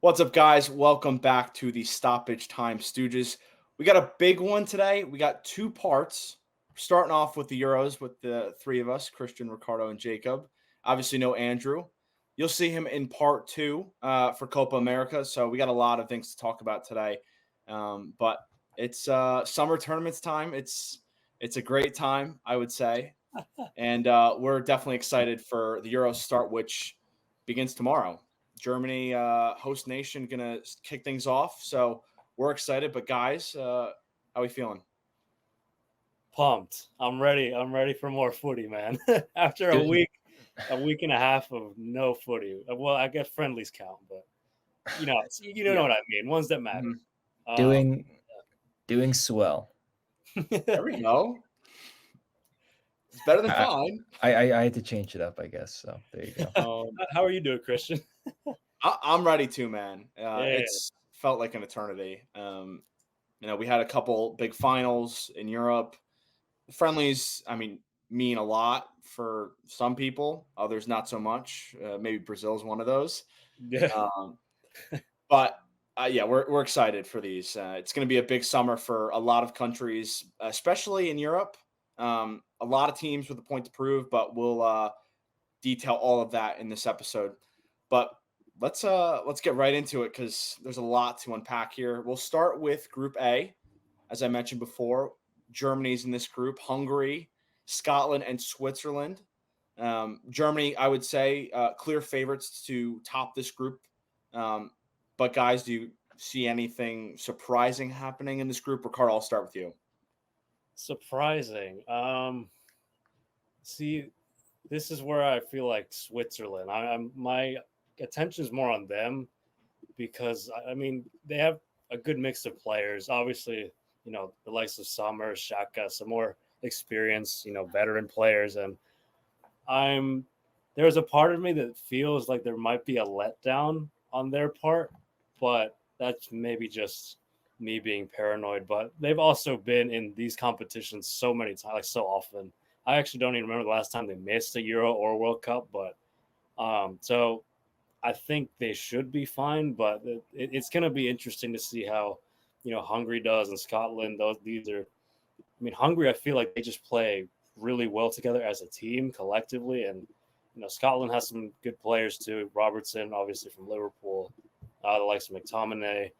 What's up, guys? Welcome back to the Stoppage Time Stooges. We got a big one today. We got two parts. Starting off with the Euros with the three of us, Christian, Ricardo, and Jacob. Obviously, no Andrew. You'll see him in part two for Copa America. So we got a lot of things to talk about today. But it's summer tournaments time. It's a great time, I would say, and we're definitely excited for the Euros start, which begins tomorrow. Germany, host nation, gonna kick things off. So we're excited. But guys, how we feeling? Pumped. I'm ready. I'm ready for more footy, man. After Doing a week and a half of no footy. Well, I guess friendlies count, but you know Yeah. what I mean. Ones that matter. Mhm. Um, doing doing swell. There we go. It's better than I, fine. I had to change it up, I guess. So there you go. how are you doing, Christian? I'm ready to, man. Yeah, It's felt like an eternity. We had a couple big finals in Europe. Friendlies, I mean, mean a lot for some people. Others not so much. Maybe Brazil's one of those. yeah. Um, but yeah, we're excited for these. It's going to be a big summer for a lot of countries, especially in Europe. A lot of teams with a point to prove, but we'll detail all of that in this episode. But let's get right into it because there's a lot to unpack here. We'll start with Group A, as I mentioned before. Germany's in this group. Hungary, Scotland, and Switzerland. Germany, I would say, clear favorites to top this group. Um, but guys, do you see anything surprising happening in this group? Ricardo, I'll start with you. Surprising. See, this is where I feel like Switzerland. I'm my attention is more on them because I mean they have a good mix of players. Obviously, the likes of Summers, Shaka, some more experienced, veteran players, and I'm there's a part of me that feels like there might be a letdown on their part, but that's maybe just me being paranoid. But they've also been in these competitions so many times, like so often. I actually don't even remember the last time they missed a Euro or World Cup, but so I think they should be fine, but it's going to be interesting to see how Hungary does and Scotland. These are, I mean, Hungary. I feel like they just play really well together as a team collectively, and Scotland has some good players too. Robertson, obviously from Liverpool, the likes of McTominay,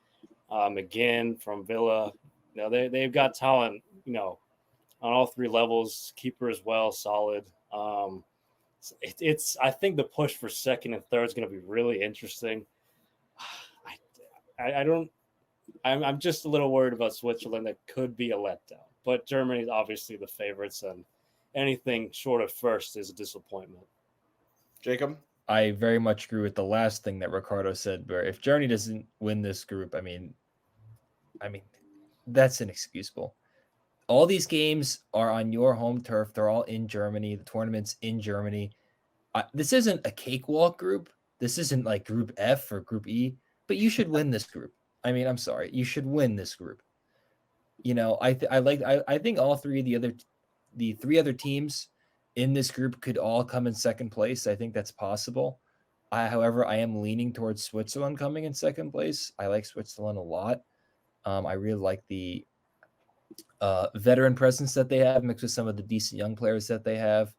McGinn from Villa. They've got talent. On all three levels. Keeper as well, solid. It's I think the push for second and third is going to be really interesting. I don't. I'm just a little worried about Switzerland. That could be a letdown, but Germany is obviously the favorites, and anything short of first is a disappointment. Jacob? I very much agree with the last thing that Ricardo said. Where if Germany doesn't win this group, I mean that's inexcusable. All these games are on your home turf. They're all in Germany. The tournament's in Germany. This isn't a cakewalk group. This isn't like Group F or Group E, but you should win this group. I'm sorry, you should win this group. I think all the three other teams in this group could all come in second place. I think that's possible. However, I am leaning towards Switzerland coming in second place. I like Switzerland a lot. I really like the veteran presence that they have mixed with some of the decent young players that they have.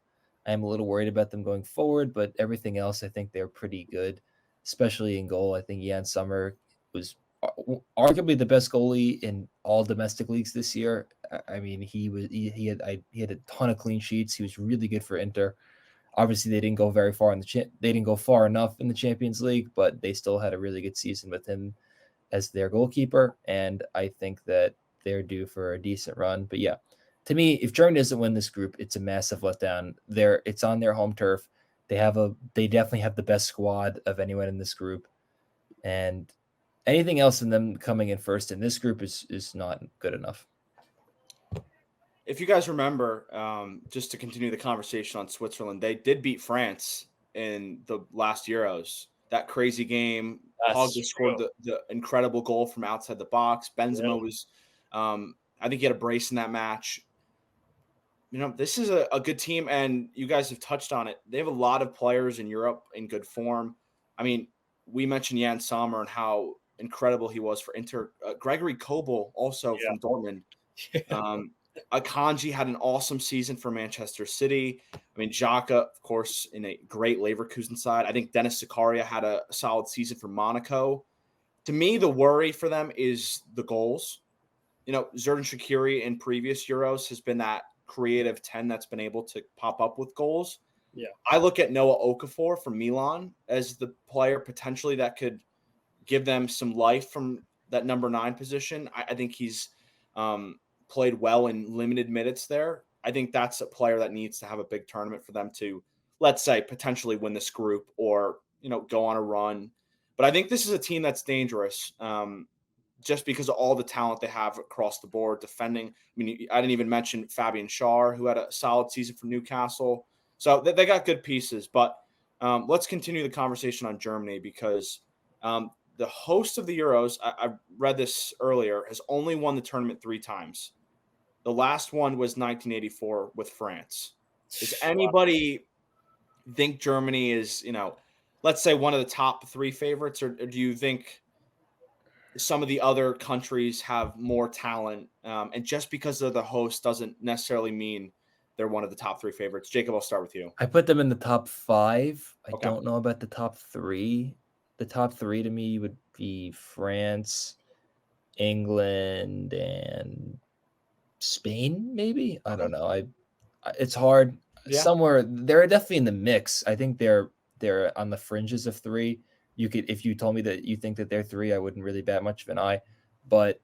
I am a little worried about them going forward, but everything else, I think they're pretty good, especially in goal. I think Jan Sommer was arguably the best goalie in all domestic leagues this year. I mean, he had a ton of clean sheets. He was really good for Inter. Obviously, they didn't go very far they didn't go far enough in the Champions League, but they still had a really good season with him as their goalkeeper. And I think that they're due for a decent run. But yeah, to me, if Germany doesn't win this group, it's a massive letdown. It's on their home turf. They definitely have the best squad of anyone in this group. And anything else in them coming in first in this group is not good enough. If you guys remember, just to continue the conversation on Switzerland, they did beat France in the last Euros. That crazy game. That's Pogba scored true. the incredible goal from outside the box. Benzema Yep. was, I think he had a brace in that match. This is a good team, and you guys have touched on it. They have a lot of players in Europe in good form. I mean, we mentioned Jan Sommer and how incredible he was for Inter. Gregory Kobel, also from Dortmund. Akanji had an awesome season for Manchester City. I mean, Xhaka, of course, in a great Leverkusen side. I think Dennis Zakaria had a solid season for Monaco. To me, the worry for them is the goals. Xherdan Shaqiri in previous Euros has been that creative 10 that's been able to pop up with goals. Yeah. I look at Noah Okafor from Milan as the player potentially that could give them some life from that number 9 position. I think he's played well in limited minutes there. I think that's a player that needs to have a big tournament for them to, let's say, potentially win this group or, go on a run. But I think this is a team that's dangerous just because of all the talent they have across the board defending. I mean, I didn't even mention Fabian Schär, who had a solid season for Newcastle. So they got good pieces. But let's continue the conversation on Germany because the host of the Euros, I read this earlier, has only won the tournament 3 times. The last one was 1984 with France. Does anybody think Germany is, let's say one of the top 3 favorites, or do you think some of the other countries have more talent? And just because they're the host doesn't necessarily mean they're one of the top 3 favorites. Jacob, I'll start with you. I put them in the top 5. I Okay. don't know about the top 3. The top 3 to me would be France, England, and Spain, maybe. I don't know. It's hard. Yeah. Somewhere they're definitely in the mix. I think they're on the fringes of 3. You could, if you told me that you think that they're 3, I wouldn't really bat much of an eye. But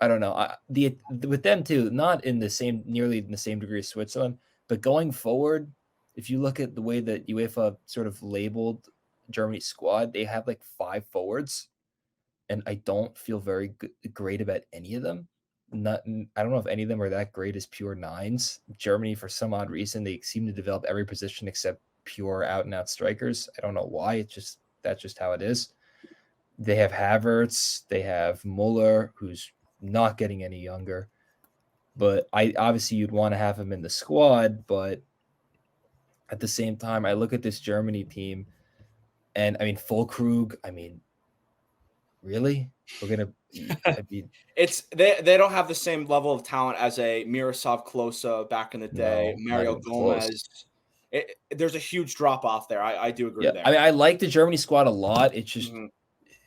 I don't know. With them too, not nearly in the same degree as Switzerland, but going forward, if you look at the way that UEFA sort of labeled Germany's squad, they have like 5 forwards, and I don't feel very great about any of them. I don't know if any of them are that great as pure 9s. Germany, for some odd reason, they seem to develop every position except pure out and out strikers. I don't know why. That's just how it is. They have Havertz, they have Muller, who's not getting any younger. But obviously you'd want to have him in the squad, but at the same time, I look at this Germany team, and I mean Füllkrug. I mean, really, we're gonna. It's they don't have the same level of talent as a Miroslav Klose back in the day, No, Mario Gomez. There's a huge drop off there. I do agree there. I mean, I like the Germany squad a lot. It's just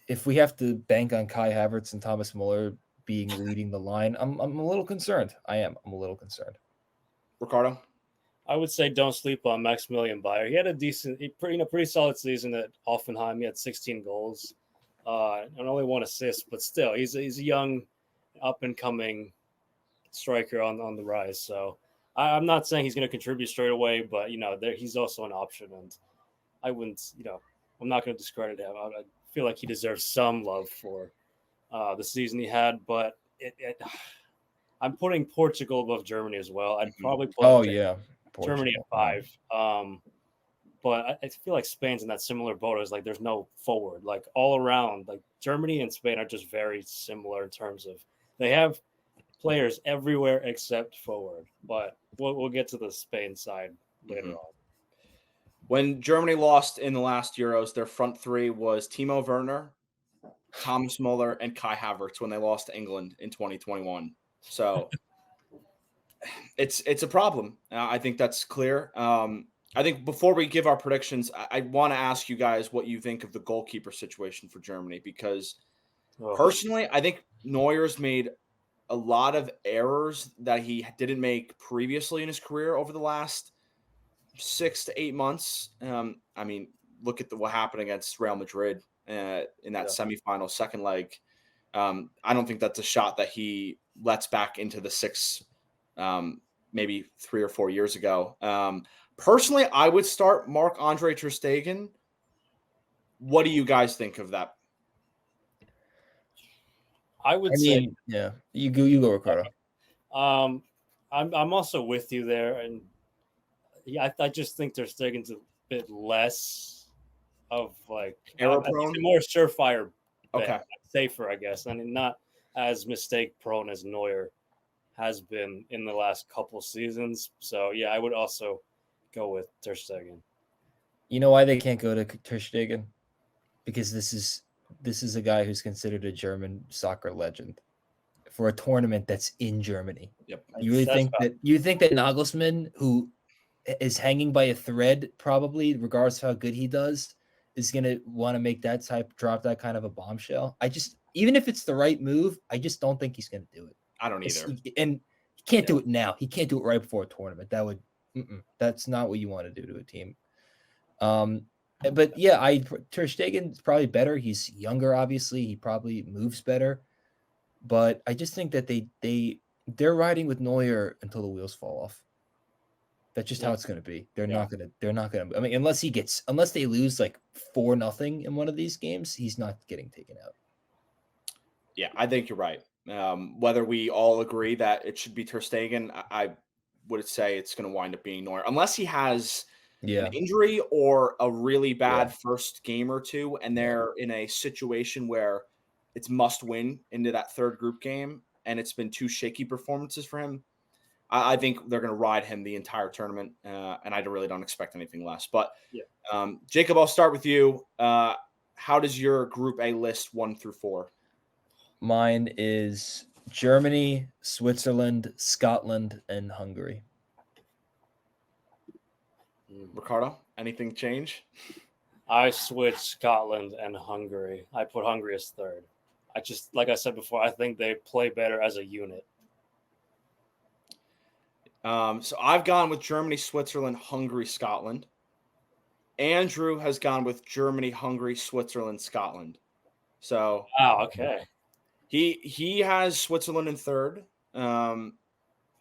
if we have to bank on Kai Havertz and Thomas Muller leading the line, I'm a little concerned. I'm a little concerned. Ricardo? I would say don't sleep on Maximilian Bayer. He had a pretty solid season at Hoffenheim. He had 16 goals and only 1 assist, but still, he's a young, up and coming striker on the rise. So I'm not saying he's going to contribute straight away, but he's also an option, and I wouldn't, I'm not going to discredit him. I feel like he deserves some love for the season he had, but I'm putting Portugal above Germany as well. I'd probably put Germany at 5. But I feel like Spain's in that similar boat as like there's no forward, like all around. Like Germany and Spain are just very similar in terms of they have players everywhere except forward. But we'll get to the Spain side later on. When Germany lost in the last Euros, their front 3 was Timo Werner, Thomas Muller, and Kai Havertz when they lost to England in 2021. So it's a problem. I think that's clear. I think before we give our predictions, I want to ask you guys what you think of the goalkeeper situation for Germany, because personally, I think Neuer's made a lot of errors that he didn't make previously in his career over the last 6 to 8 months. I mean, look at what happened against Real Madrid in that semifinal second leg. I don't think that's a shot that he lets back into the 6 maybe 3 or 4 years ago. Personally, I would start Marc-Andre ter Stegen. What do you guys think of that? I say, you go, Ricardo. I'm also with you there, and I just think ter Stegen's a bit less of like error prone, more surefire, okay, safer, I guess. I mean, not as mistake prone as Neuer has been in the last couple seasons. So yeah, I would also go with ter Stegen. You know why they can't go to ter Stegen? because this is a guy who's considered a German soccer legend for a tournament that's in Germany. Yep. You really think that Nagelsmann, who is hanging by a thread, probably regardless of how good he does, is going to want to make drop that kind of a bombshell? Even if it's the right move, I just don't think he's going to do it. I don't either. And he can't do it now. He can't do it right before a tournament. That's not what you want to do to a team. But yeah, Ter Stegen's probably better. He's younger, obviously. He probably moves better. But I just think that they're riding with Neuer until the wheels fall off. That's just how it's going to be. They're not going to. I mean, unless they lose like 4-0 in one of these games, he's not getting taken out. Yeah, I think you're right. Whether we all agree that it should be Ter Stegen, I would say it's going to wind up being Neuer, unless he has an injury or a really bad first game or two, and they're in a situation where it's must win into that third group game, and it's been 2 shaky performances for him. I think they're going to ride him the entire tournament, and I really don't expect anything less. But Jacob, I'll start with you. How does your Group A list 1 through 4? Mine is Germany, Switzerland, Scotland, and Hungary. Ricardo, anything change? I switched Scotland and Hungary. I put Hungary as third. Like I said before, I think they play better as a unit. So I've gone with Germany, Switzerland, Hungary, Scotland. Andrew has gone with Germany, Hungary, Switzerland, Scotland. So okay. He has Switzerland in third. I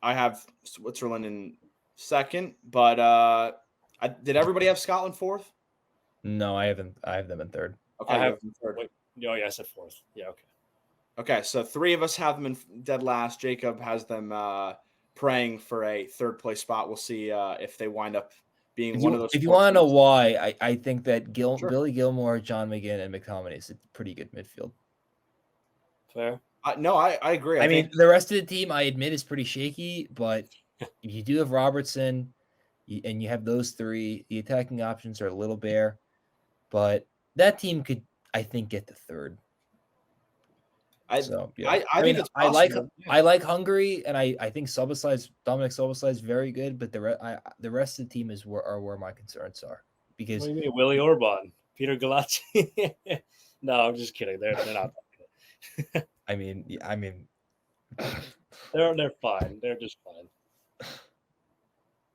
have Switzerland in second, but did everybody have Scotland fourth? No, I haven't. I have them in third. Okay, I have them third. I said fourth. Yeah, okay. Okay, so 3 of us have them in dead last. Jacob has them praying for a third place spot. We'll see if they wind up being one of those. If you want to know why, I think that Billy Gilmore, John McGinn, and McTominay is a pretty good midfield. Fair. No, I agree. I mean, the rest of the team, I admit, is pretty shaky, but you do have Robertson, and you have those 3. The attacking options are a little bare, but that team could, I think, get the third. I like Hungary, and I think Dominic Szoboszlai is very good, but the rest of the team are where my concerns are. Because what do you mean, Willie Orban, Peter Galacci? No, I'm just kidding. They're not. I mean, they're fine. They're just fine.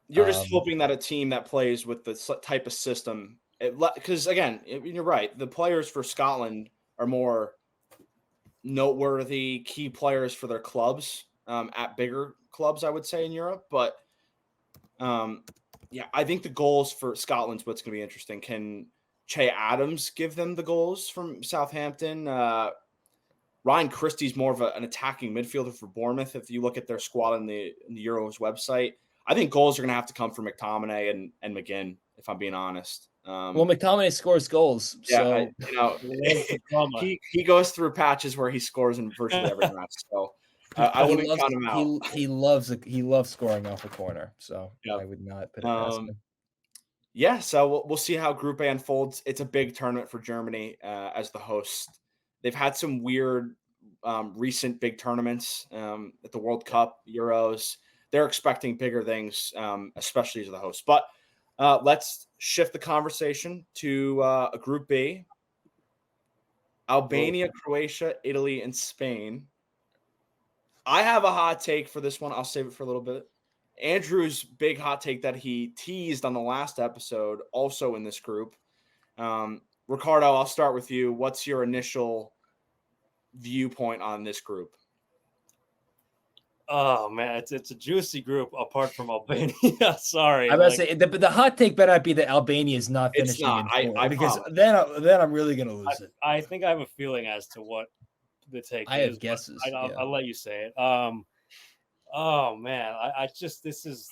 You're just hoping that a team that plays with the type of system, because again, you're right. The players for Scotland are more noteworthy key players for their clubs at bigger clubs, I would say, in Europe. But I think the goals for Scotland's what's going to be interesting. Can Che Adams give them the goals from Southampton? Ryan Christie's more of an attacking midfielder for Bournemouth. If you look at their squad in the Euros website, I think goals are going to have to come from McTominay and McGinn, if I'm being honest. Well, McTominay scores goals. Yeah, so he goes through patches where he scores in virtually every match. So I wouldn't count him out. He loves scoring off a corner. So I would not put it past him. Yeah, so we'll see how Group A unfolds. It's a big tournament for Germany as the host. They've had some weird recent big tournaments at the World Cup, Euros. They're expecting bigger things, especially as the host. But let's shift the conversation to a Group B. Albania, Croatia, Italy, and Spain. I have a hot take for this one. I'll save it for a little bit. Andrew's big hot take that he teased on the last episode, also in this group. Ricardo, I'll start with you. What's your initial viewpoint on this group? Oh man, it's a juicy group apart from Albania. Sorry, I'm about to say the hot take better not be that Albania is not finishing in fourth, because then I'm really gonna lose it. I think I have a feeling as to what the take is. I have guesses. I'll let you say it. Oh man, this is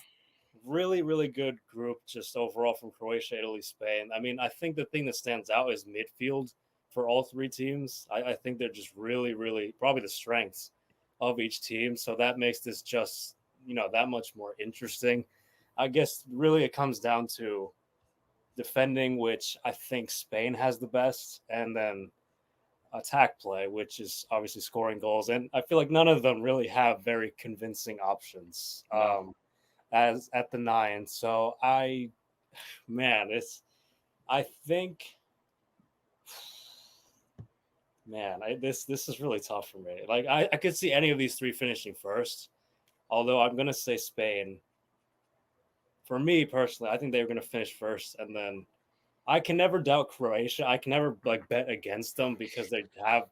really, really good group just overall from Croatia, Italy, Spain. I mean, I think the thing that stands out is midfield for all 3 teams. I think they're just really, really probably the strengths of each team. So that makes this just, that much more interesting. I guess really it comes down to defending, which I think Spain has the best, and then attack play, which is obviously scoring goals. And I feel like none of them really have very convincing options as at the 9. So I think, this is really tough for me. Like I could see any of these 3 finishing first, although I'm gonna say Spain. For me personally, I think they're gonna finish first, and then I can never doubt Croatia. I can never like bet against them because they have,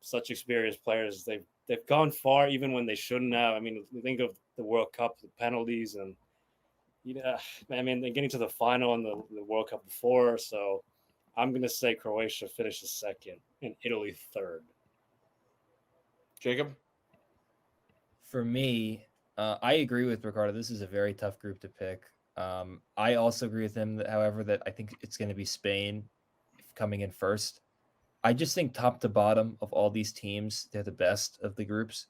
such experienced players. They've gone far even when they shouldn't have. I mean, think of the World Cup, the penalties, and I mean, they're getting to the final in the World Cup before. So I'm gonna say Croatia finishes second and Italy third. Jacob? For me, I agree with Ricardo. This is a very tough group to pick. I also agree with him, however, that I think it's going to be Spain coming in first. I just think top to bottom of all these teams, they're the best of the groups.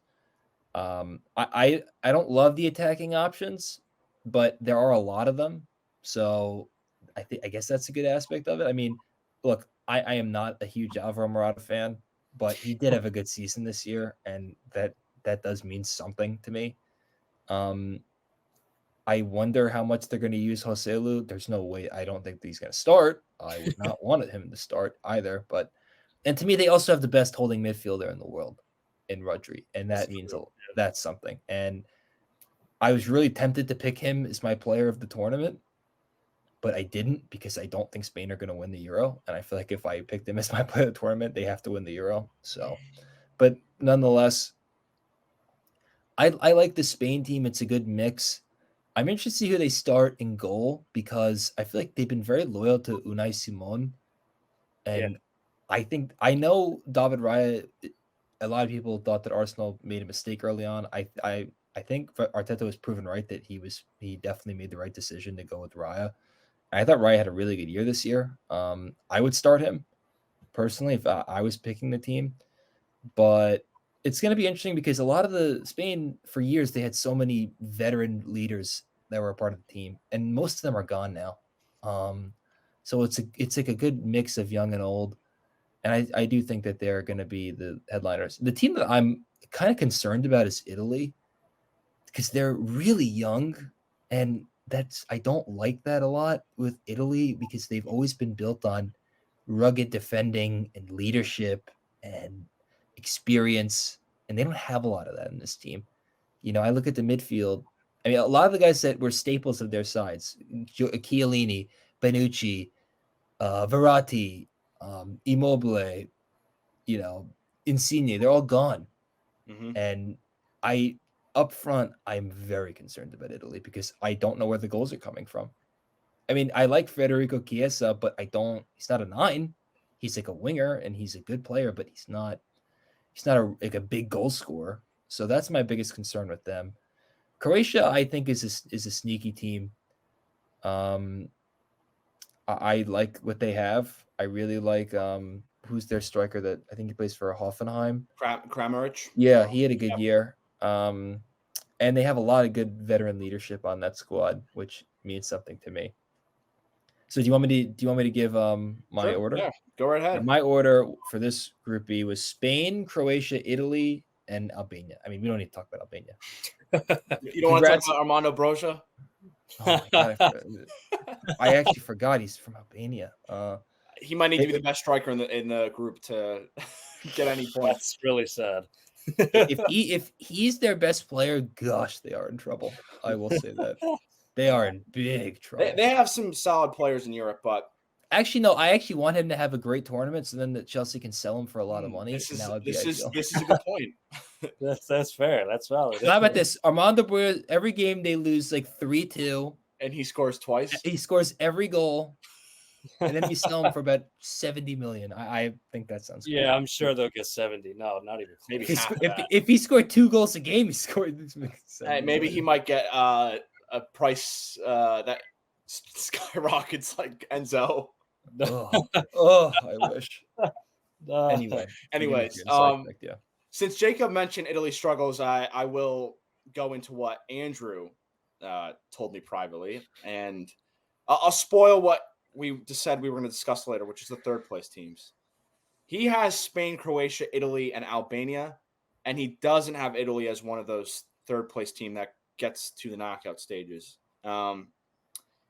I don't love the attacking options, but there are a lot of them. So I guess that's a good aspect of it. I mean, look, I am not a huge Alvaro Morata fan, but he did have a good season this year, and that does mean something to me. I wonder how much they're going to use Joselu. There's no way. I don't think he's going to start. I would not want him to start either. And to me, they also have the best holding midfielder in the world in Rodri, and that means that's something. And I was really tempted to pick him as my player of the tournament, but I didn't because I don't think Spain are going to win the Euro. And I feel like if I picked them as my player of the tournament, they have to win the Euro. So, but nonetheless, I like the Spain team. It's a good mix. I'm interested to see who they start in goal because I feel like they've been very loyal to Unai Simon. And I know David Raya, a lot of people thought that Arsenal made a mistake early on. I think Arteta was proven right that he definitely made the right decision to go with Raya. I thought Raya had a really good year this year. I would start him personally if I was picking the team, but it's going to be interesting because a lot of the Spain for years, they had so many veteran leaders that were a part of the team and most of them are gone now. So it's like a good mix of young and old. And I do think that they're going to be the headliners. The team that I'm kind of concerned about is Italy because they're really young. And I don't like that a lot with Italy because they've always been built on rugged defending and leadership and experience. And they don't have a lot of that in this team. I look at the midfield. I mean, a lot of the guys that were staples of their sides, Chiellini, Benucci, Verratti, Immobile, Insigne, they're all gone. Mm-hmm. And up front, I'm very concerned about Italy because I don't know where the goals are coming from. I mean, I like Federico Chiesa, but he's not a 9. He's like a winger and he's a good player, but he's not a big goal scorer. So that's my biggest concern with them. Croatia, I think, is a sneaky team. I like what they have. I really like who's their striker that I think he plays for Hoffenheim. Kramaric. Yeah, he had a good year. And they have a lot of good veteran leadership on that squad, which means something to me. So do you want me to give my order? Yeah, go right ahead. My order for this Group B was Spain, Croatia, Italy, and Albania. I mean, we don't need to talk about Albania. You don't want to talk about Armando Broja? Oh my God, I actually forgot he's from Albania. He might need to be the best striker in the group to get any points. That's really sad. If he's their best player, gosh, they are in trouble. I will say that. They are in big trouble. They have some solid players in Europe, but actually, no. I actually want him to have a great tournament, so then Chelsea can sell him for a lot of money. This is a good point. That's fair. That's valid. How about this? Armando Broja, every game they lose like 3-2, and he scores twice. He scores every goal, and then we sell him for about 70 million. I think that sounds good. Yeah, I'm sure they'll get 70. No, not even maybe if he scored 2 goals a game, he scored. Maybe he might get a price that skyrockets like Enzo. I wish. Anyways, since Jacob mentioned Italy struggles, I will go into what Andrew told me privately, and I'll spoil what we just said we were going to discuss later, which is the third place teams. He has Spain, Croatia, Italy, and Albania, and he doesn't have Italy as one of those third place team that gets to the knockout stages.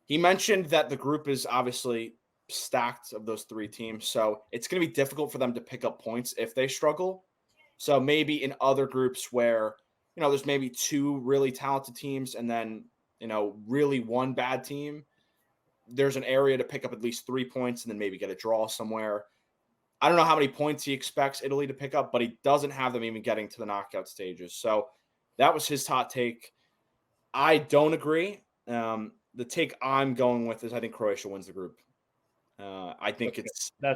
He mentioned that the group is obviously stacked of those three teams, so it's going to be difficult for them to pick up points if they struggle. So maybe in other groups where, there's maybe two really talented teams and then, really one bad team, there's an area to pick up at least 3 points and then maybe get a draw somewhere. I don't know how many points he expects Italy to pick up, but he doesn't have them even getting to the knockout stages. So that was his hot take. I don't agree. The take I'm going with is I think Croatia wins the group. I think it's a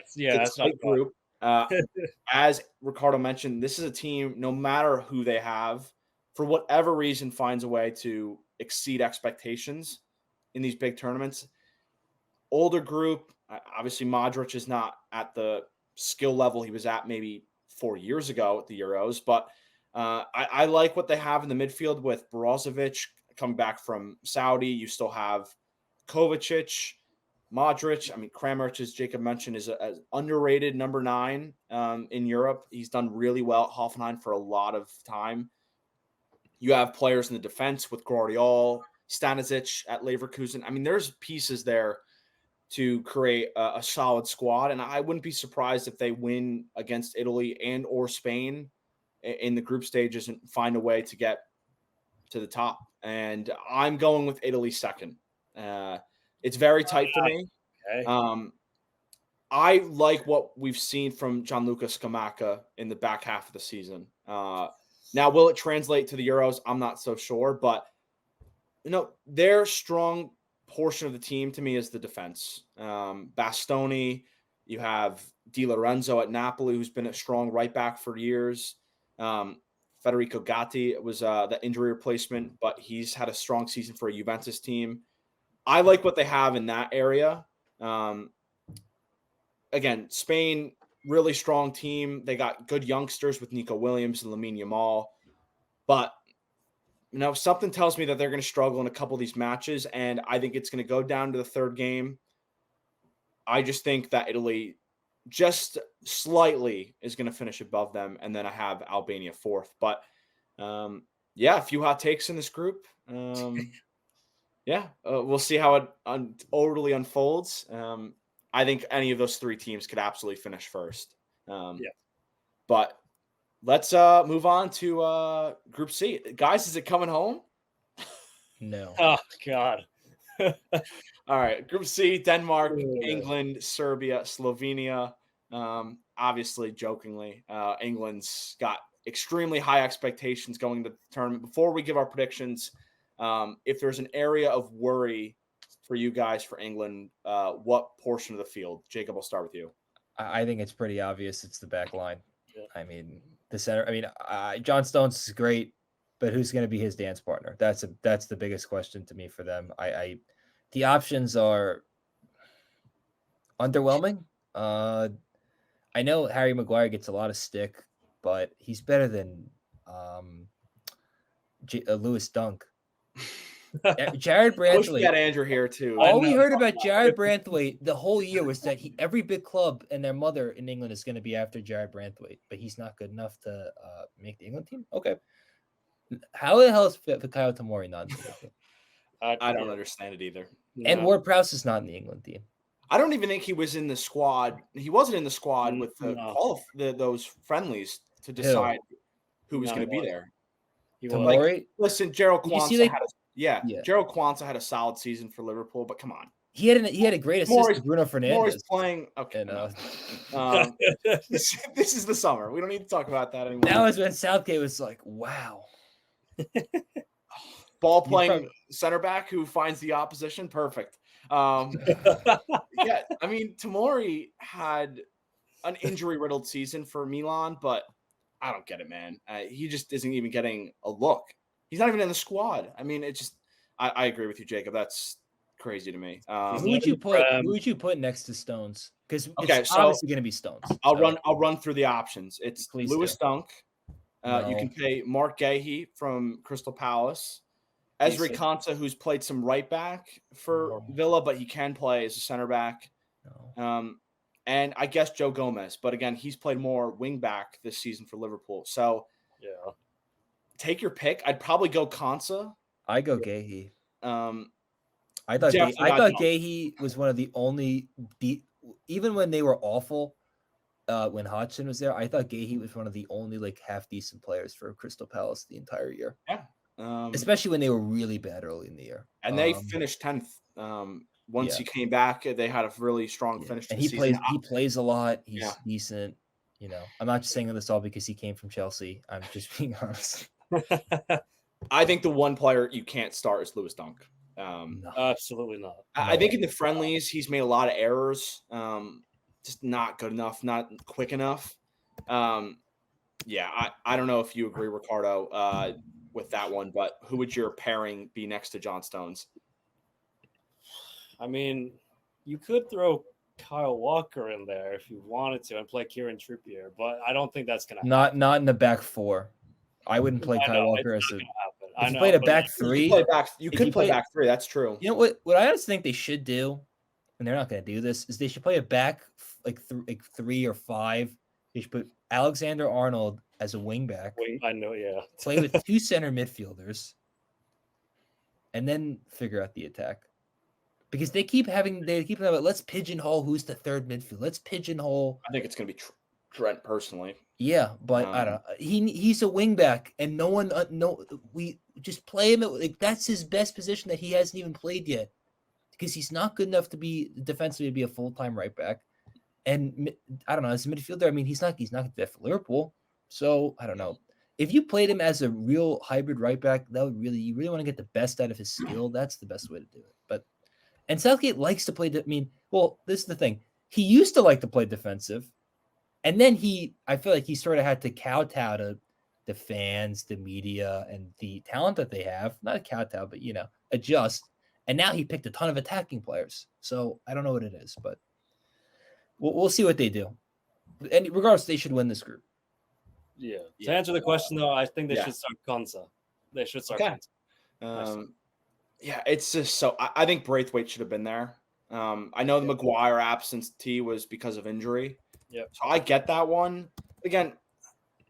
tight group. As Ricardo mentioned, this is a team, no matter who they have, for whatever reason, finds a way to exceed expectations in these big tournaments. Older group, obviously Modric is not at the skill level he was at maybe 4 years ago at the Euros, but I like what they have in the midfield with Brozovic coming back from Saudi. You still have Kovacic, Modric. I mean, Kramaric, as Jacob mentioned, is an underrated number 9 in Europe. He's done really well at Hoffenheim for a lot of time. You have players in the defense with Guardiola, Stanisic at Leverkusen. I mean, there's pieces there to create a solid squad, and I wouldn't be surprised if they win against Italy and or Spain in the group stages and find a way to get to the top. And I'm going with Italy second. It's very tight for me. Okay. I like what we've seen from Gianluca Scamacca in the back half of the season. Now, will it translate to the Euros? I'm not so sure, but their strong portion of the team to me is the defense. Bastoni, you have Di Lorenzo at Napoli, who's been a strong right back for years. Federico Gatti was the injury replacement, but he's had a strong season for a Juventus team. I like what they have in that area. Again, Spain, really strong team. They got good youngsters with Nico Williams and Lamine Yamal. But, something tells me that they're going to struggle in a couple of these matches, and I think it's going to go down to the third game. I just think that Italy just slightly is going to finish above them, and then I have Albania fourth. But, a few hot takes in this group. We'll see how it totally unfolds. I think any of those three teams could absolutely finish first. But let's move on to Group C. Guys, is it coming home? No. Oh, God. All right. Group C, Denmark, England, Serbia, Slovenia. Obviously, jokingly, England's got extremely high expectations going to the tournament. Before we give our predictions, if there's an area of worry for you guys for England, what portion of the field? Jacob, I'll start with you. I think it's pretty obvious. It's the back line. Yeah. I mean, the center. I mean, John Stones is great, but who's going to be his dance partner? That's the biggest question to me for them. The options are underwhelming. I know Harry Maguire gets a lot of stick, but he's better than Lewis Dunk. Jared Branthwaite. I wish we had Andrew here too. All we heard about Jared Branthwaite the whole year was that every big club and their mother in England is going to be after Jared Branthwaite, but he's not good enough to make the England team. Okay, how the hell is Fikayo Tomori not in the England team? I don't understand it either. And Ward-Prowse is not in the England team. I don't even think he was in the squad. He wasn't in the squad with those friendlies to decide who was going to be there. Tomori? Listen, Gerald Kwanzaa Gerald Kwanzaa had a solid season for Liverpool, but come on. He had a great assist to Bruno Fernandes. Tomori's playing. Okay. This is the summer. We don't need to talk about that anymore. That was when Southgate was like, wow. Ball playing center back who finds the opposition. Perfect. I mean, Tomori had an injury-riddled season for Milan, but I don't get it, man. He just isn't even getting a look. He's not even in the squad. I mean, it just I agree with you, Jacob. That's crazy to me. Who would you put next to Stones? Because it's obviously going to be Stones. I'll run through the options. It's Lewis Dunk. You can pay Mark Gahey from Crystal Palace. Ezri Decent. Konsa, who's played some right back for Oh. Villa, but he can play as a center back. No. And I guess Joe Gomez, but again, he's played more wing back this season for Liverpool. So Yeah. take your pick. I'd probably go Konsa. I go Gahey. Um, I thought Definitely I not thought Jones. Gahey was one of the only even when they were awful. When Hodgson was there, I thought Gahey was one of the only like half decent players for Crystal Palace the entire year. Yeah. Especially when they were really bad early in the year. And they finished 10th. Once he came back, they had a really strong finish to and the season. He plays a lot. He's Yeah. decent. You know, I'm not just saying this all because he came from Chelsea. I'm just being honest. I think the one player you can't start is Lewis Dunk. No. Absolutely not. I think in the friendlies, he's made a lot of errors. Just not good enough, not quick enough. Yeah, I don't know if you agree, Ricardo, with that one, but who would your pairing be next to John Stones? I mean, you could throw Kyle Walker in there if you wanted to and play Kieran Trippier, but I don't think that's going to happen. Not in the back four. I wouldn't play Kyle Walker as a. If you played a back three, you could play back three. That's true. You know what? What I honestly think they should do, and they're not going to do this, is they should play a back like 3 or 5. They should put Alexander Arnold as a wing back. I know, yeah. Play with 2 center midfielders, and then figure out the attack. Because they keep having, let's pigeonhole who's the third midfield. Let's pigeonhole. I think it's going to be Trent personally. Yeah, but I don't know. He's a wing back, and no one we just play him like that's his best position that he hasn't even played yet, because he's not good enough to be defensively to be a full-time right back. And I don't know, as a midfielder, I mean, he's not that for Liverpool. So I don't know. If you played him as a real hybrid right back, you really want to get the best out of his skill. That's the best way to do it. And Southgate likes to play. This is the thing. He used to like to play defensive. And then I feel like he sort of had to kowtow to the fans, the media, and the talent that they have. Not a kowtow, but, adjust. And now he picked a ton of attacking players. So I don't know what it is, but we'll see what they do. And regardless, they should win this group. Yeah. To answer the question, though, I think they should start Konsa. They should start Konsa. Yeah, it's just so I think Braithwaite should have been there. I know the Maguire absence was because of injury. Yeah. So I get that one. Again,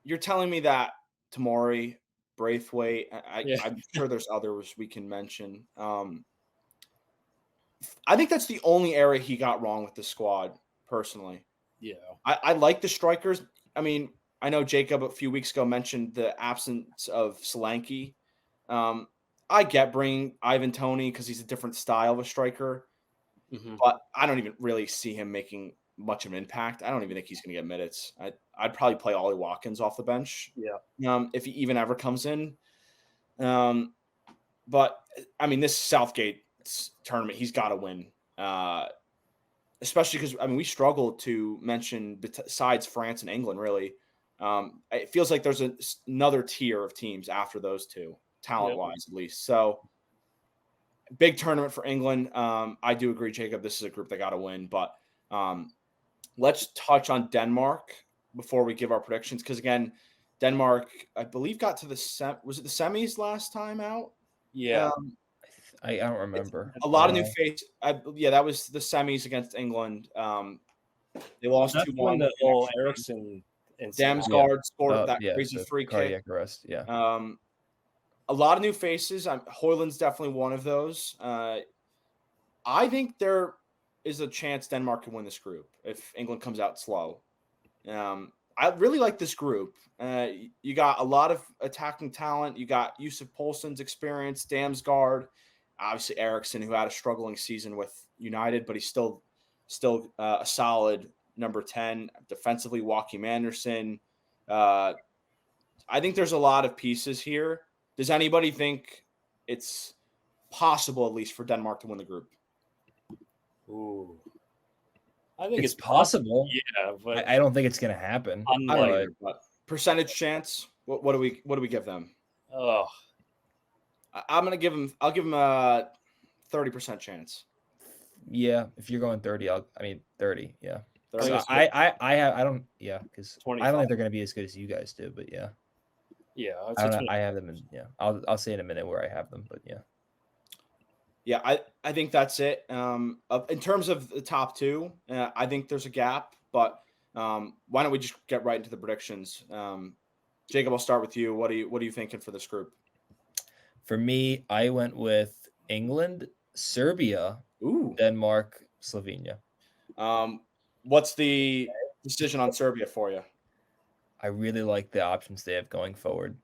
you're telling me that Tomori, Braithwaite, I'm sure there's others we can mention. I think that's the only area he got wrong with the squad, personally. Yeah. I like the strikers. I mean, I know Jacob a few weeks ago mentioned the absence of Solanke. I get bringing Ivan Toney because he's a different style of a striker, but I don't even really see him making much of an impact. I don't even think he's going to get minutes. I'd probably play Ollie Watkins off the bench. Yeah. If he even ever comes in. But I mean, this Southgate tournament, he's got to win. Especially because we struggle to mention besides France and England. Really, it feels like there's another tier of teams after those two, talent-wise at least. So, big tournament for England. I do agree, Jacob. This is a group that got to win. But let's touch on Denmark before we give our predictions. Because again, Denmark, I believe, got to the was it the semis last time out? Yeah. I don't remember. A lot of new faces. That was the semis against England. They lost 2-1. The whole Eriksson Damsgaard scored that crazy free cardiac kick. arrest. Yeah. A lot of new faces. Højlund's definitely one of those. I think there is a chance Denmark can win this group if England comes out slow. I really like this group. You got a lot of attacking talent. You got Yusuf Poulsen's experience, Damsgaard, obviously Eriksson, who had a struggling season with United, but he's still a solid number 10. Defensively, Joachim Andersen. I think there's a lot of pieces here. Does anybody think it's possible, at least, for Denmark to win the group? Ooh. I think it's possible. Yeah, but I don't think it's going to happen. But percentage chance. What do we give them? Oh, I'm gonna give them. I'll give them a 30% chance. Yeah, if you're going 30, 30. Yeah, 30. I don't. Yeah, because I don't think they're going to be as good as you guys do. But yeah, Yeah, I don't know. I have them in. Yeah, I'll say in a minute where I have them, but yeah. Yeah, I think that's it. In terms of the top two, I think there's a gap, but why don't we just get right into the predictions? Jacob, I'll start with you. What are you thinking for this group? For me, I went with England, Serbia, Ooh. Denmark, Slovenia. What's the decision on Serbia for you? I really like the options they have going forward,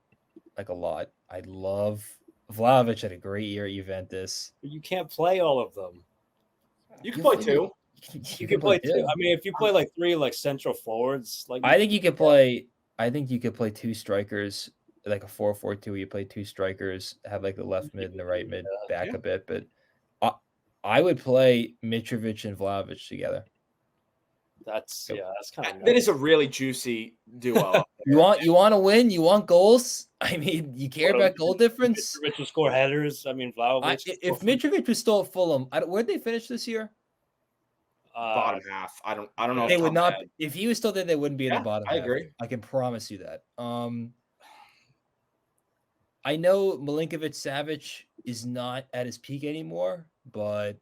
like a lot. I love Vlahovic had a great year at Juventus. But you can't play all of them. You can play two. You can play two. I mean, if you play like three like central forwards, like I think you could play. I think you could play two strikers, like a 4-4-2. You play two strikers, have like the left mid and the right mid back Yeah. a bit. But I would play Mitrovic and Vlahovic together. that's kind of That is a really juicy duo. You want to win? You want goals? I mean, you care about goal difference? Mitrovic will score headers. I mean, Vlahovic. If Mitrovic was still at Fulham, where'd they finish this year? Bottom half. I don't know. They would not. If he was still there, they wouldn't be in the Yeah, bottom I half. agree. I can promise you that. I know Milinkovic Savic is not at his peak anymore, but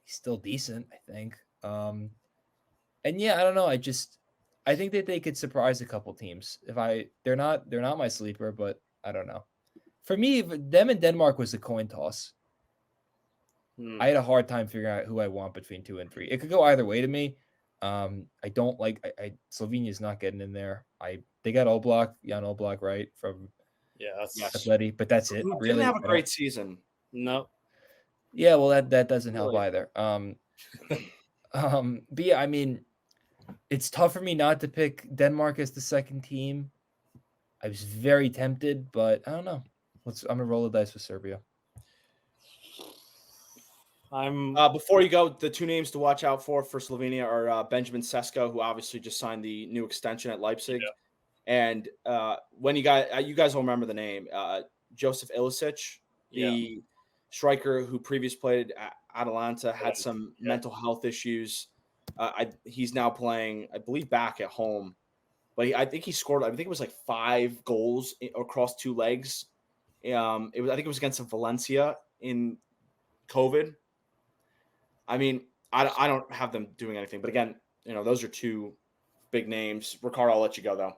he's still decent, I think. And yeah, I don't know. I think that they could surprise a couple teams. They're not my sleeper, but I don't know. For me, them and Denmark was a coin toss. I had a hard time figuring out who I want between 2 and 3. It could go either way to me. I don't like Slovenia's not getting in there. They got Jan Oblak, right, from that's Atleti, but that's it. Really, didn't have a great season. No. Yeah, well that doesn't help either. But yeah, I mean, it's tough for me not to pick Denmark as the second team. I was very tempted, but I don't know. I'm gonna roll the dice with Serbia. Before you go, the two names to watch out for Slovenia are Benjamin Sesko, who obviously just signed the new extension at Leipzig, and when you guys will remember the name, Joseph Ilicic, the striker who previously played at Atalanta, had some mental health issues. He's now playing, I believe, back at home, but I think he scored. I think it was like 5 goals across 2 legs. I think it was against Valencia in COVID. I mean, I don't have them doing anything, but again, those are 2 big names. Ricardo, I'll let you go though.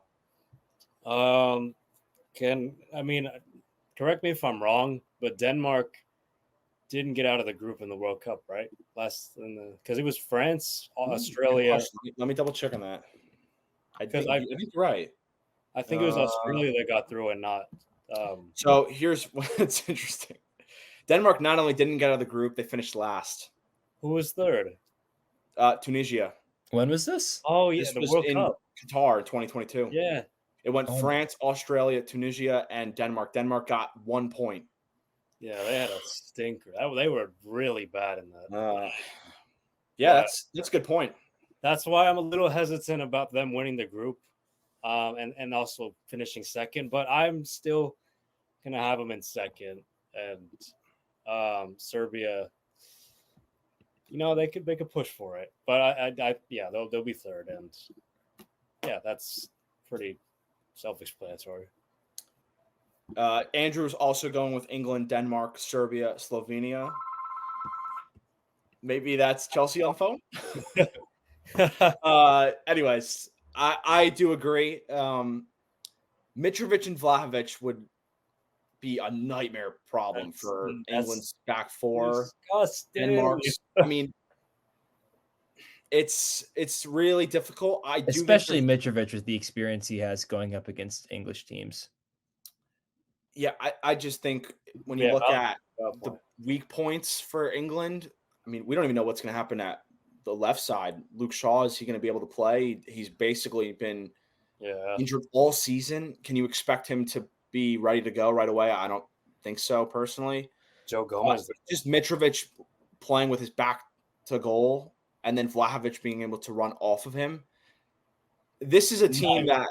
Correct me if I'm wrong, but Denmark didn't get out of the group in the World Cup, right? Because it was France, Australia. Let me double check on that. I think you're right. I think it was Australia that got through and not. So here's what's interesting. Denmark not only didn't get out of the group, they finished last. Who was third? Tunisia. When was this? Oh yeah, this the was World in Cup. Qatar 2022. Yeah. It went France, Australia, Tunisia, and Denmark. Denmark got 1 point. Yeah, they had a stinker. They were really bad in that. That's a good point. That's why I'm a little hesitant about them winning the group, and also finishing second. But I'm still gonna have them in second, and Serbia. They could push for it, but they'll be third, and that's pretty self-explanatory. Andrew's also going with England, Denmark, Serbia, Slovenia. Maybe that's Chelsea on the phone. Anyways, I do agree. Mitrovic and Vlahovic would be a nightmare problem for England's back four. Denmark's. I mean, it's really difficult. Especially Mitrovic with the experience he has going up against English teams. Yeah, I just think when you look at the weak points for England, I mean, we don't even know what's going to happen at the left side. Luke Shaw, is he going to be able to play? He's basically been injured all season. Can you expect him to be ready to go right away? I don't think so, personally. Joe Gomez. Just Mitrovic playing with his back to goal and then Vlahovic being able to run off of him. This is a team that,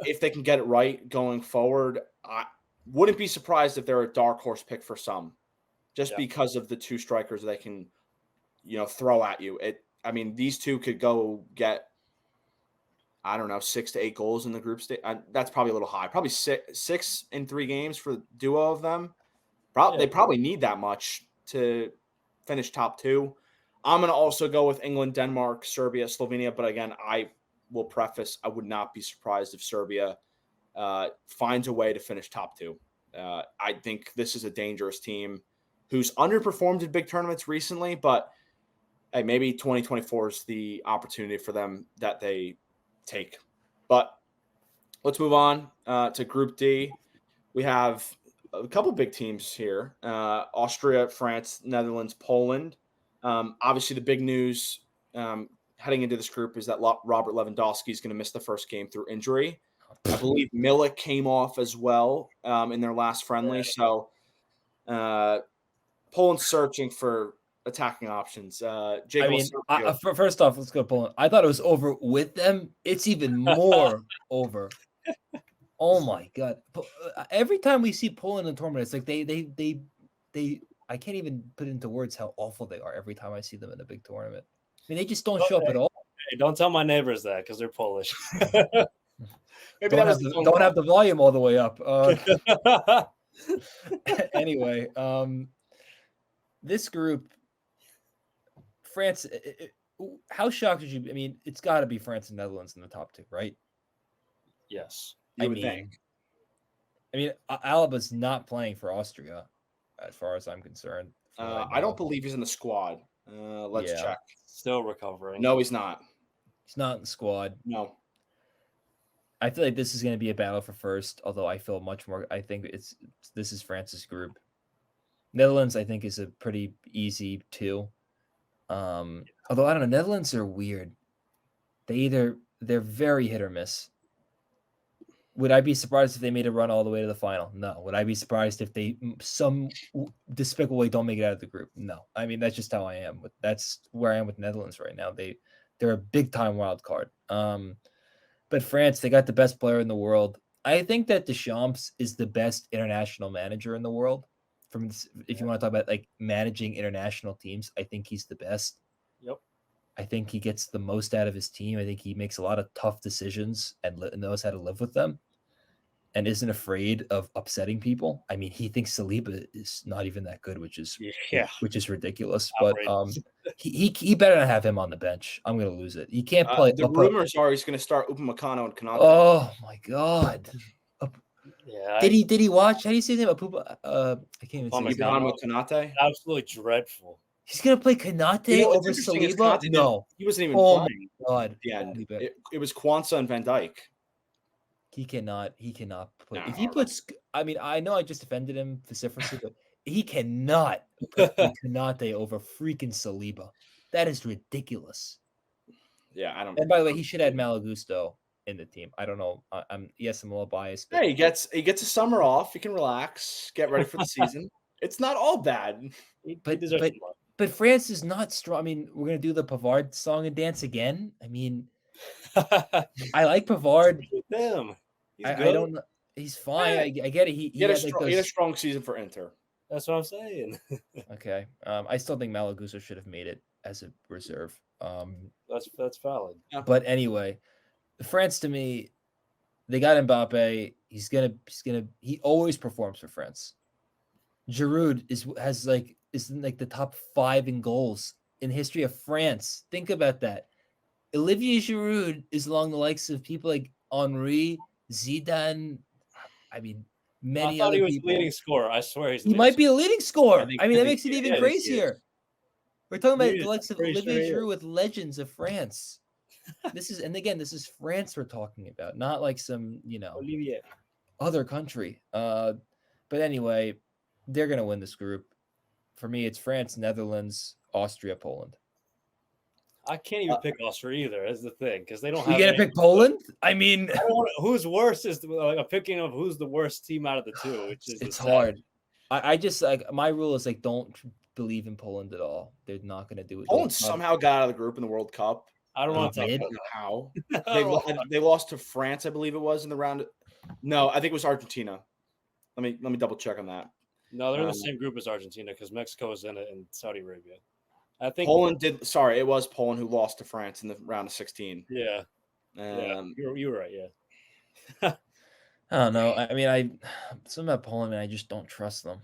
if they can get it right going forward, I wouldn't be surprised if they're a dark horse pick for some, just because of the 2 strikers they can, throw at you. I mean, these 2 could go get I don't know, 6 to 8 goals in the group stage. That's probably a little high. Probably six in 3 games for the duo of them. They probably need that much to finish top 2. I'm going to also go with England, Denmark, Serbia, Slovenia. But again, I will preface, I would not be surprised if Serbia finds a way to finish top 2. I think this is a dangerous team who's underperformed in big tournaments recently, but hey, maybe 2024 is the opportunity for them that they take. But let's move on to Group D. We have a couple big teams here: Austria, France, Netherlands, Poland. Obviously, the big news heading into this group is that Robert Lewandowski is going to miss the first game through injury. I believe Milik came off as well in their last friendly. So Poland's searching for attacking options. Jacob, I mean, first off, let's go Poland. I thought it was over with them. It's even more over. Oh my god! Every time we see Poland in the tournament, it's like they. I can't even put into words how awful they are. Every time I see them in a big tournament, I mean, they just don't show up at all. Hey, don't tell my neighbors that because they're Polish. Don't have the volume all the way up. Anyway, this group, France. How shocked would you be? I mean, it's got to be France and Netherlands in the top 2, right? Yes. I would think. I mean, Alaba's not playing for Austria, as far as I'm concerned. I don't believe he's in the squad. Let's check. Still recovering. No, he's not. He's not in the squad. No. I feel like this is going to be a battle for first, although I feel much more. I think this is France's group. Netherlands, I think, is a pretty easy 2. Although I don't know, Netherlands are weird. They're very hit or miss. Would I be surprised if they made a run all the way to the final? No. Would I be surprised if they some despicable way don't make it out of the group? No. I mean, that's just how I am. That's where I am with Netherlands right now. They're a big time wild card. But France, they got the best player in the world. I think that Deschamps is the best international manager in the world. If you want to talk about like managing international teams, I think he's the best. Yep. I think he gets the most out of his team. I think he makes a lot of tough decisions and knows how to live with them and isn't afraid of upsetting people. I mean, he thinks Saliba is not even that good, which is ridiculous. But he better not have him on the bench. I'm going to lose it. He can't play. The rumors are he's going to start Upamecano and Konate. Oh, my God. Yeah. Did he watch? How do you say his name? I can't even say Konate. Absolutely dreadful. He's gonna play Konate over Saliba? No, he wasn't even playing. My God. It was Kwanzaa and Van Dijk. He cannot play. No. If he puts, I mean, I know I just offended him vociferously, but he cannot put Konate over freaking Saliba. That is ridiculous. Yeah, I don't. And by the way, he should add Malagusto in the team. I don't know. I'm a little biased. But... Hey, he gets a summer off. He can relax, get ready for the season. It's not all bad. But France is not strong. I mean, we're gonna do the Pavard song and dance again. I mean, I like Pavard. Damn, I don't know. He's fine. I get it. He had a strong season for Inter. That's what I'm saying. Okay. I still think Malagusto should have made it as a reserve. That's valid. Yeah. But anyway, France to me, they got Mbappe. He always performs for France. Giroud is in like the top 5 in goals in history of France. Think about that. Olivier Giroud is along the likes of people like Henry, Zidane. I mean, many other people. He was leading scorer. I swear he might be a leading scorer. I mean, that makes it even crazier. We're talking about the likes of Olivier Giroud with legends of France. This is France we're talking about, not like some, other country. But anyway, they're going to win this group. For me, it's France, Netherlands, Austria, Poland. I can't even pick Austria either. That's the thing, because they don't. You gonna pick Poland? I mean, who's worse is like a picking of who's the worst team out of the two. Which is it's hard. I just like my rule is like don't believe in Poland at all. They're not going to do it. Poland somehow got out of the group in the World Cup. I don't know how. They lost to France, I believe it was in the round. No, I think it was Argentina. Let me double check on that. No, they're in the same group as Argentina because Mexico is in it and Saudi Arabia. I think Poland did. Sorry, it was Poland who lost to France in the round of 16. Yeah, Yeah, you're right. Yeah. I don't know. I mean, something about Poland, I just don't trust them.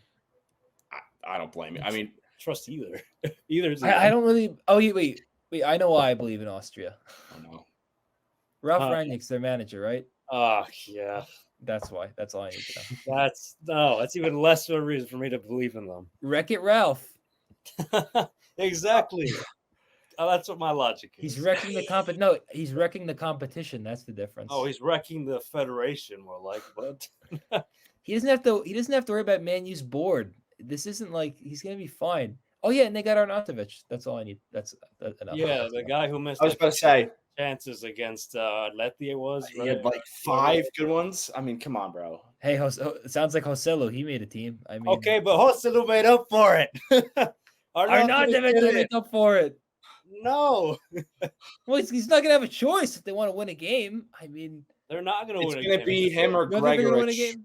I don't blame you. I mean, Trust either. Either's I don't really. Oh, wait. I know why I believe in Austria. oh no. Ralph Rangnick's their manager, right? Yeah. That's why. That's all I need to know. That's even less of a reason for me to believe in them. Wreck-It Ralph. Exactly. That's what my logic is. He's wrecking the No, he's wrecking the competition. That's the difference. Oh, he's wrecking the federation, more like. But he doesn't have to. He doesn't have to worry about Man U's board. This isn't like he's gonna be fine. Oh yeah, and they got Arnautovic. That's all I need. That's enough. Yeah, the guy who missed. I was about to say chances against Latvia was. He had like 5 good ones. I mean, come on, bro. Hey, it sounds like Joselu. He made a team. I mean, okay, but Joselu made up for it. Arnautovic made up for it. No. Well, he's not gonna have a choice if they want to win a game. I mean, they're not gonna win. It's gonna be him or Gregorich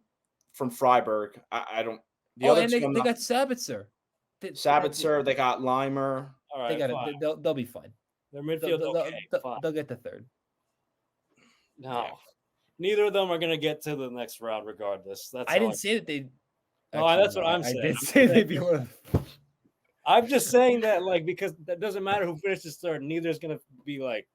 from Freiburg. I don't. They got Sabitzer. Sabitzer. They got Limer. All right, they got it. They'll be fine. Their midfield. They'll get the third. No, neither of them are gonna get to the next round, regardless. I didn't say that they. No, that's what I'm saying. I did say they'd be one of. I'm just saying that, like, because that doesn't matter who finishes third. Neither is going to be like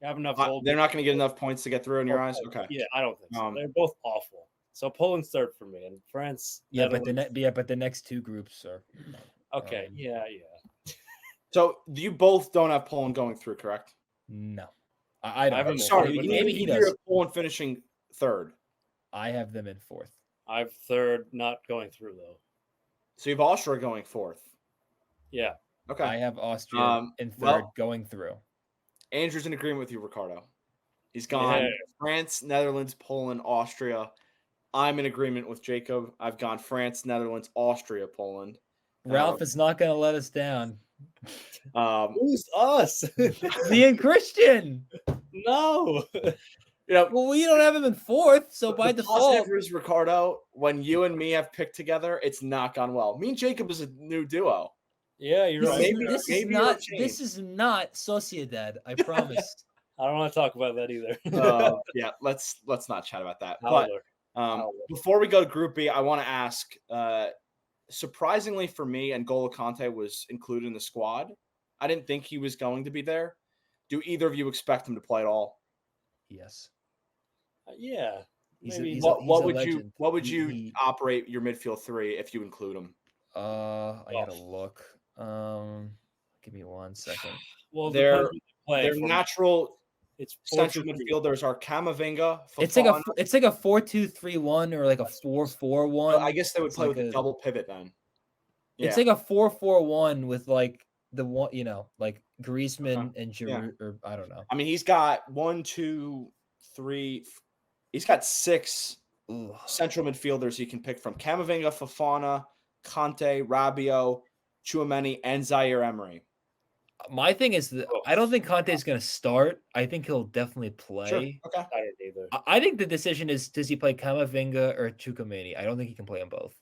have enough. They're not going to get enough points to get through in your eyes. Okay. Yeah, I don't think so. They're both awful. So Poland's third for me, and France. Yeah, but the next two groups are. Okay. Yeah. So you both don't have Poland going through, correct? No, I don't. I'm sorry. Maybe he does. Poland finishing third. I have them in fourth. I have third, not going through though. So you have Austria going fourth. Yeah. Okay. I have Austria in third, going through. Andrew's in agreement with you, Ricardo. He's gone France, Netherlands, Poland, Austria. I'm in agreement with Jacob. I've gone France, Netherlands, Austria, Poland. Ralph is not going to let us down. Who's us? Me and Christian. No. Well, we don't have him in fourth, so by default. Is Ricardo, when you and me have picked together, it's not gone well. Me and Jacob is a new duo. Yeah, you're right. This is not Sociedad. I promise. I don't want to talk about that either. Yeah, let's not chat about that. But before we go to Group B, I want to ask. Surprisingly for me, N'Golo Kante was included in the squad. I didn't think he was going to be there. Do either of you expect him to play at all? Yes. Yeah. What would you operate your midfield three if you include him? I gotta look. Give me 1 second. Well, their natural central midfielders are Camavinga. Fofana. It's like a 4-2-3-1 or like a 4-4-1. Well, I guess they would play with a double pivot then. Yeah. It's like a 4-4-1 with like the one, like Griezmann and Giroud, or I don't know. I mean, he's got 1, 2, 3. He's got 6 central midfielders he can pick from: Camavinga, Fofana, Kante, Rabiot, Tchouaméni, and Zaire Emery. My thing is that I don't think Conte is going to start. I think he'll definitely play. Sure. Okay. I don't either. I think the decision is, does he play Camavinga or Tchouaméni? I don't think he can play them both.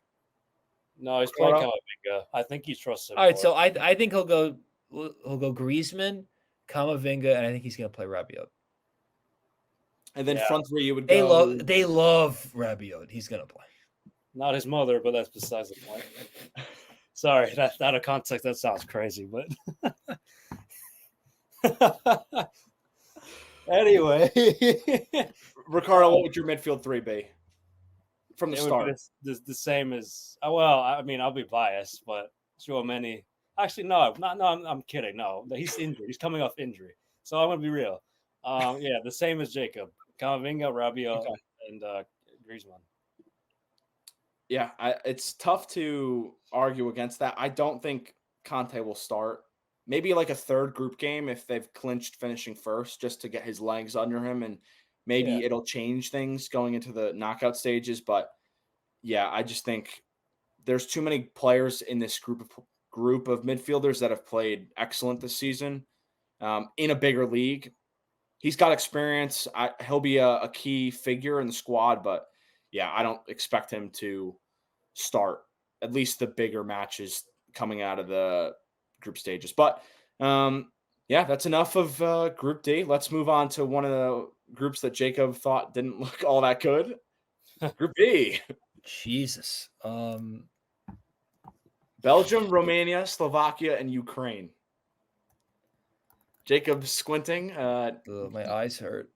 No, he's playing Camavinga. I think he trusts him. All right, so I think he'll go Griezmann, Camavinga, and I think he's going to play Rabiot. And then front three, you would go. They love Rabiot. He's going to play. Not his mother, but that's besides the point. Sorry, that's out of context. That sounds crazy, but anyway, Ricardo, what would your midfield three be from the start? The same as I mean, I'll be biased, but Tchouaméni. Actually, no, I'm kidding. No, he's injured. He's coming off injury, so I'm gonna be real. Yeah, the same as Jacob, Camavinga, Rabiot, and Griezmann. Yeah, it's tough to argue against that. I don't think Conte will start. Maybe like a third group game if they've clinched finishing first, just to get his legs under him, and maybe it'll change things going into the knockout stages. But yeah, I just think there's too many players in this group of midfielders that have played excellent this season in a bigger league. He's got experience. He'll be a key figure in the squad, but yeah, I don't expect him to start at least the bigger matches coming out of the group stages. But yeah, that's enough of Group D. Let's move on to one of the groups that Jacob thought didn't look all that good. Group B. Jesus. Belgium, Romania, Slovakia, and Ukraine. Jacob squinting. My eyes hurt.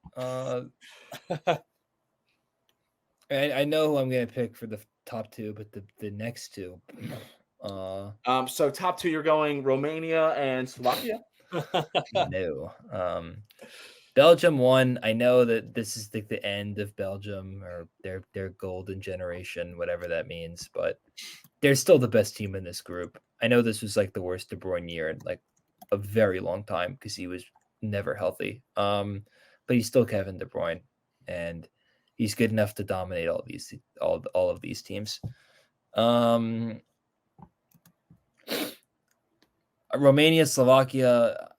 I know who I'm gonna pick for the top two, but the next two. So top two, you're going Romania and Slovakia. No. Belgium won. I know that this is the end of Belgium or their golden generation, whatever that means, but they're still the best team in this group. I know this was like the worst De Bruyne year in like a very long time because he was never healthy. But he's still Kevin De Bruyne, and he's good enough to dominate all of these teams. Romania, Slovakia,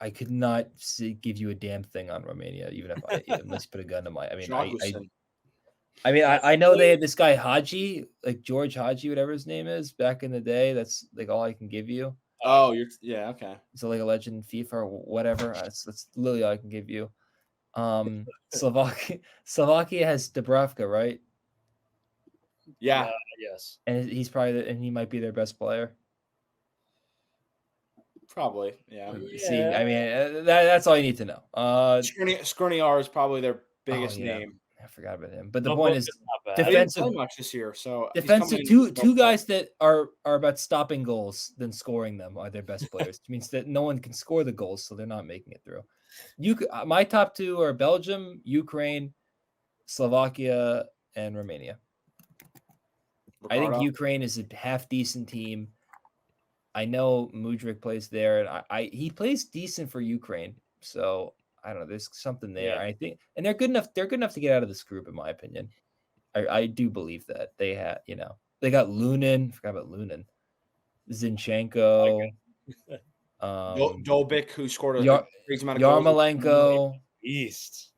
I could not give you a damn thing on Romania, even if I let's put a gun to my. I know they had this guy Haji, like George Haji, whatever his name is, back in the day. That's like all I can give you. Oh, okay. So like a legend in FIFA or whatever. That's literally all I can give you. Slovakia has Dubravka, right? Yeah. Yes. And he's and he might be their best player. Probably, yeah. See, I mean, that's all you need to know. Skriniar is probably their biggest name. I forgot about him. But the point is, defensive much this year. So defensive two guys that are about stopping goals than scoring them are their best players. It means that no one can score the goals, so they're not making it through. My top two are Belgium, Ukraine, Slovakia, and Romania. Ricardo. I think Ukraine is a half decent team. I know Mudryk plays there, and he plays decent for Ukraine. So I don't know. There's something there. Yeah. I think, and they're good enough. They're good enough to get out of this group, in my opinion. I do believe that they had. They got Lunin. Forgot about Lunin. Zinchenko. Dolbik, who scored a crazy amount of Yarmolenko. East.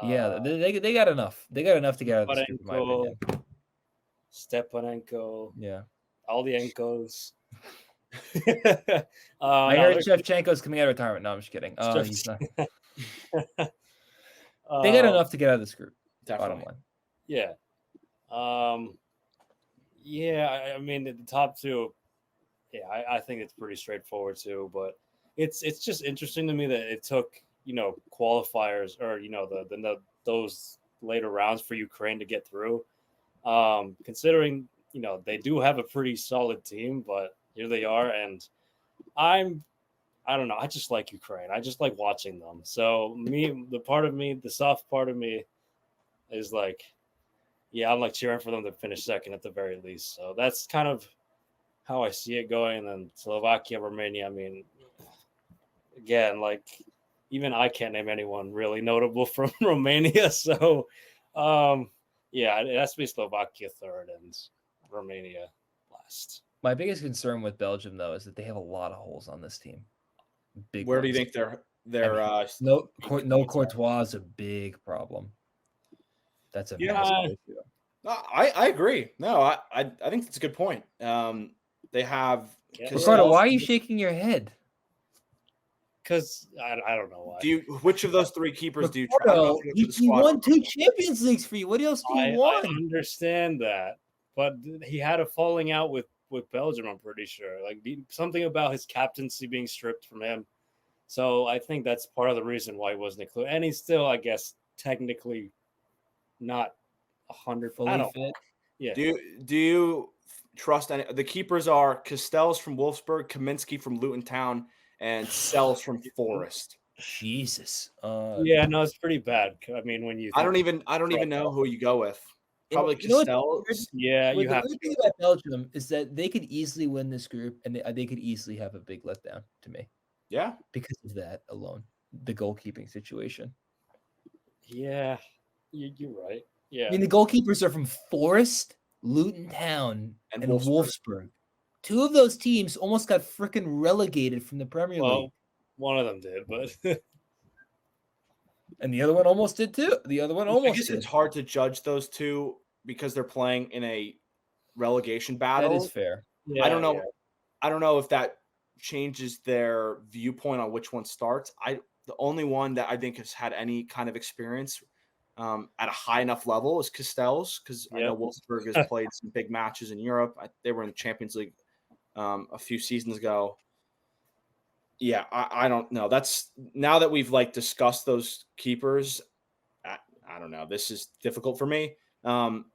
Yeah, they got enough. They got enough to get out of this group, in my opinion. Stepanenko. Yeah. All the Enkos. I heard Shevchenko's coming out of retirement. No, I'm just kidding. He's not. They got enough to get out of this group. Definitely. Bottom line. Yeah. I mean, the top two. Yeah, I think it's pretty straightforward too. But it's just interesting to me that it took qualifiers or those later rounds for Ukraine to get through. Considering they do have a pretty solid team, but here they are, and I don't know. I just like Ukraine. I just like watching them. So the soft part of me is like, yeah, I'm like cheering for them to finish second at the very least. So that's kind of how I see it going. And then Slovakia, Romania. I mean, again, like even I can't name anyone really notable from Romania. So, it has to be Slovakia third and Romania last. My biggest concern with Belgium, though, is that they have a lot of holes on this team. Big. Where do you think they're? No Courtois is a big problem. That's a massive issue. I agree. No, I think that's a good point. They have Ricardo. Why are you shaking your head? Because I don't know why. Which of those three keepers do you try? He won 2 Champions Leagues for you. What else do you want? I understand that, but he had a falling out with Belgium, I'm pretty sure. Like something about his captaincy being stripped from him. So I think that's part of the reason why he wasn't included. And he's still, I guess, technically not 100% fit. Yeah. Do you trust any? The keepers are Castells from Wolfsburg, Kaminsky from Luton Town, and Sells from Forest. Jesus. Yeah, no, it's pretty bad. I mean, when you I don't even know who you go with. Probably Castells. Yeah, you have. The thing about Belgium is that they could easily win this group, and they could easily have a big letdown to me. Yeah, because of that alone, the goalkeeping situation. Yeah, you're right. Yeah, I mean the goalkeepers are from Forest, Luton Town, and Wolfsburg. 2 of those teams almost got freaking relegated from the Premier League. One of them did, but. And the other one almost did too. I guess it's hard to judge those two because they're playing in a relegation battle. That is fair. Yeah, I don't know if that changes their viewpoint on which one starts. The only one that I think has had any kind of experience at a high enough level is Castells, because I know Yep. Wolfsburg has played some big matches in Europe. They were in the Champions League a few seasons ago. Yeah, I don't know. That's now that we've like discussed those keepers. I, I don't know. This is difficult for me. Um,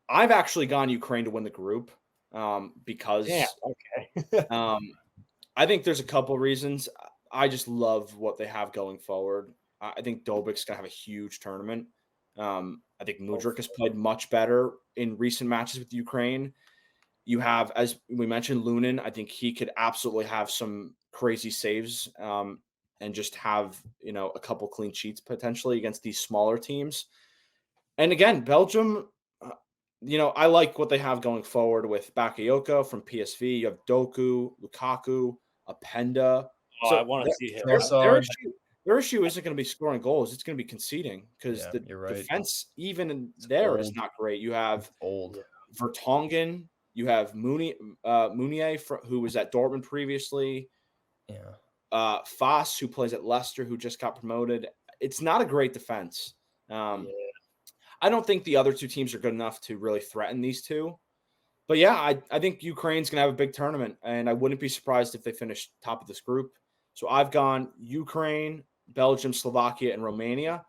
I've actually gone Ukraine to win the group Damn. because Okay. um, I think there's a couple reasons. I just love what they have going forward. I think Dobik's gonna have a huge tournament. I think Mudryk has played much better in recent matches with Ukraine. You have, as we mentioned, Lunin. I think he could absolutely have some crazy saves and just have a couple clean sheets potentially against these smaller teams. And again, Belgium. I like what they have going forward with Bakayoko from PSV. You have Doku, Lukaku, Apenda. Oh, I So want to see him. Trossard. their issue isn't going to be scoring goals. It's going to be conceding because Yeah, the you're right. defense, even in It's there, is old. not great. You have Old. Vertonghen. You have Mounier, who was at Dortmund previously. Yeah. Foss, who plays at Leicester, who just got promoted. It's not a great defense. Yeah. I don't think the other two teams are good enough to really threaten these two. But yeah, I think Ukraine's going to have a big tournament, and I wouldn't be surprised if they finish top of this group. So I've gone Ukraine, Belgium, Slovakia, and Romania.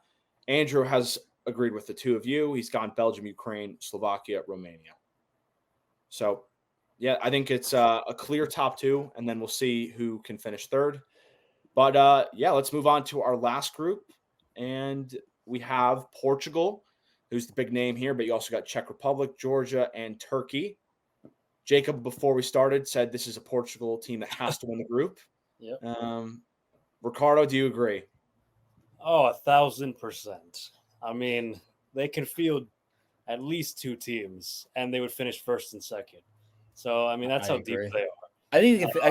Andrew has agreed with the two of you. He's gone Belgium, Ukraine, Slovakia, Romania. So yeah, I think it's a clear top two, and then we'll see who can finish third. But yeah, let's move on to our last group, and we have Portugal, who's the big name here, but you also got Czech Republic, Georgia, and Turkey. Jacob, before we started, said this is a Portugal team that has to win the group. Yep. Ricardo, do you agree? Oh, 1,000%. I mean, they can field at least two teams, and they would finish first and second. So, I mean, that's I how deep agree. they are. I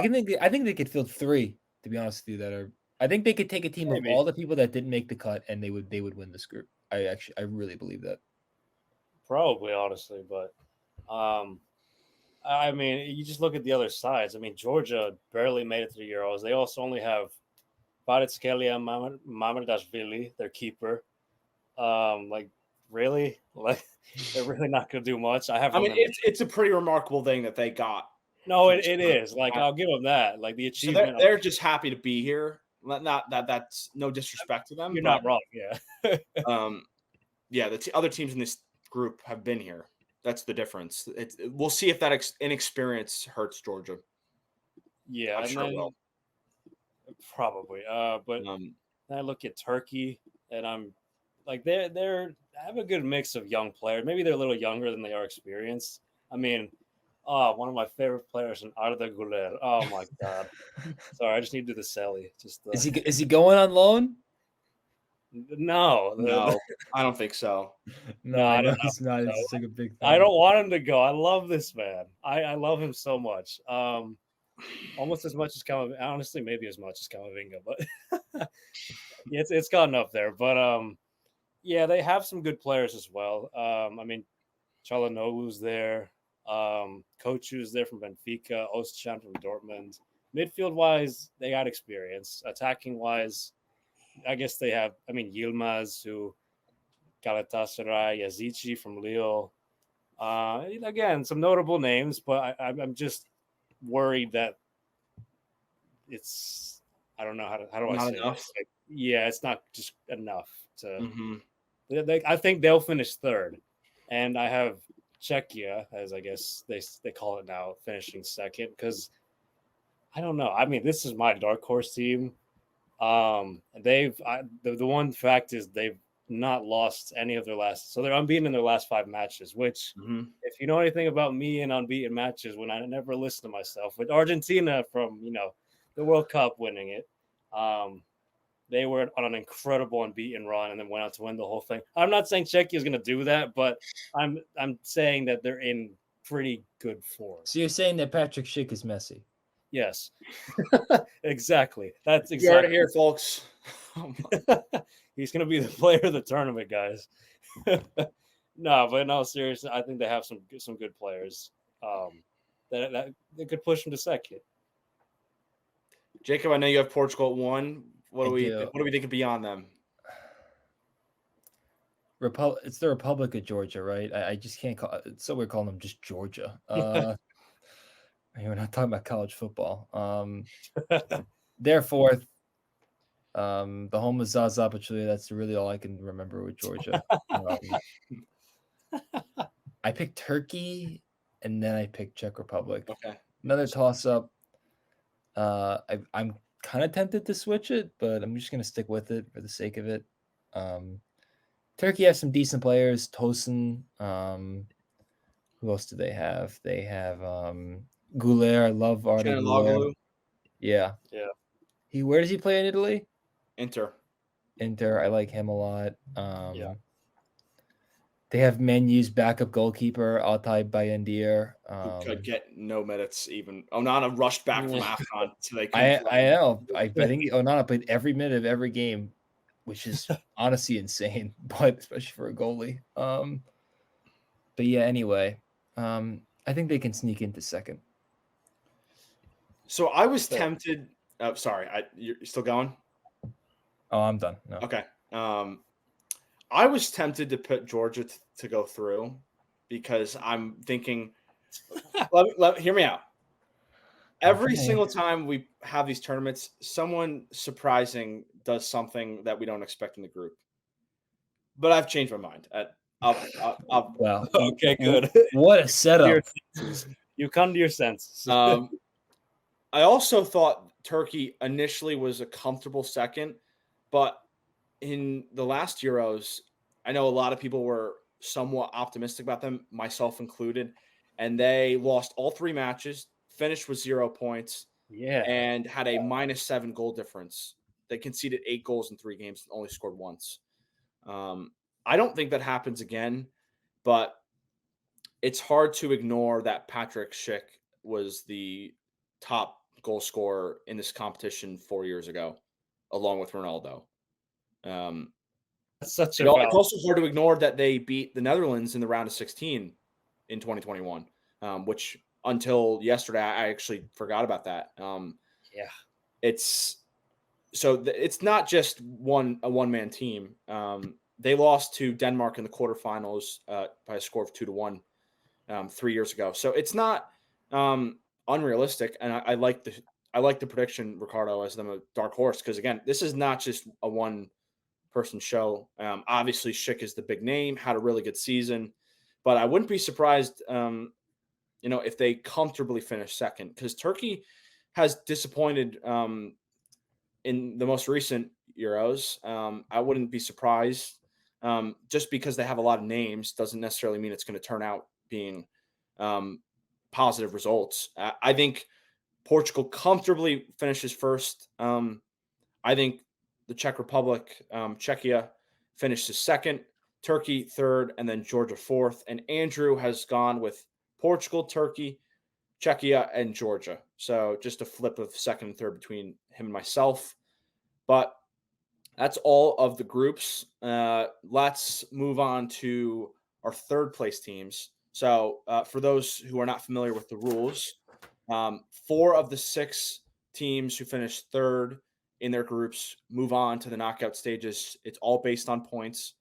think I think they could field 3. To be honest with you, that are. I think they could take a team Maybe. of all the people that didn't make the cut, and they would win this group. I really believe that. Probably, honestly, but I mean, you just look at the other sides. I mean, Georgia barely made it to the Euros. They also only have Kvaratskhelia and Mamardashvili, their keeper. Like, really? Like, they're really not going to do much. I mean, it's a pretty remarkable thing that they got. No, it is. Like, I'll give them that. Like, the So achievement. they're just happy to be here. Not that's no disrespect to them. You're not wrong. Yeah. Yeah, the other teams in this group have been here. That's the difference. We'll see if that inexperience hurts Georgia. Yeah, I'm sure it will. Probably. But I look at Turkey, and I'm like they have a good mix of young players. Maybe they're a little younger than they are experienced. I mean, one of my favorite players, Arda Güler. Oh my god! Sorry, I just need to do the Sally. Just Is he going on loan? No, I don't think so. No, I know don't he's not. so. It's like a big thing. I don't want him to go. I love this man. I love him so much. Almost as much as Camavinga. Honestly, maybe as much as Camavinga, but it's gotten up there. But yeah, they have some good players as well. I mean, Çalhanoğlu's there. Kochu's there from Benfica. Özcan from Dortmund. Midfield wise, they got experience. Attacking wise, I guess they have. I mean, Yilmaz, who Galatasaray, Yazici from Lille. Again, some notable names, but I'm just worried that it's. I don't know how do I say enough. this? Like, yeah, it's not just enough to. Mm-hmm. I think they'll finish third, and I have Czechia, as I guess they call it now, finishing second because I don't know. I mean, this is my dark horse team. The one fact is they've not lost any of their last, so they're unbeaten in their last 5 matches. Which, if you know anything about me and unbeaten matches, when I never listen to myself, with Argentina from the World Cup winning it, they were on an incredible unbeaten run and then went on to win the whole thing. I'm not saying Czechia is going to do that, but I'm saying that they're in pretty good form. So you're saying that Patrick Schick is Messi? Yes, exactly. That's exactly. You heard it here, folks. He's going to be the player of the tournament, guys. No, but no, seriously, I think they have some good players that could push them to second. Jacob, I know you have Portugal at 1. What I do we do. what do we think beyond them? It's the Republic of Georgia, right? I just can't call it's so weird calling them just Georgia. We're not talking about college football. They're fourth. The home of Zaza Pachulia. That's really all I can remember with Georgia. I picked Turkey, and then I picked Czech Republic. Okay. Another toss-up. I'm kind of tempted to switch it, but I'm just going to stick with it for the sake of it. Turkey has some decent players. Tosin. Who else do they have? They have Goulet. I love Arda Goulet. Yeah. Where does he play in Italy? Inter. I like him a lot. Yeah. They have Menu's backup goalkeeper, Altay Bayendir. Who could get no minutes even. Onana rushed back from AFCON, so they I couldn't play. know. I think Onana played every minute of every game, which is honestly insane, but especially for a goalie. But yeah, anyway, I think they can sneak into second. So I was tempted. Oh, sorry. You're still going? Oh, I'm done. No. Okay. I was tempted to put Georgia to go through because I'm thinking, hear me out. Every single time we have these tournaments, someone surprising does something that we don't expect in the group. But I've changed my mind. Wow. Okay, good. What a setup. You come to your senses. I also thought Turkey initially was a comfortable second, but in the last Euros, I know a lot of people were somewhat optimistic about them, myself included, and they lost all 3 matches, finished with 0 points, and had a -7 goal difference. They conceded 8 goals in 3 games and only scored once. I don't think that happens again, but it's hard to ignore that Patrick Schick was the top goal scorer in this competition 4 years ago, along with Ronaldo. That's such it's also hard to ignore that they beat the Netherlands in the round of 16 in 2021, which until yesterday I actually forgot about that. It's not just a one-man team. They lost to Denmark in the quarterfinals by a score of 2-1 3 years ago. So it's not unrealistic, and I like the prediction, Ricardo, as them a dark horse, because again, this is not just a one-person show. Obviously, Schick is the big name, had a really good season, but I wouldn't be surprised, if they comfortably finish second, because Turkey has disappointed in the most recent Euros. I wouldn't be surprised. Just because they have a lot of names doesn't necessarily mean it's going to turn out being positive results. I think Portugal comfortably finishes first. I think the Czech Republic, Czechia, finishes second, Turkey third, and then Georgia fourth. And Andrew has gone with Portugal, Turkey, Czechia, and Georgia. So just a flip of second and third between him and myself. But that's all of the groups. Let's move on to our third place teams. So for those who are not familiar with the rules, 4 of the 6 teams who finished third in their groups move on to the knockout stages. It's all based on points.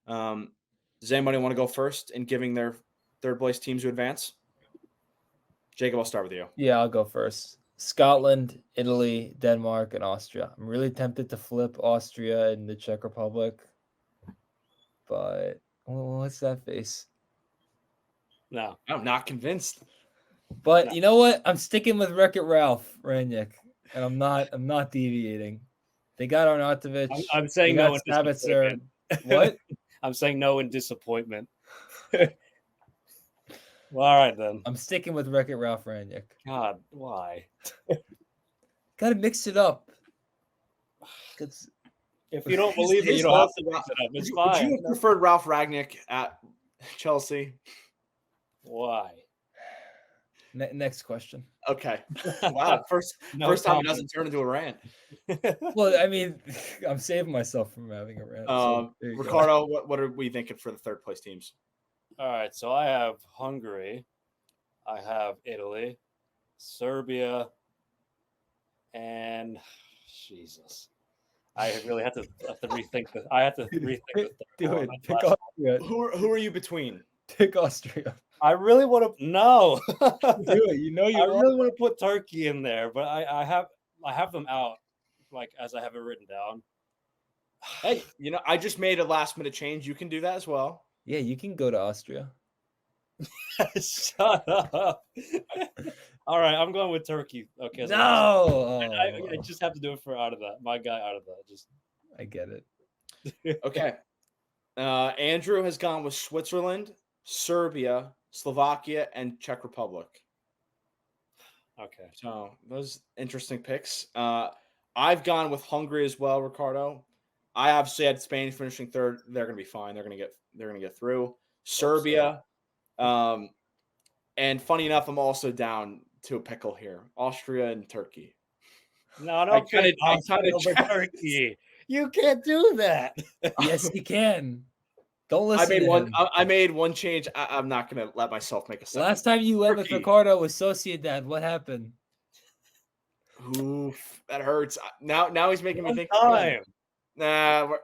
Does anybody want to go first in giving their third place teams to advance? Jacob, I'll start with you. Yeah, I'll go first. Scotland, Italy, Denmark, and Austria. I'm really tempted to flip Austria and the Czech Republic, but what's that face? No, I'm not convinced. But you know what? I'm sticking with Wreck-It Ralph Rangnick, and I'm not deviating. They got Arnautovic. I'm saying no in disappointment. What? I'm saying no in disappointment. Well, all right then. I'm sticking with Wreck-It Ralph Rangnick. God, why? Gotta mix it up. If you don't believe it, you don't have to mix it up. It's fine. Would you have preferred Ralph Ragnick at Chelsea? Why? Next question. Okay. Wow. First time it doesn't turn into a rant. Well, I mean, I'm saving myself from having a rant. Ricardo, what are we thinking for the third place teams? All right. So I have Hungary. I have Italy, Serbia, and Jesus. I really had to rethink the. I had to rethink the Do third it. one. Pick Austria. Who are you between? Pick Austria. I really want to no. Do it. You know you I want. really want to put Turkey in there, but I have them out like as I have it written down. Hey, I just made a last minute change. You can do that as well. Yeah, you can go to Austria. Shut up. All right, I'm going with Turkey. Okay. So No. I just have to do it for out of that. My guy out of that. Just I get it. Okay. Andrew has gone with Switzerland, Serbia, Slovakia, and Czech Republic. okay. So those interesting picks. I've gone with Hungary as well, Ricardo. I obviously had Spain finishing third. They're going to be fine. They're going to get through. Serbia. And funny enough, I'm also down to a pickle here. Austria and Turkey. No, don't pick Austria over Turkey. You can't do that. Yes, you can. Don't listen to him. I made one change. I'm not going to let myself make a second. Last time you went with Ricardo was Sociedad. What happened? Oof, that hurts. Now he's making me think. Time. Nah,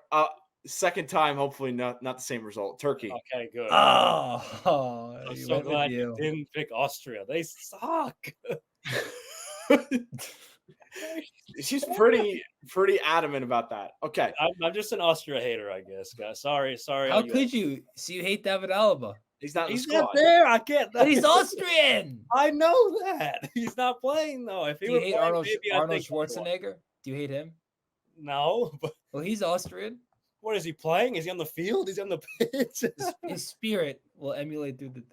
second time, hopefully not the same result. Turkey. Okay, good. Oh, I'm so glad you didn't pick Austria. They suck. She's pretty adamant about that. Okay. I'm just an Austria hater, I guess, guys. Sorry. How could you? So you hate David Alaba? He's not there. I can't. But he's Austrian. I know that. He's not playing though. If he Do you hate Arnold Schwarzenegger? Do you hate him? No. But well, he's Austrian. What is he playing? Is he on the field? Is he on the pitch? His spirit will emulate through the.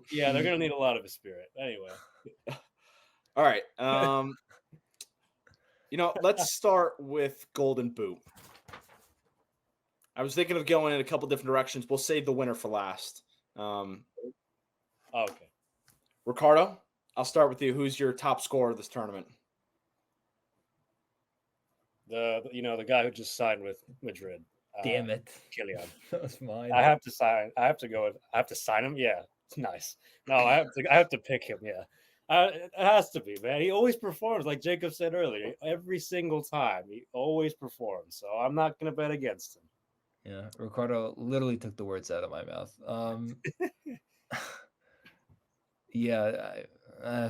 Yeah, they're gonna need a lot of his spirit. Anyway. All right. Let's start with Golden Boot. I was thinking of going in a couple different directions. We'll save the winner for last. Okay. Ricardo, I'll start with you. Who's your top scorer of this tournament? The guy who just signed with Madrid. Damn it, Kylian. That was mine. I have to sign. I have to sign him. Yeah, it's nice. No, I have to pick him. Yeah. It has to be, man. He always performs, like Jacob said earlier. Every single time, he always performs. So I'm not gonna bet against him. Yeah, Ricardo literally took the words out of my mouth. Yeah,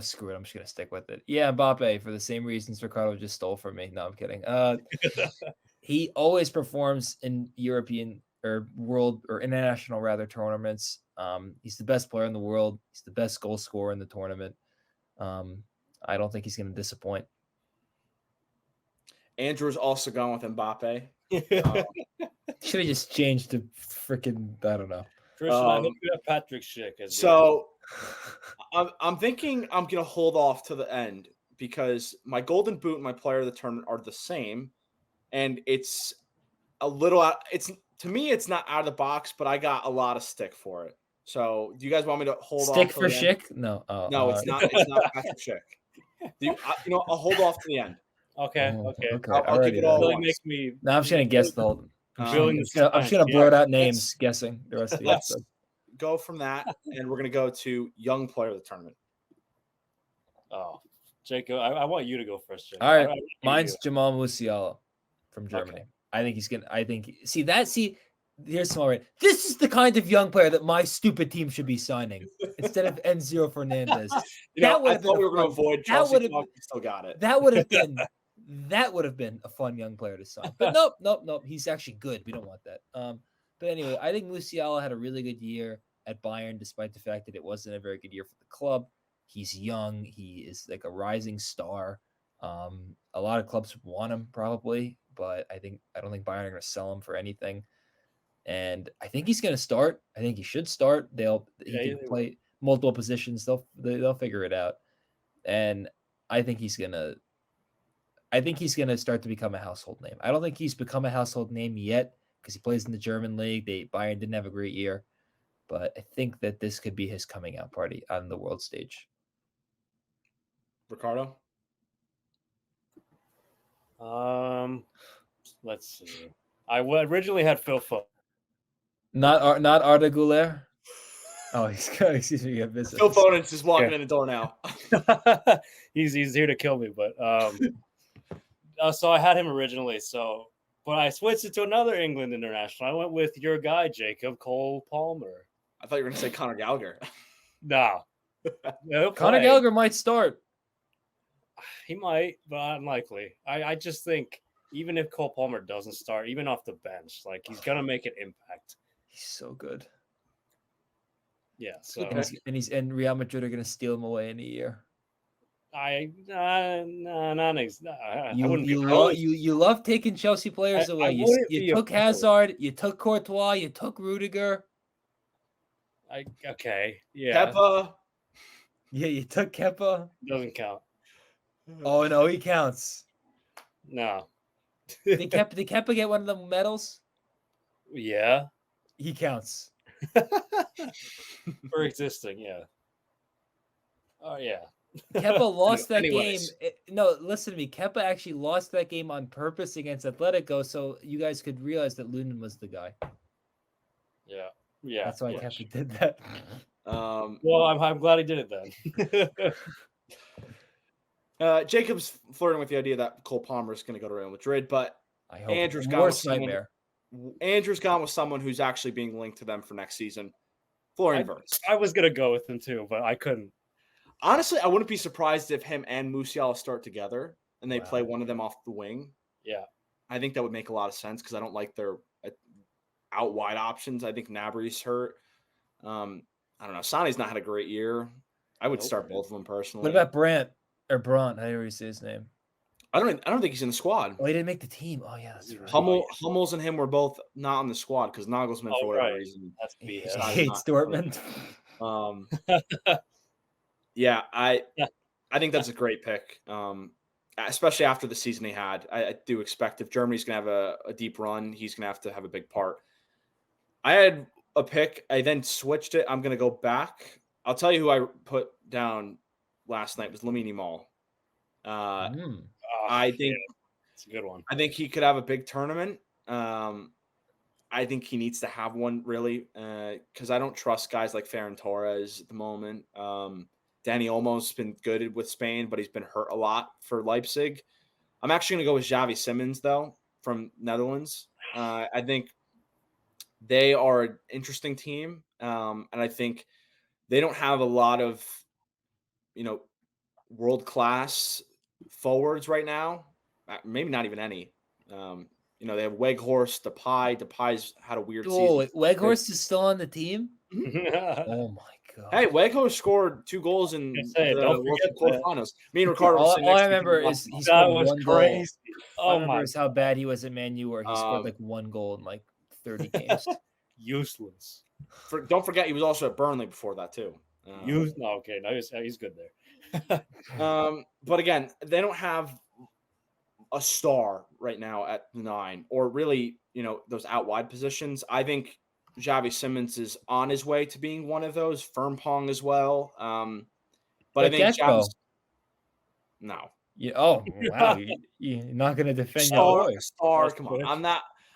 screw it. I'm just gonna stick with it. Yeah, Mbappe for the same reasons Ricardo just stole from me. No, I'm kidding. He always performs in European or world or international rather tournaments. He's the best player in the world. He's the best goal scorer in the tournament. I don't think he's going to disappoint. Andrew's also gone with Mbappe. Should have just changed to freaking, I don't know. Christian, I think you have Patrick Schick. So I'm thinking I'm going to hold off to the end because my Golden Boot and my player of the tournament are the same. And it's a little, to me, it's not out of the box, but I got a lot of stick for it. So, do you guys want me to hold off? Stick for Schick? No. No, it's not. It's not Patrick Schick. I'll hold off to the end. Okay. I'll keep it all. Really makes me. No, I'm just gonna guess the whole. I'm just gonna blurt out names, guessing the rest of the episode. Go from that, and we're gonna go to young player of the tournament. Oh, Jacob, I want you to go first, Jacob. All right, mine's Jamal Musiala from Germany. Okay. I think he's gonna. Here's some already. This is the kind of young player that my stupid team should be signing instead of Enzo Fernandez. I thought we were going to avoid Chelsea. Still got it. That would have been a fun young player to sign. But nope. He's actually good. We don't want that. But anyway, I think Musiala had a really good year at Bayern, despite the fact that it wasn't a very good year for the club. He's young. He is like a rising star. A lot of clubs want him probably, but I don't think Bayern are going to sell him for anything. And I think he's going to start. I think he should start. He can play multiple positions. They'll figure it out. And I think he's going to start to become a household name. I don't think he's become a household name yet because he plays in the German league. Bayern didn't have a great year, but I think that this could be his coming out party on the world stage. Ricardo? Let's see. I originally had Phil Foden. Not Arda Güler. Oh, he's got. Excuse me, you have business. Phil Foden's just walking in the door now. he's here to kill me, but so I had him originally. So But I switched it to another England international. I went with your guy, Jacob Cole Palmer. I thought you were going to say Conor Gallagher. No. He'll Conor play. Gallagher might start. He might, but unlikely. I just think even if Cole Palmer doesn't start, even off the bench, like he's gonna make an impact. He's so good. Yeah. So And Real Madrid are going to steal him away in a year. I You wouldn't be you love taking Chelsea players I away. wouldn't be You took opposed. Hazard, you took Courtois, you took Rudiger. Okay. Yeah. Kepa. Yeah, you took Kepa. Doesn't count. Oh no, he counts. No. Did Kepa get one of the medals? Yeah. He counts. For existing, yeah. Oh yeah. Kepa lost that Anyways. game. No, listen to me. Kepa actually lost that game on purpose against Atletico, so you guys could realize that Lunin was the guy. Yeah. Yeah. That's why yeah. Kepa did that. Well, I'm glad he did it then. Jacob's flirting with the idea that Cole Palmer is going to go to Real Madrid, but I hope. Andrew's gone Worst with nightmare. Andrew's gone with someone who's actually being linked to them for next season. Florian Wirtz. I was gonna go with him too, but I couldn't. Honestly, I wouldn't be surprised if him and Musiala start together and they Wow. play one of them off the wing. Yeah. I think that would make a lot of sense because I don't like their out wide options. I think Gnabry's hurt. I don't know. Sané's not had a great year. I would start both of them personally. What about Brandt or Brandt? How do you say his name? I don't think he's in the squad. Oh, he didn't make the team. Oh yeah, that's right. Hummels and him were both not on the squad because Nagelsmann for whatever reason. That's He BS. hates Dortmund. Yeah, I think that's a great pick. Especially after the season he had. I do expect if Germany's gonna have a deep run, he's gonna have a big part. I had a pick, I then switched it. I'm gonna go back. I'll tell you who I put down last night was Lamine Yamal. I think it's a good one. I think he could have a big tournament. I think he needs to have one really because I don't trust guys like Ferran Torres at the moment. Danny Olmo's been good with Spain, but he's been hurt a lot for Leipzig. I'm actually going to go with Xavi Simons, though, from Netherlands. I think they are an interesting team, and I think they don't have a lot of, world-class forwards right now. Maybe not even any. They have Weghorst, Depay. Depay's had a weird season. Weghorst is still on the team? Oh my god! Hey, Weghorst scored 2 goals in the World Cup quarterfinals. Me and Ricardo. All I remember is he scored one goal. Oh my! How bad he was at Man U, where he scored like 1 goal in like 30 games. Useless. Don't forget, he was also at Burnley before that too. No, he's good there. But again, they don't have a star right now at 9, or really, those out wide positions. I think Xavi Simons is on his way to being one of those. Frimpong as well. But I think Xavi's no. Yeah. Oh wow! You're not going to defend your boy. Star. Come on.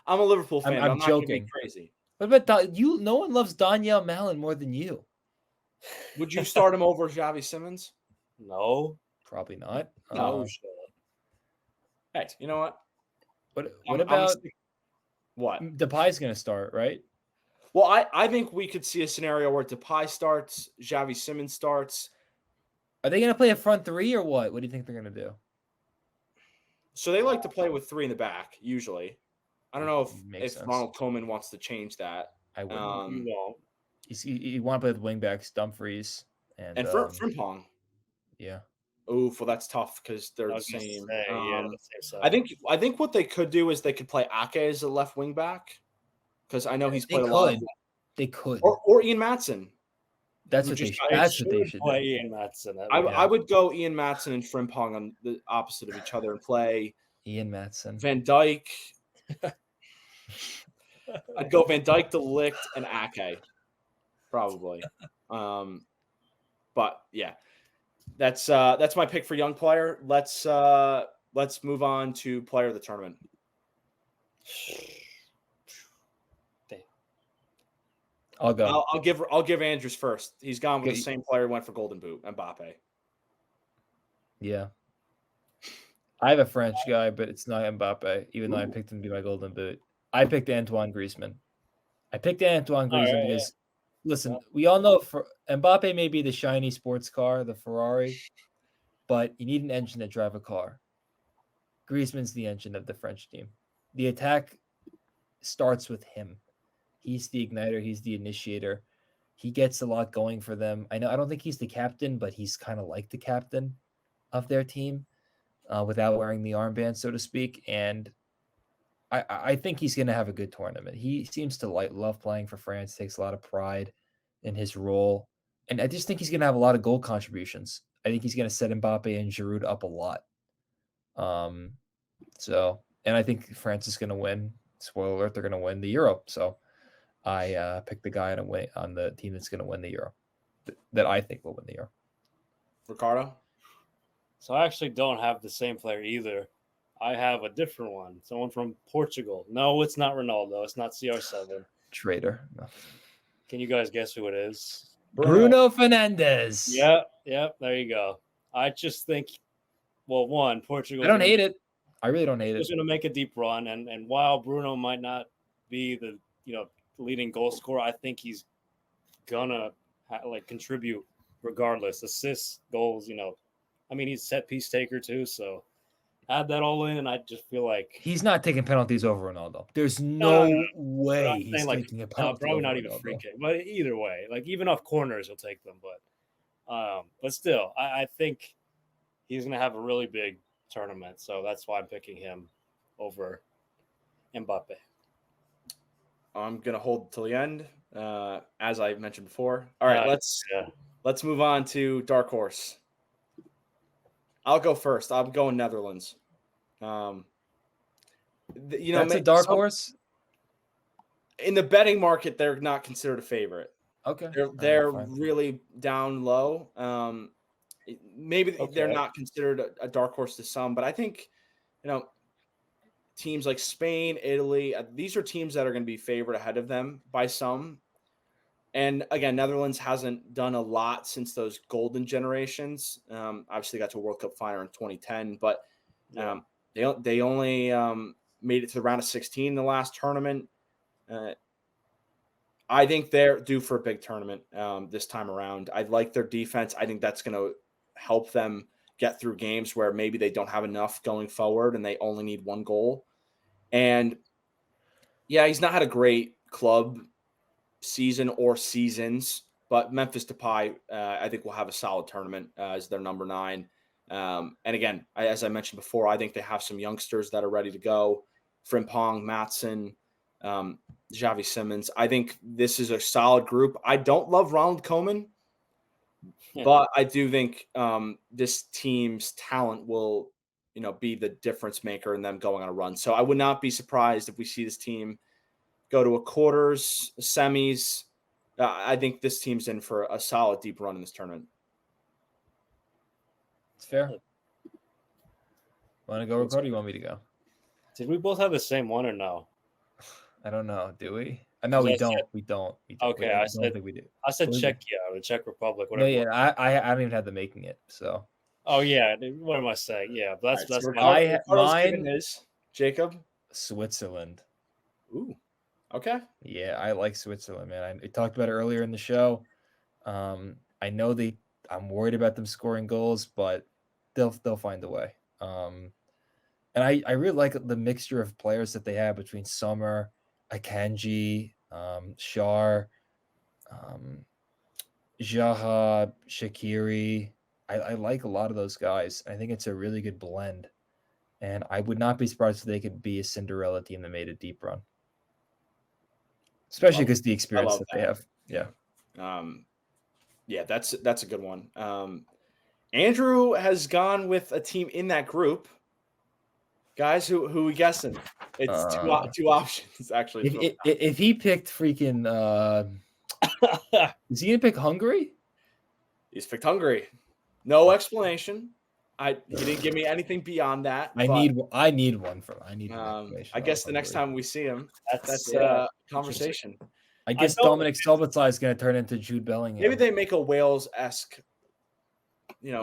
I'm a Liverpool fan. I'm not joking. Crazy. What about you? No one loves Daniel Malin more than you. Would you start him over Xavi Simons? No, probably not. No. Hey, you know what? What about what? Depay's going to start, right? Well, I think we could see a scenario where Depay starts, Xavi Simons starts. Are they going to play a front 3 or what? What do you think they're going to do? So they like to play with 3 in the back usually. I don't know if Ronald Koeman wants to change that. I wouldn't. You want to play with wingbacks, Dumfries and Frimpong. Yeah. Oof, well, that's tough because they're the same. The same side. I think what they could do is they could play Ake as a left wing back because I know he's played a lot. They could. Or Ian Maatsen. That's what they should. That's what they should do. Ian Maatsen. I would go Ian Maatsen and Frimpong on the opposite of each other and play Ian Maatsen, Van Dijk. I'd go Van Dijk, De Ligt, and Ake, probably. But yeah, that's my pick for young player. Let's move on to player of the tournament. I'll go. I'll give Andrews first. He's gone with the same player who went for Golden Boot, Mbappe. Yeah. I have a French guy, but it's not Mbappe, even though I picked him to be my golden boot. I picked Antoine Griezmann. I picked Antoine All right, Griezmann yeah. because, listen, we all know Mbappe may be the shiny sports car, the Ferrari, but you need an engine to drive a car. Griezmann's the engine of the French team. The attack starts with him. He's the igniter. He's the initiator. He gets a lot going for them. I don't think he's the captain, but he's kind of like the captain of their team without wearing the armband, so to speak. And I think he's going to have a good tournament. He seems to love playing for France, takes a lot of pride in his role. And I just think he's going to have a lot of goal contributions. I think he's going to set Mbappe and Giroud up a lot. And I think France is going to win. Spoiler alert, they're going to win the Euro. So I picked the guy on the team that's going to win the Euro, that I think will win the Euro. Ricardo? So I actually don't have the same player either. I have a different one. Someone from Portugal. No, it's not Ronaldo. It's not CR7. Traitor. No. Can you guys guess who it is? Bruno Fernandes. Yeah, there you go. I just think, well, one, Portugal. I don't hate it. I really don't hate it. He's going to make a deep run, and while Bruno might not be the leading goal scorer, I think he's gonna contribute regardless. Assists, goals. I mean, he's set piece taker too. So add that all in, and I just feel like he's not taking penalties over Ronaldo. There's no way he's taking a penalty. Probably not even free kick, but either way, even off corners, he'll take them. But still, I think he's gonna have a really big tournament, so that's why I'm picking him over Mbappe. I'm gonna hold till the end, as I mentioned before. All right, let's move on to dark horse. I'll go first. I'm going Netherlands. That's a dark horse. In the betting market, they're not considered a favorite. Okay, they're really down low. Maybe they're not considered a dark horse to some, but I think teams like Spain, Italy, these are teams that are going to be favored ahead of them by some. And again, Netherlands hasn't done a lot since those golden generations. Obviously, got to a World Cup final in 2010, but they only made it to the round of 16 in the last tournament. I think they're due for a big tournament this time around. I like their defense. I think that's going to help them get through games where maybe they don't have enough going forward and they only need one goal. And he's not had a great club season or seasons, but Memphis Depay, I think will have a solid tournament as their number 9. And again, as I mentioned before, I think they have some youngsters that are ready to go. Frimpong, Maatsen, Xavi Simons. I think this is a solid group. I don't love Ronald Koeman, but I do think this team's talent will, be the difference maker in them going on a run. So I would not be surprised if we see this team go to a quarters, semis. I think this team's in for a solid deep run in this tournament. It's fair. Want to go, Ricardo? You want me to go? Did we both have the same one or no? I don't know. Do we? No, we don't. We don't. Okay, I think we do. I said Czechia or the Czech Republic. Whatever. No, yeah, I haven't even had them making it. So. Oh yeah, what am I saying? Yeah, but that's mine is Jacob. Switzerland. Ooh. Okay. Yeah, I like Switzerland, man. I talked about it earlier in the show. I know I'm worried about them scoring goals, but they'll find a way. And I really like the mixture of players that they have between Sommer, Akanji, Schär, Zaha, Shaqiri. I like a lot of those guys. I think it's a really good blend. And I would not be surprised if they could be a Cinderella team that made a deep run. Especially because the experience that they have. Yeah. That's a good one. Andrew has gone with a team in that group. Guys, who we guessing? It's two options, actually. If he picked freaking is he gonna pick Hungary? He's picked Hungary. No explanation. He didn't give me anything beyond that. I need one I need I guess the next time we see him, that's conversation. I guess Dominic Szoboszlai is going to turn into Jude Bellingham. Maybe they make a Wales-esque,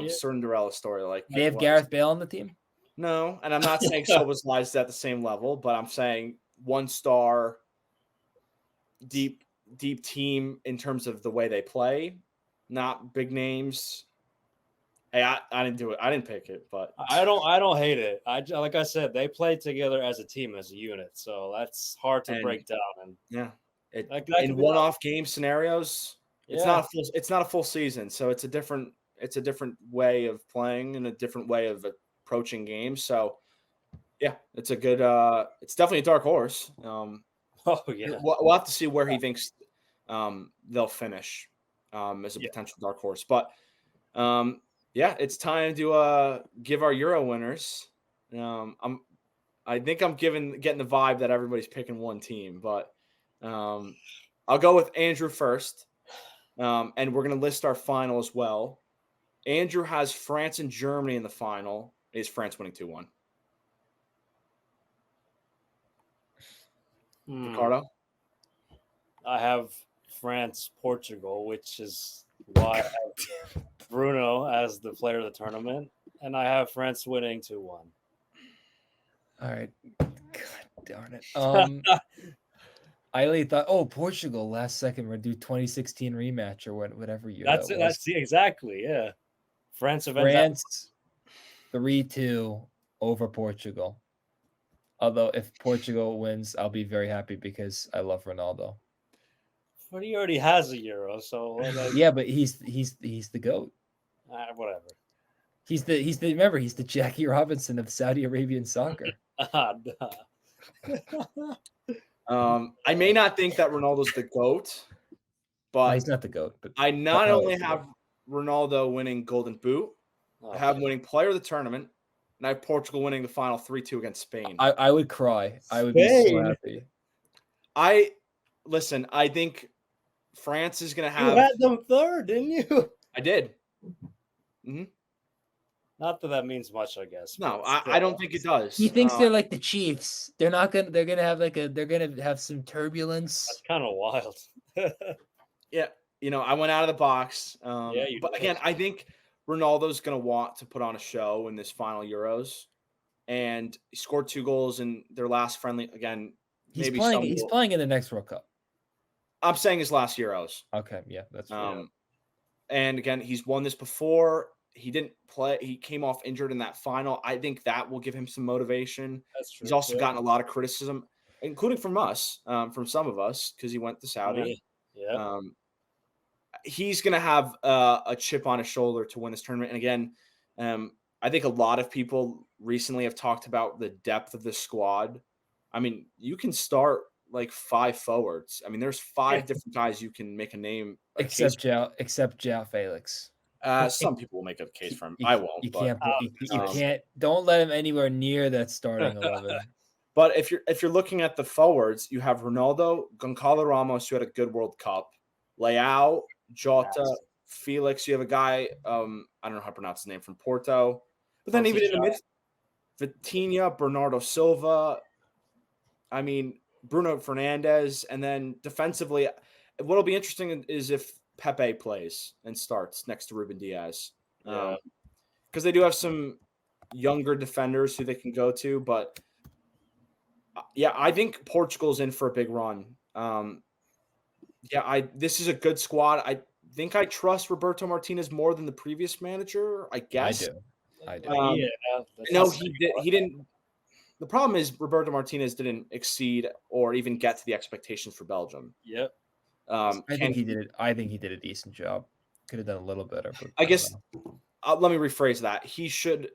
Cinderella story. Like they have Gareth Bale on the team. No, and I'm not saying Szoboszlai is at the same level, but I'm saying 1-star deep team in terms of the way they play, not big names. Hey, I didn't do it. I didn't pick it, but I don't hate it. Like I said, they play together as a team, as a unit, so that's hard to and break down. And yeah, that in could be one-off game scenarios, yeah, it's not a full season, so it's a different way of playing and a different way of approaching games. So yeah, it's a good. It's definitely a dark horse. oh yeah, We'll have to see where he thinks they'll finish as a yeah. potential dark horse. But yeah, it's time to give our Euro winners. I think I'm getting the vibe that everybody's picking one team, but I'll go with Andrew first, and we're gonna list our final as well. Andrew has France and Germany in the final. Is France winning 2-1? Ricardo? I have France, Portugal, which is why I have Bruno as the player of the tournament, and I have France winning 2-1. All right. God darn it. I really thought, Portugal last second we're do 2016 rematch or whatever year That's that it. was. That's exactly, yeah. France 3-2 over Portugal. Although if Portugal wins, I'll be very happy because I love Ronaldo. But he already has a Euro, so yeah, but he's the GOAT. Whatever. He's the Jackie Robinson of Saudi Arabian soccer. I may not think that Ronaldo's the GOAT, but he's not the GOAT. But I not only have Ronaldo winning Golden Boot, I have him winning Player of the Tournament, and I have Portugal winning the final 3-2 against Spain. I would cry. I would be so happy. I think France is going to have. You had them third, didn't you? I did. Mm-hmm. Not that means much, I guess. No, I don't think it does. He thinks they're like the Chiefs. They're gonna have they're gonna have some turbulence. That's kind of wild. Yeah, I went out of the box. Yeah, but again, I think Ronaldo's gonna want to put on a show in this final Euros, and he scored 2 goals in their last friendly. Again, he's playing in the next World Cup. I'm saying his last Euros. Okay, yeah, that's true. And again, he's won this before. He didn't play. He came off injured in that final. I think that will give him some motivation. That's true. He's also gotten a lot of criticism, including from us, from some of us, because he went to Saudi. Yeah. He's going to have a chip on his shoulder to win this tournament. And again, I think a lot of people recently have talked about the depth of the squad. I mean, you can start like 5 forwards. I mean, there's 5 different guys you can make a name. Except João Felix. Some people will make a case for him. I won't. You can't. Don't let him anywhere near that starting 11. But if you're looking at the forwards, you have Ronaldo, Goncalo Ramos, who had a good World Cup, Leao, Jota, Felix. You have a guy, I don't know how to pronounce his name, from Porto. But then even in the mid, Vitinha, Bernardo Silva. I mean, Bruno Fernandes, and then defensively, what'll be interesting is if Pepe plays and starts next to Ruben Diaz, because they do have some younger defenders who they can go to. But yeah, I think Portugal's in for a big run. This is a good squad. I think I trust Roberto Martinez more than the previous manager. I guess I do. No, he didn't. The problem is Roberto Martinez didn't exceed or even get to the expectations for Belgium. Yep. I think he did it. I think he did a decent job. Could have done a little better. But I guess let me rephrase that. He should.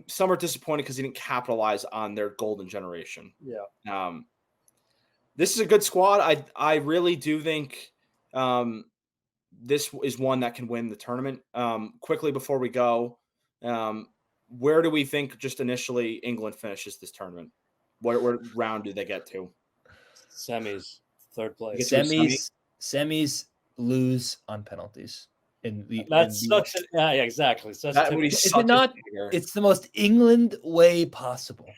Some are disappointed because he didn't capitalize on their golden generation. Yeah. This is a good squad. I really do think this is one that can win the tournament. Quickly before we go, where do we think just initially England finishes this tournament? What round do they get to? Semis, 3rd place. Semis lose on penalties. Exactly. It's the most England way possible.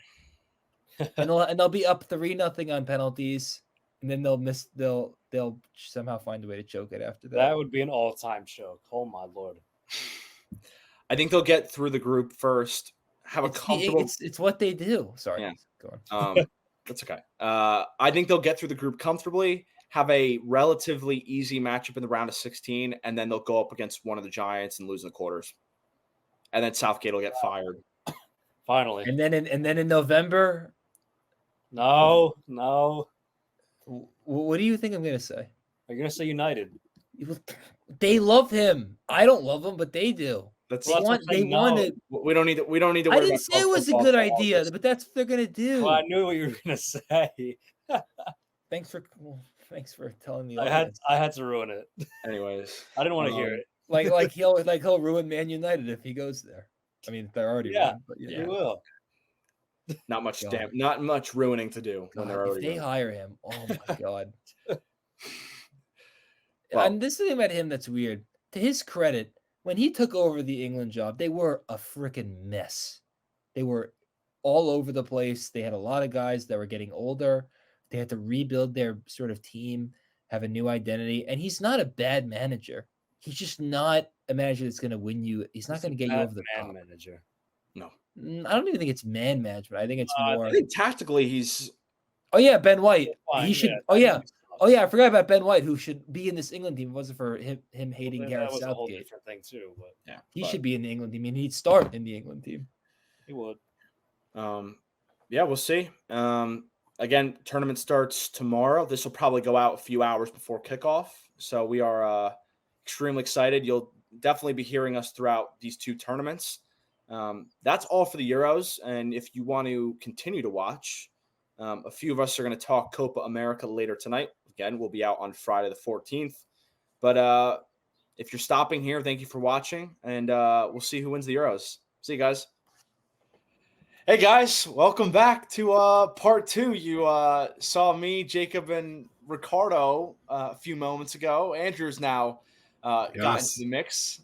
and they'll be up 3-0 on penalties, and then they'll somehow find a way to choke it after that. That would be an all-time choke. Oh my Lord. I think they'll get through the group first. have a comfortable. It's what they do. Sorry. Yeah. Go on. That's okay. I think they'll get through the group comfortably, have a relatively easy matchup in the round of 16, and then they'll go up against one of the Giants and lose in the quarters. And then Southgate will get fired. Finally. And then in November. No. What do you think I'm going to say? You're going to say United. They love him. I don't love him, but they do. They want it. We don't need to worry I didn't say it was a good idea, but that's what they're going to do. Well, I knew what you were going to say. Thanks for telling me. I had to ruin it. Anyways, I didn't want to hear it. Like he'll ruin Man United if he goes there. I mean, they're already ruined, but he will. Not much ruining to do when they're already. If they hire him, oh my god. Well, and this thing about him that's weird. To his credit, when he took over the England job, they were a freaking mess. They were all over the place. They had a lot of guys that were getting older. They had to rebuild their sort of team, have a new identity. And he's not a bad manager. He's just not a manager that's going to win you. He's not going to get you over the top. Manager. No. I don't even think it's man management. I think it's more. I think tactically he's. Oh yeah, Ben White. He should. Yeah, Oh yeah, I forgot about Ben White, who should be in this England team. If it wasn't for him hating Gareth Southgate. That was a whole Southgate. different thing too. But He should be in the England team. And he'd start in the England team. He would. Yeah, we'll see. Again, tournament starts tomorrow. This will probably go out a few hours before kickoff. So we are extremely excited. You'll definitely be hearing us throughout these two tournaments. That's all for the Euros. And if you want to continue to watch, a few of us are going to talk Copa America later tonight. Again, we'll be out on Friday the 14th. But if you're stopping here, thank you for watching. And we'll see who wins the Euros. See you guys. Hey, guys. Welcome back to part 2. You saw me, Jacob, and Ricardo a few moments ago. Andrew's now got into the mix.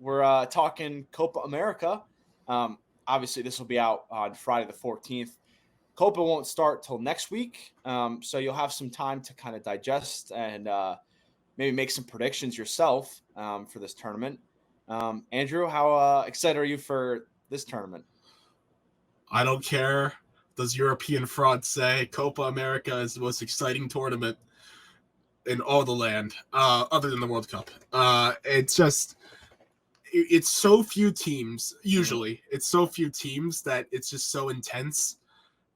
We're talking Copa America. Obviously, this will be out on Friday the 14th. Copa won't start till next week, so you'll have some time to kind of digest and maybe make some predictions yourself for this tournament. Andrew, how excited are you for this tournament? I don't care. Does European fraud say Copa America is the most exciting tournament in all the land, other than the World Cup? It's just... It's so few teams, usually. It's so few teams that it's just so intense,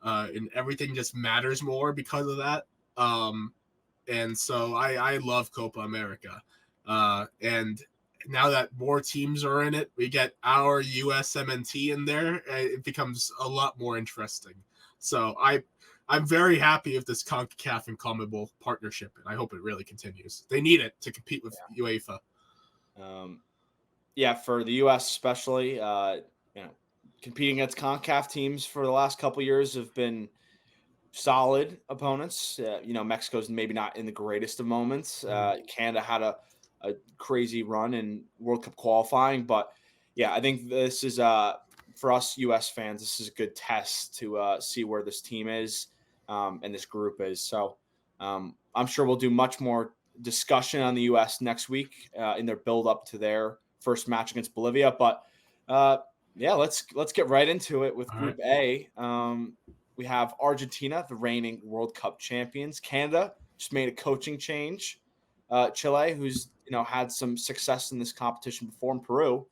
and everything just matters more because of that. And so I love Copa America. And now that more teams are in it, we get our USMNT in there, it becomes a lot more interesting. So I'm very happy with this CONCACAF and CONMEBOL partnership, and I hope it really continues. They need it to compete with UEFA. Yeah, for the U.S. especially, competing against CONCACAF teams for the last couple of years have been solid opponents. Mexico's maybe not in the greatest of moments. Canada had a crazy run in World Cup qualifying. But, yeah, I think this is, for us U.S. fans, this is a good test to see where this team is and this group is. So I'm sure we'll do much more discussion on the U.S. next week in their build-up to their first match against Bolivia. But let's get right into it with Group A. We have Argentina, the reigning World Cup champions. Canada just made a coaching change. Chile, who's had some success in this competition before, in Peru.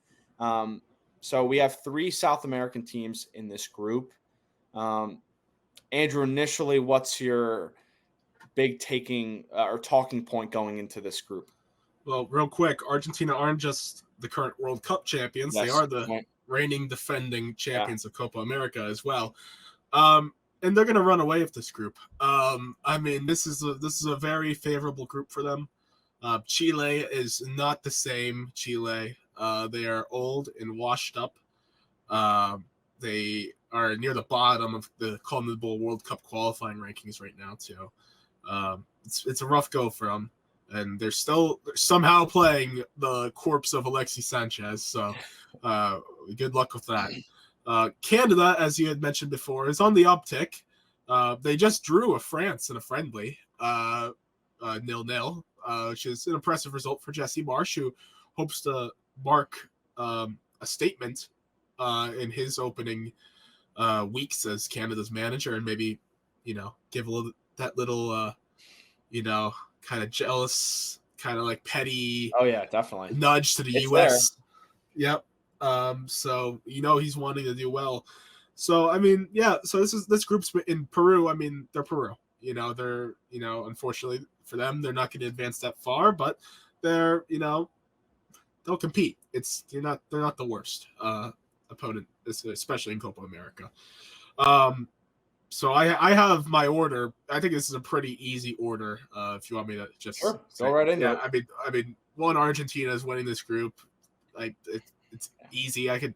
So we have 3 South American teams in this group. Andrew, initially, what's your big talking point going into this group? Well, real quick, Argentina aren't just the current World Cup champions. Yes, they are the reigning defending champions of Copa America as well. And they're going to run away with this group. This is a very favorable group for them. Chile is not the same Chile. They are old and washed up. They are near the bottom of the CONMEBOL World Cup qualifying rankings right now too. It's a rough go for them. And they're somehow playing the corpse of Alexis Sanchez. So good luck with that. Canada, as you had mentioned before, is on the uptick. They just drew France in a friendly 0-0, which is an impressive result for Jesse Marsch, who hopes to mark a statement in his opening weeks as Canada's manager, and maybe give that little kind of jealous, kind of like petty Oh yeah, definitely. nudge to the It's U.S. Yep. So he's wanting to do well. So I mean, yeah. So this group's in Peru. I mean, they're Peru. They're unfortunately for them, they're not going to advance that far, but they're they'll compete. They're not the worst opponent, especially in Copa America. So I have my order. I think this is a pretty easy order. If you want me to just go right into yeah, it. I mean, one, Argentina is winning this group. It's easy. I could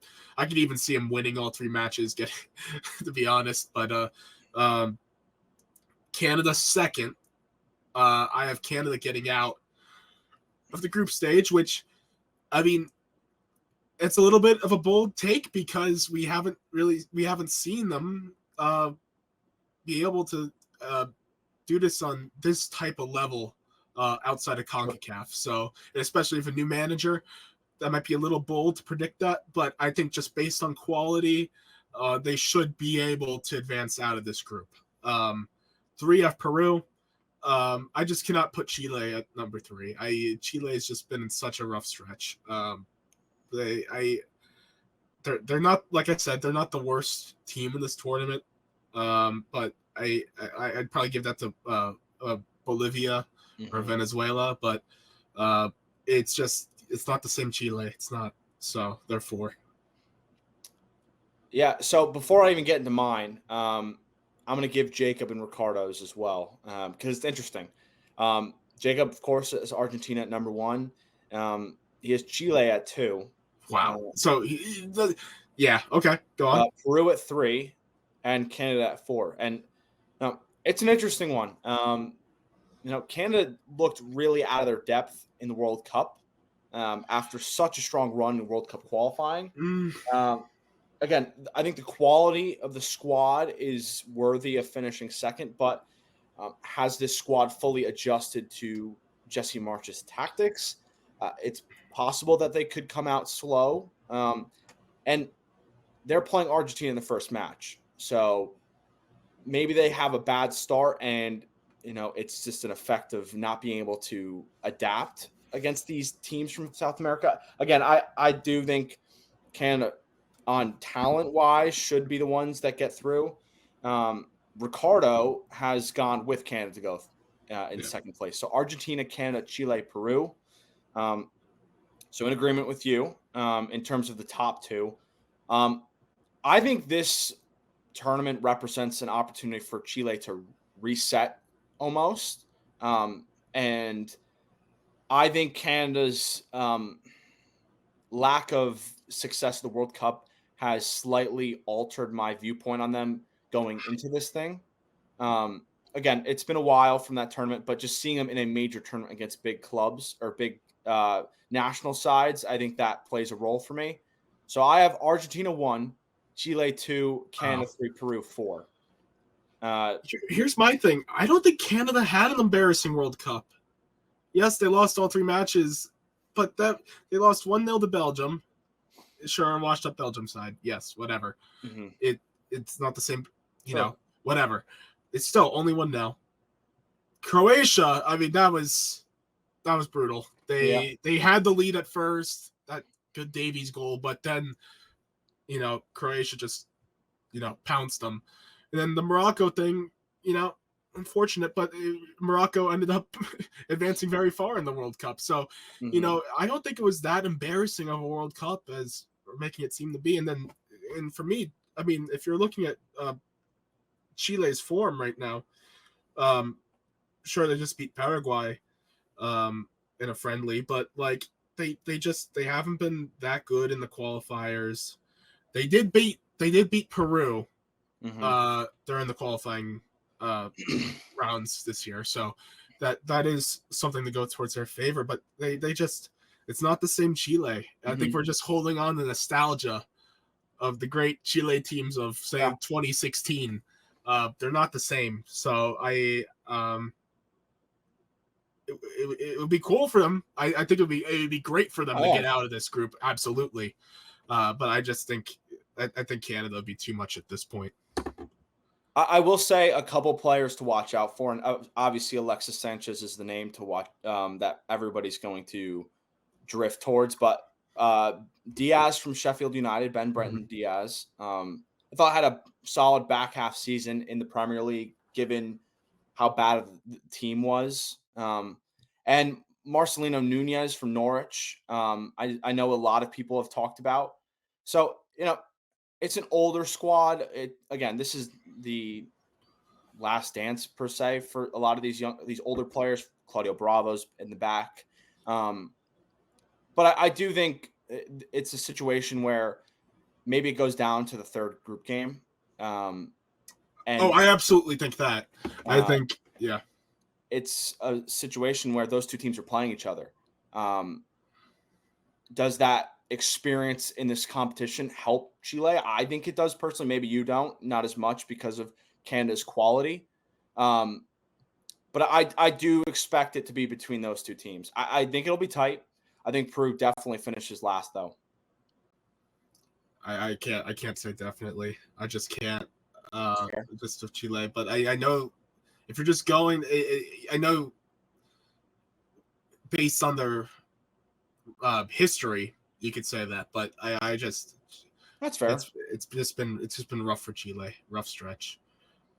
even see him winning all 3 matches. To be honest, but Canada second. I have Canada getting out of the group stage, which, I mean, it's a little bit of a bold take because we haven't seen them be able to do this on this type of level outside of CONCACAF. So, especially if a new manager, that might be a little bold to predict that, but I think just based on quality, they should be able to advance out of this group. 3 have Peru. I just cannot put Chile at number 3. Chile has just been in such a rough stretch. They're not, like I said, they're not the worst team in this tournament. But I'd probably give that to Bolivia or Venezuela, but it's not the same Chile. It's not. So they're 4. Yeah. So before I even get into mine, I'm going to give Jacob and Ricardo's as well because it's interesting. Jacob, of course, is Argentina at number 1. He has Chile at 2. Wow. So, yeah. Okay. Go on. Peru at 3 and Canada at 4. And it's an interesting one. Canada looked really out of their depth in the World Cup after such a strong run in World Cup qualifying. Again, I think the quality of the squad is worthy of finishing second, but has this squad fully adjusted to Jesse March's tactics? It's possible that they could come out slow. And they're playing Argentina in the first match. So maybe they have a bad start and, it's just an effect of not being able to adapt against these teams from South America. Again, I do think Canada, on talent-wise, should be the ones that get through. Ricardo has gone with Canada to go in second place. So Argentina, Canada, Chile, Peru. So in agreement with you in terms of the top 2. I think this tournament represents an opportunity for Chile to reset almost. And I think Canada's lack of success in the World Cup has slightly altered my viewpoint on them going into this thing. Again, it's been a while from that tournament, but just seeing them in a major tournament against big clubs or big national sides, I think that plays a role for me. So I have Argentina 1, Chile 2, Canada 3, Peru 4. Here's my thing. I don't think Canada had an embarrassing World Cup. Yes, they lost all 3 matches, but they lost 1-0 to Belgium. Sure, washed up Belgium side. Yes, whatever. It's not the same, whatever. It's still only 1-0. Croatia, I mean, that was brutal. They had the lead at first, that good Davies goal, but then Croatia just pounced them. And then the Morocco thing, unfortunate, but Morocco ended up advancing very far in the World Cup. So, I don't think it was that embarrassing of a World Cup as we're making it seem to be. And for me, I mean, if you're looking at Chile's form right now, sure, they just beat Paraguay in a friendly, but like they haven't been that good in the qualifiers. They did beat Peru during the qualifying rounds this year, so that is something to go towards their favor. But they just, it's not the same Chile. I think we're just holding on to nostalgia of the great Chile teams of say 2016. They're not the same. So it would be cool for them. I think it would be great for them to get out of this group. Absolutely. But I just think I think Canada would be too much at this point. I will say a couple players to watch out for, and obviously Alexis Sanchez is the name to watch that everybody's going to drift towards. But Diaz from Sheffield United, Ben Brenton Diaz, I thought had a solid back half season in the Premier League, given how bad the team was. And Marcelino Nunez from Norwich, I know a lot of people have talked about. So, it's an older squad. Again, this is the last dance per se for a lot of these older players. Claudio Bravo's in the back. But I do think it's a situation where maybe it goes down to the third group game. And I absolutely think that. I think, yeah. It's a situation where those two teams are playing each other. Does that experience in this competition help Chile? I think it does personally. Maybe you don't, not as much because of Canada's quality. But I do expect it to be between those two teams. I think it'll be tight. I think Peru definitely finishes last, though. I can't say definitely. I just can't. Just of Chile, but I know if you're just going, I know based on their history, you could say that, but I just that's fair. It's just been rough for Chile, rough stretch.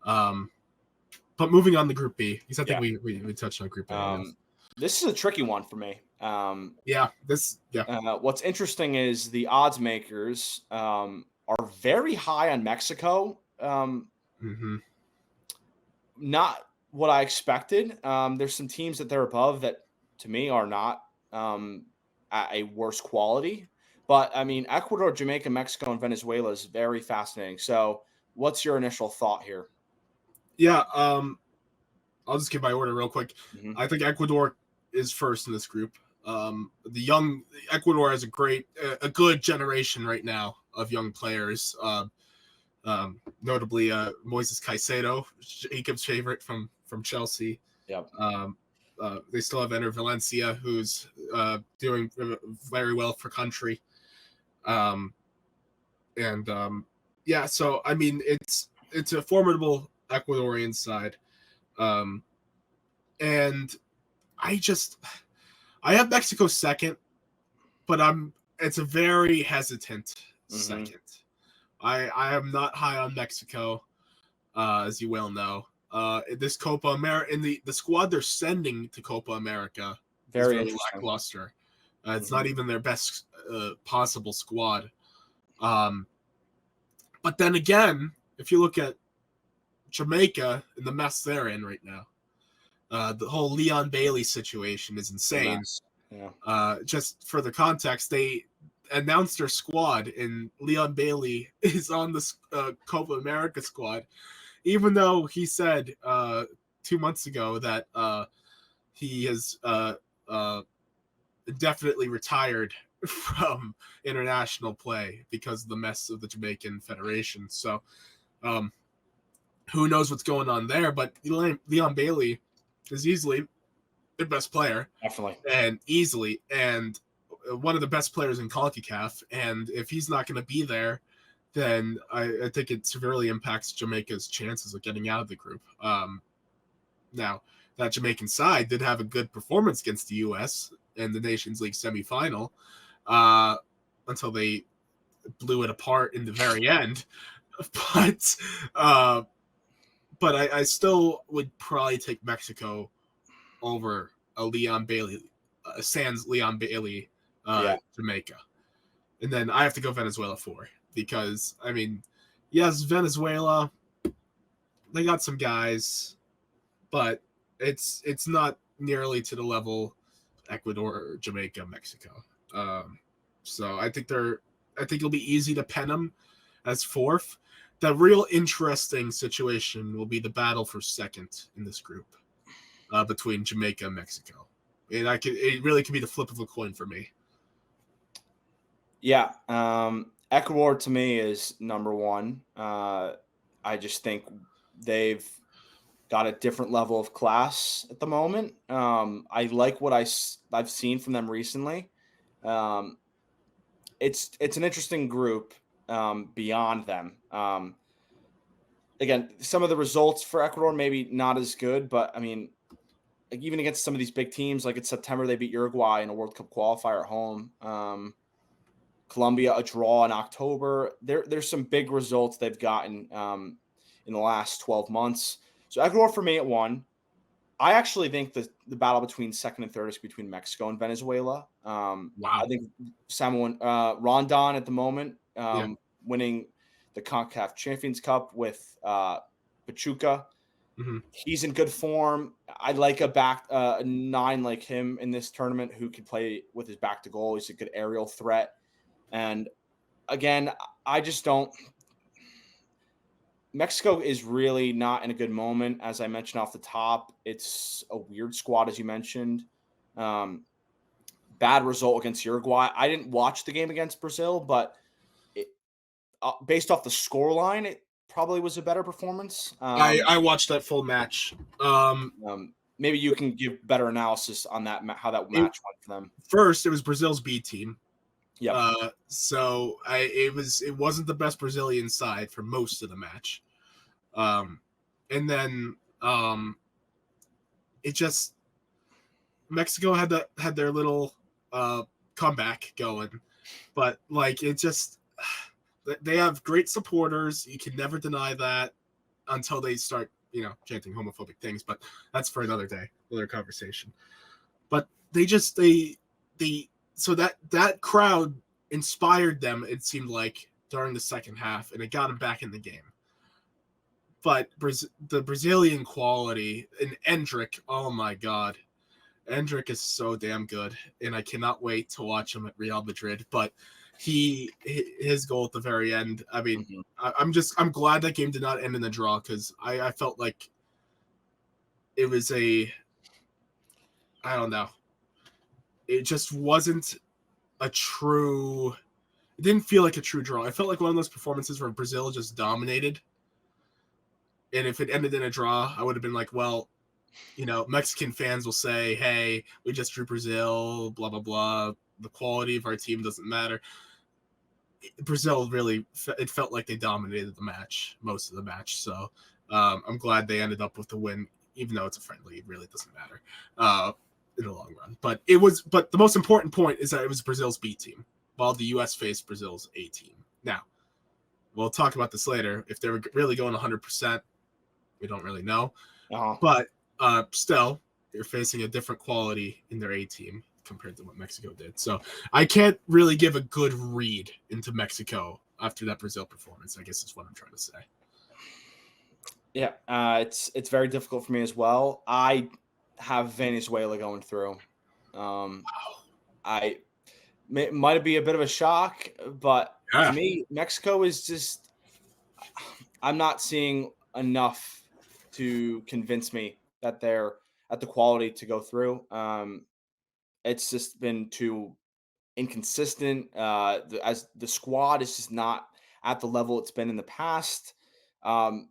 But moving on to Group B, because I think we touched on Group A. This is a tricky one for me. What's interesting is the odds makers are very high on Mexico. Not what I expected. There's some teams that they're above that to me are not at a worse quality. But I mean, Ecuador, Jamaica, Mexico, and Venezuela is very fascinating. So what's your initial thought here? Yeah, I'll just give my order real quick. I think Ecuador is first in this group. The young Ecuador has a good generation right now of young players. Notably Moises Caicedo, Jacob's favorite from Chelsea. Yep. They still have Enter Valencia, who's doing very well for country. So I mean it's a formidable Ecuadorian side. And I have Mexico second, but it's a very hesitant second. I am not high on Mexico, as you well know. This Copa America, in the squad they're sending to Copa America, very lackluster. It's not even their best possible squad. But then again, if you look at Jamaica and the mess they're in right now, the whole Leon Bailey situation is insane. Just for the context, they announced their squad, and Leon Bailey is on the Copa America squad, even though he said 2 months ago that he has definitely retired from international play because of the mess of the Jamaican Federation. So who knows what's going on there, but Leon Bailey is easily the best player. Definitely. And one of the best players in CONCACAF. And if he's not going to be there, then I think it severely impacts Jamaica's chances of getting out of the group. Now, that Jamaican side did have a good performance against the U.S. in the Nations League semifinal until they blew it apart in the very end. But I still would probably take Mexico over a Leon Bailey, sans Leon Bailey, Jamaica. And then I have to go Venezuela 4 because, I mean, yes, Venezuela, they got some guys, but it's not nearly to the level Ecuador, Jamaica, Mexico. So I think it'll be easy to pen them as fourth. The real interesting situation will be the battle for second in this group between Jamaica and Mexico. And it really could be the flip of a coin for me. Yeah. Ecuador to me is number one. I just think they've got a different level of class at the moment. I like what I've seen from them recently. It's an interesting group. beyond them. Again, some of the results for Ecuador maybe not as good, but I mean, like even against some of these big teams, like in September they beat Uruguay in a World Cup qualifier at home. Colombia a draw in October. There's some big results they've gotten in the last 12 months. So Ecuador for me at 1. I actually think the battle between second and third is between Mexico and Venezuela. I Wow. think Rondon at the moment Yeah. winning the CONCACAF Champions Cup with Pachuca. Mm-hmm. He's in good form. I like a 9 like him in this tournament who can play with his back to goal. He's a good aerial threat. And again, I just don't. Mexico is really not in a good moment, as I mentioned off the top. It's a weird squad, as you mentioned. Bad result against Uruguay. I didn't watch the game against Brazil, but based off the scoreline, it probably was a better performance. I watched that full match. Maybe you can give better analysis on that, how that match went for them. First, it was Brazil's B team. Yeah. So it wasn't the best Brazilian side for most of the match. And then it just Mexico had their little comeback going, but like it just they have great supporters. You can never deny that until they start chanting homophobic things, but that's for another day, another conversation. But so that crowd inspired them, it seemed like, during the second half, and it got them back in the game. But the Brazilian quality, and Endrick, oh my God. Endrick is so damn good, and I cannot wait to watch him at Real Madrid. But his goal at the very end, I mean, I'm glad that game did not end in a draw, because I felt like it was I don't know. It just wasn't it didn't feel like a true draw. I felt like one of those performances where Brazil just dominated. And if it ended in a draw, I would have been like, well, Mexican fans will say, hey, we just drew Brazil, blah, blah, blah. The quality of our team doesn't matter. Brazil really, it felt like they dominated the match, most of the match. So I'm glad they ended up with the win, even though it's a friendly. It really doesn't matter in the long run. But the most important point is that it was Brazil's B team, while the U.S. faced Brazil's A team. Now, we'll talk about this later. If they were really going 100%, we don't really know. Uh-huh. But still, they're facing a different quality in their A team compared to what Mexico did. So I can't really give a good read into Mexico after that Brazil performance, I guess is what I'm trying to say. Yeah, it's very difficult for me as well. I have Venezuela going through. It might be a bit of a shock, but to me, Mexico is just, I'm not seeing enough to convince me that they're at the quality to go through. It's just been too inconsistent. As the squad is just not at the level it's been in the past. I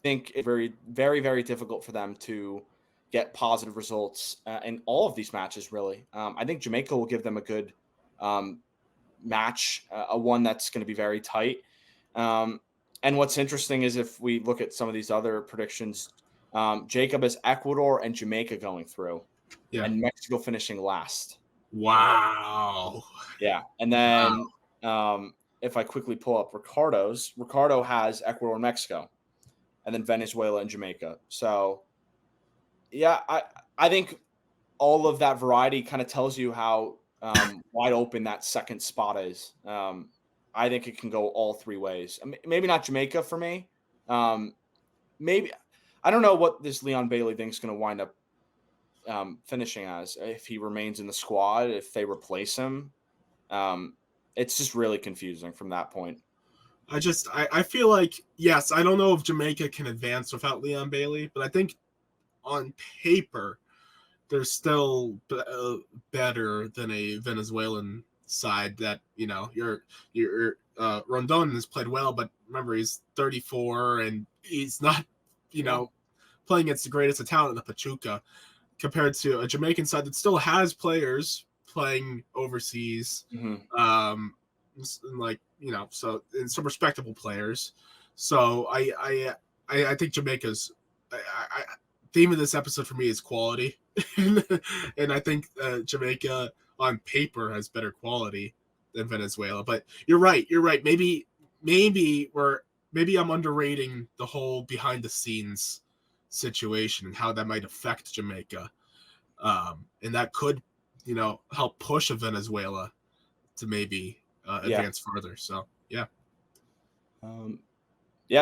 think it's very, very, very difficult for them to get positive results in all of these matches, really. I think Jamaica will give them a good match, a one that's going to be very tight. And what's interesting is if we look at some of these other predictions, Jacob has Ecuador and Jamaica going through, and Mexico finishing last. Wow. Yeah. And then if I quickly pull up Ricardo has Ecuador and Mexico, and then Venezuela and Jamaica. So, yeah, I think all of that variety kind of tells you how wide open that second spot is. I think it can go all three ways. Maybe not Jamaica for me. Maybe I don't know what this Leon Bailey thing is going to wind up finishing as, if he remains in the squad, if they replace him. It's just really confusing from that point. I feel like, yes, I don't know if Jamaica can advance without Leon Bailey, but I think on paper they're still better than a Venezuelan side that, your Rondon has played well, but remember, he's 34 and he's not, playing against the greatest of talent in the Pachuca, compared to a Jamaican side that still has players playing overseas. Mm-hmm. and like, so, and some respectable players. So I think Jamaica's theme of this episode for me is quality, and I think Jamaica on paper has better quality than Venezuela. But you're right. Maybe I'm underrating the whole behind the scenes situation and how that might affect Jamaica, and that could help push a Venezuela to maybe advance further. So yeah.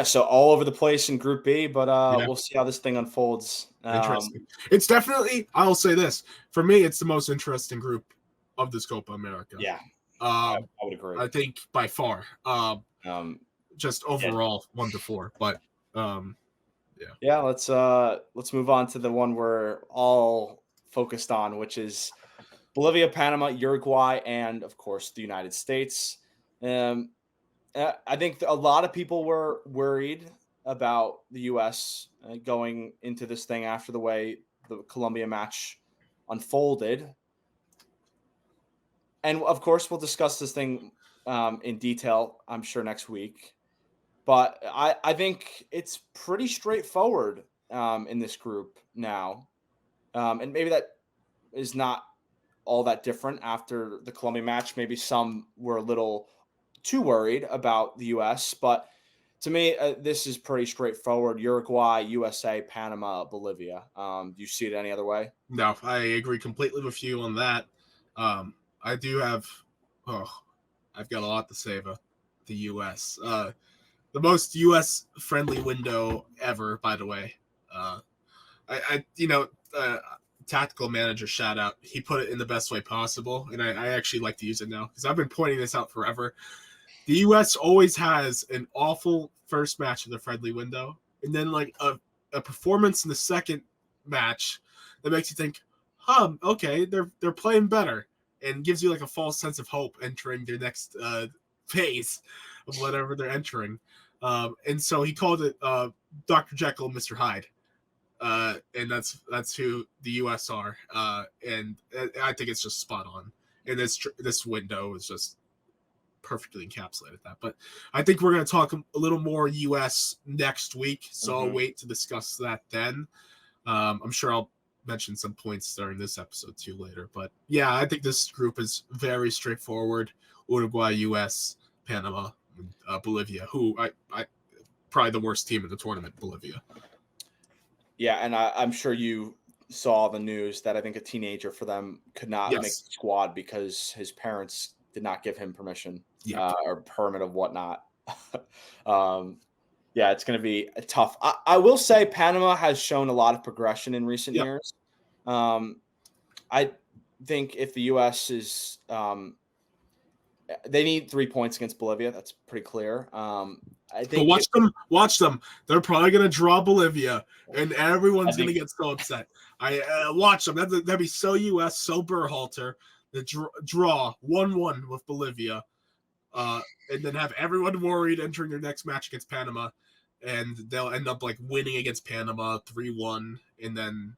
So all over the place in Group B, but we'll see how this thing unfolds. Interesting. It's definitely, I'll say this, for me, it's the most interesting group of this Copa America. Yeah, I would agree. I think by far. Just overall 1 to 4, but yeah. Let's move on to the one we're all focused on, which is Bolivia, Panama, Uruguay, and of course the United States. I think a lot of people were worried about the U.S. Going into this thing after the way the Colombia match unfolded. And of course, we'll discuss this thing in detail, I'm sure, next week. But I think it's pretty straightforward in this group now. And maybe that is not all that different after the Colombia match. Maybe some were a little too worried about the U.S., but to me, this is pretty straightforward. Uruguay, USA, Panama, Bolivia. Do you see it any other way? No, I agree completely with you on that. I do have, I've got a lot to say about the U.S. The most U.S. friendly window ever, by the way. Tactical manager shout out. He put it in the best way possible, and I actually like to use it now because I've been pointing this out forever. The U.S. always has an awful first match in the friendly window, and then like a performance in the second match that makes you think, okay, they're playing better, and gives you like a false sense of hope entering their next phase of whatever they're entering. And so he called it Dr. Jekyll and Mr. Hyde. And that's who the U.S. are, and I think it's just spot on. And this window is just perfectly encapsulated that. But I think we're going to talk a little more U.S. next week, so I'll wait to discuss that then. I'm sure I'll mention some points during this episode too later. But yeah, I think this group is very straightforward: Uruguay, U.S., Panama, Bolivia. Who I probably the worst team in the tournament, Bolivia. Yeah, and I'm sure you saw the news that I think a teenager for them could not make the squad because his parents did not give him permission or permit of whatnot. It's going to be tough. I will say Panama has shown a lot of progression in recent years. I think if the U.S. is they need 3 points against Bolivia. That's pretty clear. I think watch them. They're probably going to draw Bolivia, and everyone's going to get so upset. Watch them. That'd be so U.S., so Berhalter. The draw 1-1 with Bolivia, and then have everyone worried entering their next match against Panama, and they'll end up like winning against Panama 3-1, and then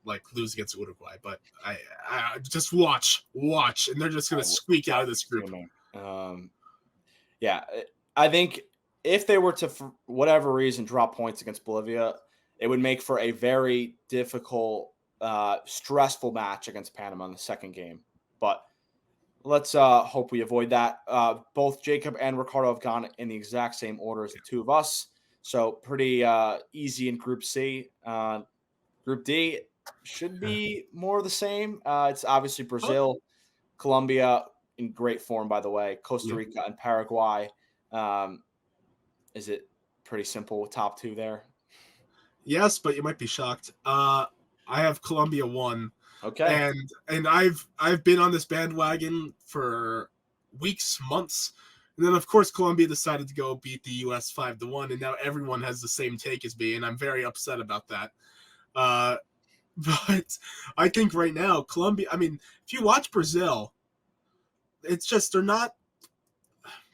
like lose against Uruguay. But I just watch, and they're just going to squeak out of this group. I think if they were to, for whatever reason, drop points against Bolivia, it would make for a very difficult, stressful match against Panama in the second game. But let's hope we avoid that. Both Jacob and Ricardo have gone in the exact same order as the two of us. So pretty easy in Group C. Group D should be more of the same. It's obviously Brazil, Colombia in great form, by the way, Costa Rica and Paraguay. Is it pretty simple top two there? Yes, but you might be shocked. I have Colombia 1. Okay. And I've been on this bandwagon for weeks, months. And then of course Colombia decided to go beat the US 5-1, and now everyone has the same take as me, and I'm very upset about that. But I think right now Colombia, I mean, if you watch Brazil, it's just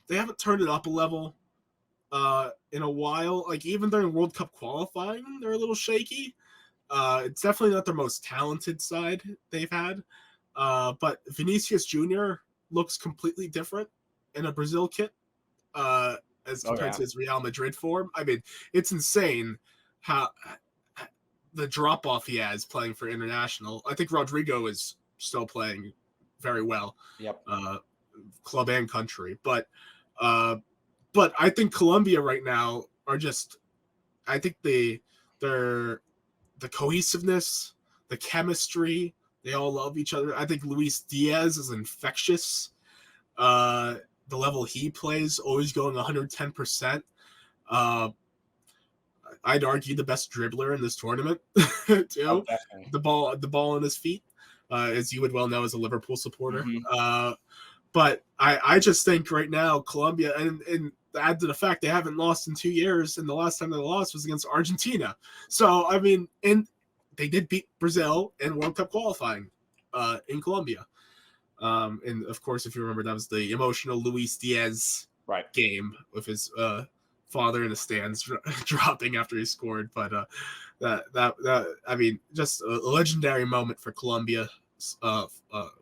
they haven't turned it up a level in a while. Like even during World Cup qualifying, they're a little shaky. It's definitely not their most talented side they've had. But Vinicius Jr. looks completely different. in a Brazil kit as compared yeah. to his Real Madrid form. I mean, it's insane how the drop off he has playing for international. I think Rodrigo is still playing very well, Yep. club and country. But I think Colombia right now are just. I think they're the cohesiveness, the chemistry. They all love each other. I think Luis Diaz is infectious. The level he plays, always going 110%. I'd argue the best dribbler in this tournament too. Oh, definitely. The ball in his feet, as you would well know as a Liverpool supporter. Mhm. But I just think right now Colombia, and add to the fact they haven't lost in 2 years, and the last time they lost was against Argentina. So I mean, and they did beat Brazil in World Cup qualifying in Colombia. And of course, if you remember, that was the emotional Luis Diaz Right. game with his father in the stands dropping after he scored. But that I mean, just a legendary moment for Colombia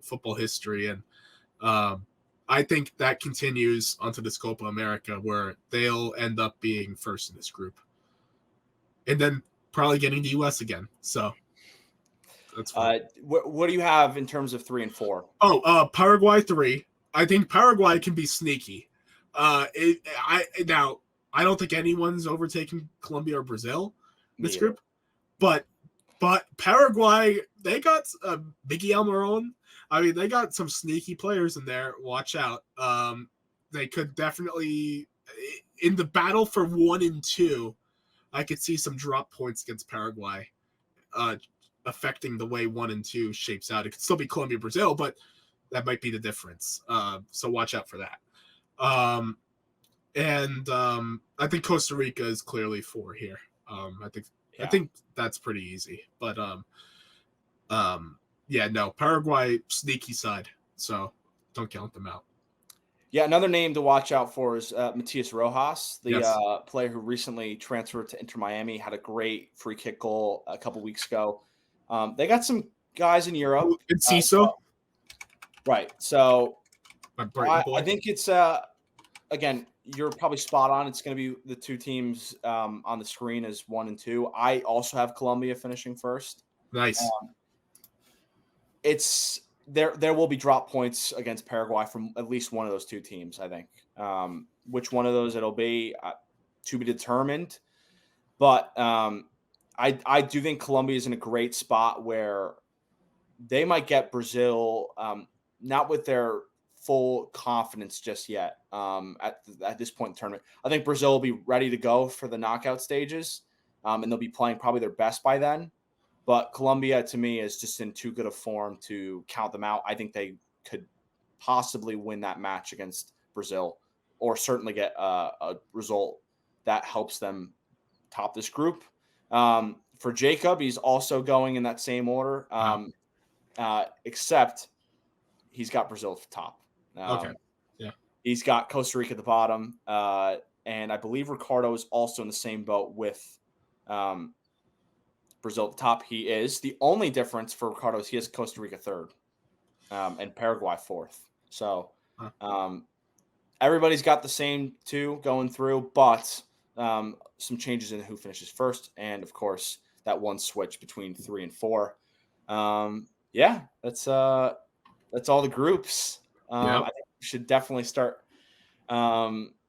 football history, and I think that continues onto this Copa America, where they'll end up being first in this group, and then probably getting the U.S. again. So that's fine. What do you have in terms of 3 and 4? Paraguay 3. I think Paraguay can be sneaky. I don't think anyone's overtaking Colombia or Brazil in this group, but Paraguay, they got Biggie Almiron. I mean, they got some sneaky players in there. Watch out. They could definitely, in the battle for 1 and 2, I could see some drop points against Paraguay, affecting the way 1 and 2 shapes out. It could still be Colombia, Brazil, but that might be the difference. So watch out for that. I think Costa Rica is clearly 4 here. I think that's pretty easy. But Paraguay sneaky side, so don't count them out. Yeah, another name to watch out for is Matias Rojas, the player who recently transferred to Inter Miami, had a great free kick goal a couple weeks ago. They got some guys in Europe. And CISO. Right. So I think it's, again, you're probably spot on. It's going to be the two teams on the screen as 1 and 2. I also have Colombia finishing first. Nice. It's there will be drop points against Paraguay from at least one of those two teams, I think. Which one of those it'll be to be determined. But I do think Colombia is in a great spot where they might get Brazil, not with their full confidence just yet at this point in the tournament. I think Brazil will be ready to go for the knockout stages, and they'll be playing probably their best by then. But Colombia, to me, is just in too good a form to count them out. I think they could possibly win that match against Brazil, or certainly get a result that helps them top this group. For Jacob, he's also going in that same order, except he's got Brazil at the top. Okay. Yeah. He's got Costa Rica at the bottom. And I believe Ricardo is also in the same boat with Brazil at the top. He is. The only difference for Ricardo is he has Costa Rica third, and Paraguay fourth. So everybody's got the same two going through, but some changes in who finishes first. And, of course, that one switch between 3 and 4. That's all the groups. I think we should definitely start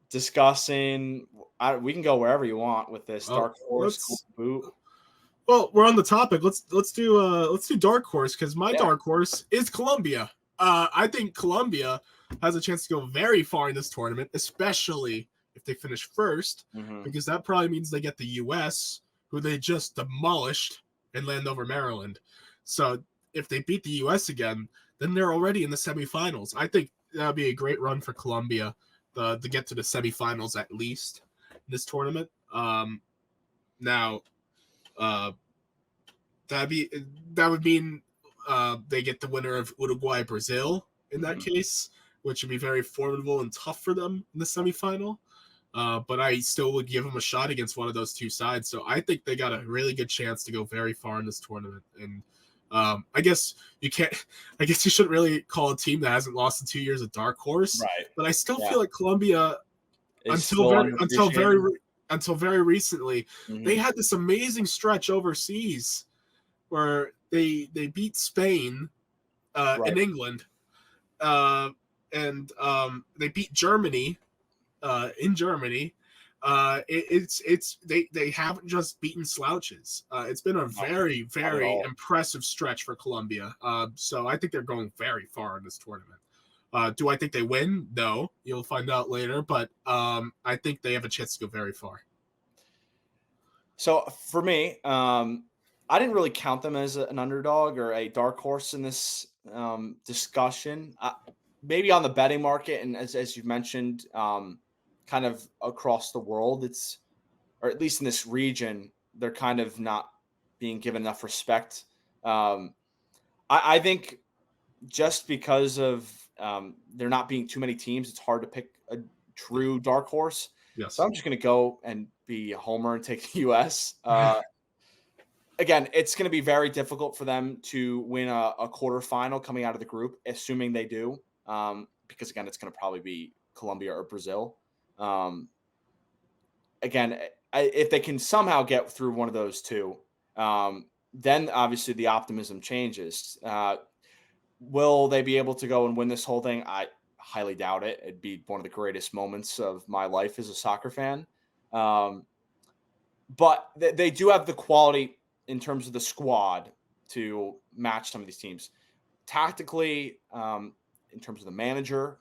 discussing. We can go wherever you want with this dark horse boot. Well, we're on the topic. Let's do dark horse, because my dark horse is Colombia. I think Colombia has a chance to go very far in this tournament, especially if they finish first, because that probably means they get the U.S., who they just demolished in Landover, Maryland. So if they beat the U.S. again, then they're already in the semifinals. I think that would be a great run for Colombia to get to the semifinals at least in this tournament. That would mean they get the winner of Uruguay Brazil in that case, which would be very formidable and tough for them in the semifinal. But I still would give them a shot against one of those two sides. So I think they got a really good chance to go very far in this tournament. And I guess you can't. I guess you shouldn't really call a team that hasn't lost in 2 years a dark horse. Right. But I still Yeah. feel like Columbia, Is until still very recently, Mhm. they had this amazing stretch overseas where they beat Spain Right. in England, and they beat Germany in Germany. They haven't just beaten slouches. It's been a very, not at very all. impressive stretch for Colombia. So I think they're going very far in this tournament. Do I think they win? No, you'll find out later. But I think they have a chance to go very far. So for me, I didn't really count them as an underdog or a dark horse in this discussion. Maybe on the betting market, and as you've mentioned, kind of across the world, it's, or at least in this region, they're kind of not being given enough respect. I think just because of there not being too many teams, it's hard to pick a true dark horse. Yes. So I'm just going to go and be a homer and take the U.S. Again, it's going to be very difficult for them to win a quarterfinal coming out of the group, assuming they do, because again, it's going to probably be Colombia or Brazil. Again, if they can somehow get through one of those two, then obviously the optimism changes. Will they be able to go and win this whole thing? I highly doubt it. It'd be one of the greatest moments of my life as a soccer fan. But they do have the quality in terms of the squad to match some of these teams. Tactically, in terms of the manager,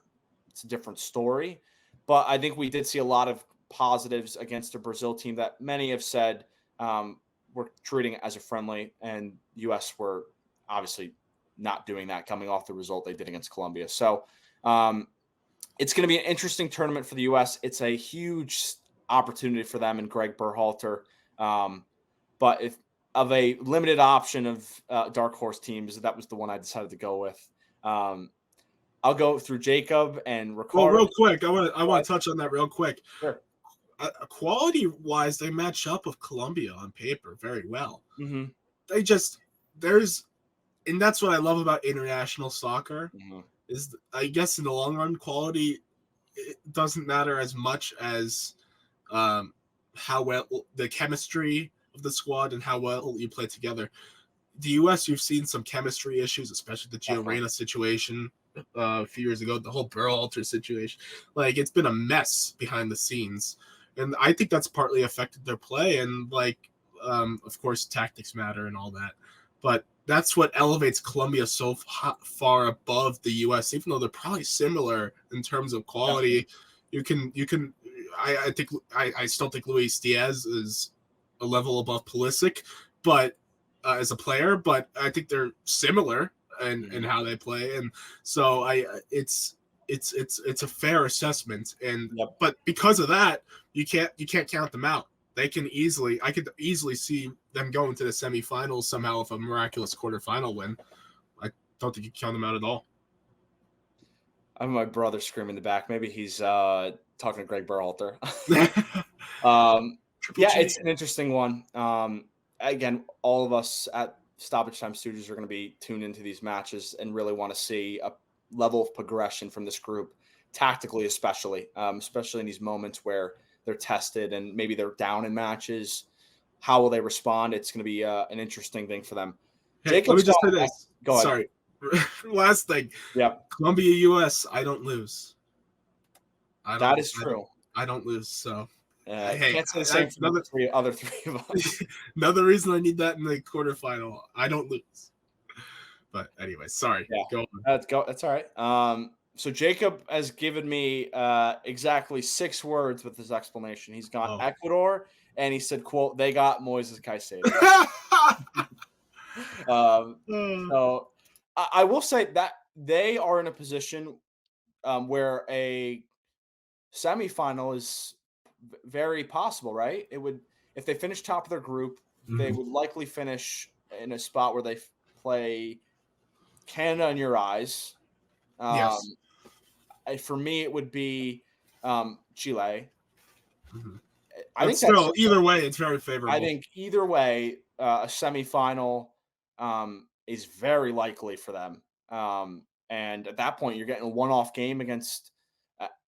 it's a different story. But I think we did see a lot of positives against a Brazil team that many have said we're treating it as a friendly, and U.S. were obviously not doing that coming off the result they did against Colombia. So it's going to be an interesting tournament for the U.S. It's a huge opportunity for them and Greg Berhalter. But if of a limited option of dark horse teams, that was the one I decided to go with. I'll go through Jacob and Ricardo. Well, real quick, I want to touch on that real quick. Sure. Quality-wise, they match up with Colombia on paper very well. Mm-hmm. And that's what I love about international soccer. Mm-hmm. Is I guess in the long run, quality it doesn't matter as much as how well the chemistry of the squad and how well you play together. The U.S., you've seen some chemistry issues, especially the Gio Reyna situation a few years ago, the whole Berhalter situation. Like, it's been a mess behind the scenes. And I think that's partly affected their play. And, of course, tactics matter and all that. But that's what elevates Colombia so far above the U.S., even though they're probably similar in terms of quality. Definitely. I still think Luis Diaz is a level above Pulisic, but as a player, but I think they're similar in how they play, and so it's a fair assessment, and but because of that, you can't count them out. I could easily see them going to the semifinals somehow with a miraculous quarterfinal win. I don't think you count them out at all. I have my brother screaming in the back. Maybe he's talking to Greg Berhalter. It's an interesting one. Again, all of us at Stoppage Time Stooges are going to be tuned into these matches and really want to see a level of progression from this group, tactically especially in these moments where they're tested and maybe they're down in matches. How will they respond? It's going to be an interesting thing for them. Hey, let me just say this. Go ahead. Sorry. Last thing. Yep. Colombia, U.S., I don't lose. That is true. I don't lose, so. Can't say the same for the other three of us. Another reason I need that in the quarterfinal. I don't lose. But anyway, sorry. Yeah. Go on. That's all right. So Jacob has given me exactly 6 words with his explanation. He's gone Ecuador, and he said, quote, they got Moises Caicedo. So I will say that they are in a position where a semifinal is very possible, right? It would, if they finish top of their group, they would likely finish in a spot where they play Canada in your eyes. Yes. For me, it would be Chile. Mm-hmm. I think either way, it's very favorable. I think either way, a semifinal is very likely for them. And at that point, you're getting a one-off game against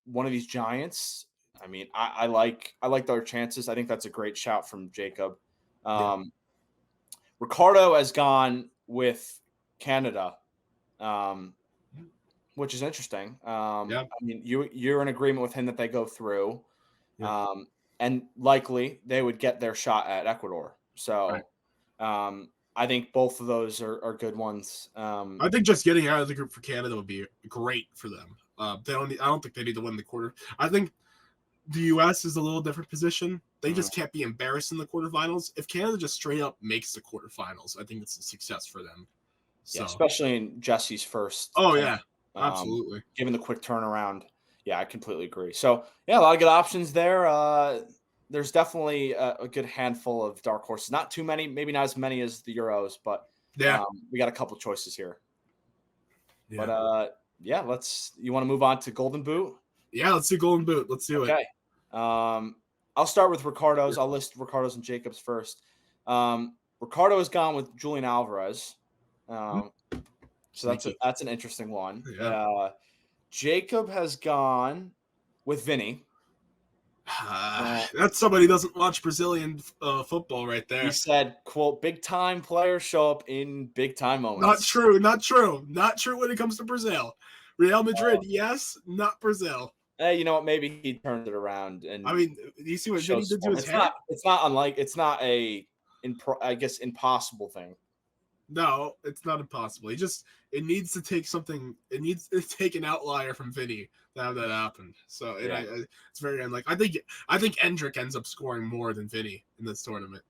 one of these giants. I mean, I like their chances. I think that's a great shout from Jacob. Yeah. Ricardo has gone with Canada, which is interesting. Yeah. I mean, you're in agreement with him that they go through, Yeah. and likely they would get their shot at Ecuador. Right. So, I think both of those are good ones. I think just getting out of the group for Canada would be great for them. They don't. I don't think they need to win the quarter. I think the U.S. is a little different position. They just can't be embarrassed in the quarterfinals. If Canada just straight up makes the quarterfinals, I think it's a success for them. So. Yeah, especially in Jesse's first. Oh yeah, um, absolutely. Given the quick turnaround, yeah, I completely agree. So yeah, a lot of good options there. There's definitely a good handful of dark horses. Not too many, maybe not as many as the Euros, but Yeah. we got a couple choices here. Yeah. But yeah, you want to move on to Golden Boot? Yeah, let's do Golden Boot. Let's do it. Okay. I'll start with Ricardo's. I'll list Ricardo's and Jacob's first. Ricardo has gone with Julian Alvarez. So that's an interesting one. Yeah. Jacob has gone with Vinny. That's somebody who doesn't watch Brazilian football right there. He said, quote, big time players show up in big time moments. Not true. Not true. Not true when it comes to Brazil. Real Madrid, yes, not Brazil. Hey, you know what? Maybe he turned it around. And I mean, you see what Vinny did to his hair? It's not a, I guess, impossible thing. No, it's not impossible. It needs to take something. It needs to take an outlier from Vinny to have that happen. So it's very unlikely. I think Endrick ends up scoring more than Vinny in this tournament.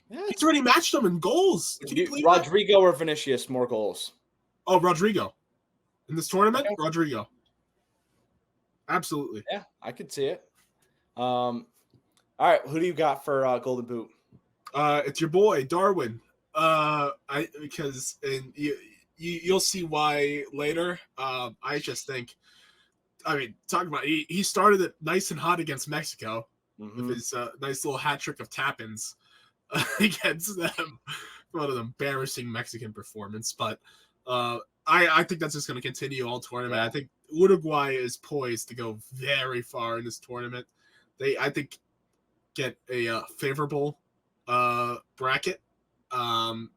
Yeah, he's already matched them in goals. Rodrigo or Vinicius, more goals? Oh, Rodrigo. In this tournament, okay. Rodrigo. Absolutely. Yeah, I could see it. All right, who do you got for Golden Boot? It's your boy Darwin. You'll see why later. I just think, talking about he started it nice and hot against Mexico with his nice little hat trick of tap-ins against them. What an embarrassing Mexican performance, but I think that's just going to continue all tournament. I think Uruguay is poised to go very far in this tournament. I think, get a favorable bracket. And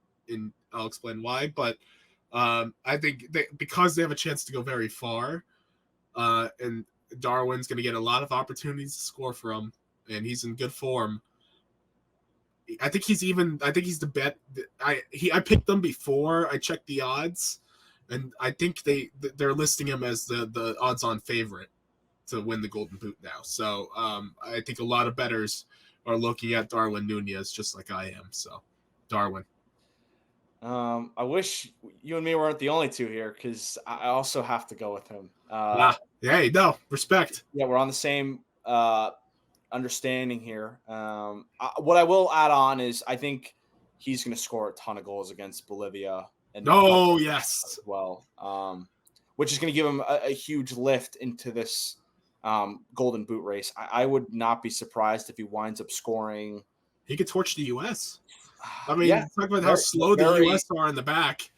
I'll explain why, but I think because they have a chance to go very far, and Darwin's going to get a lot of opportunities to score from, and he's in good form. I think he's the bet. I picked them before I checked the odds, and I think they're listing him as the odds-on favorite to win the Golden Boot now. So I think a lot of bettors are looking at Darwin Nunez just like I am. So Darwin. I wish you and me weren't the only two here because I also have to go with him. Hey, no, respect. Yeah, we're on the same understanding here. What I will add on is I think he's going to score a ton of goals against Bolivia. And yes. As well, which is going to give him a huge lift into this Golden Boot race. I would not be surprised if he winds up scoring. He could torch the U.S. I mean, talk about how slow the U.S. are in the back.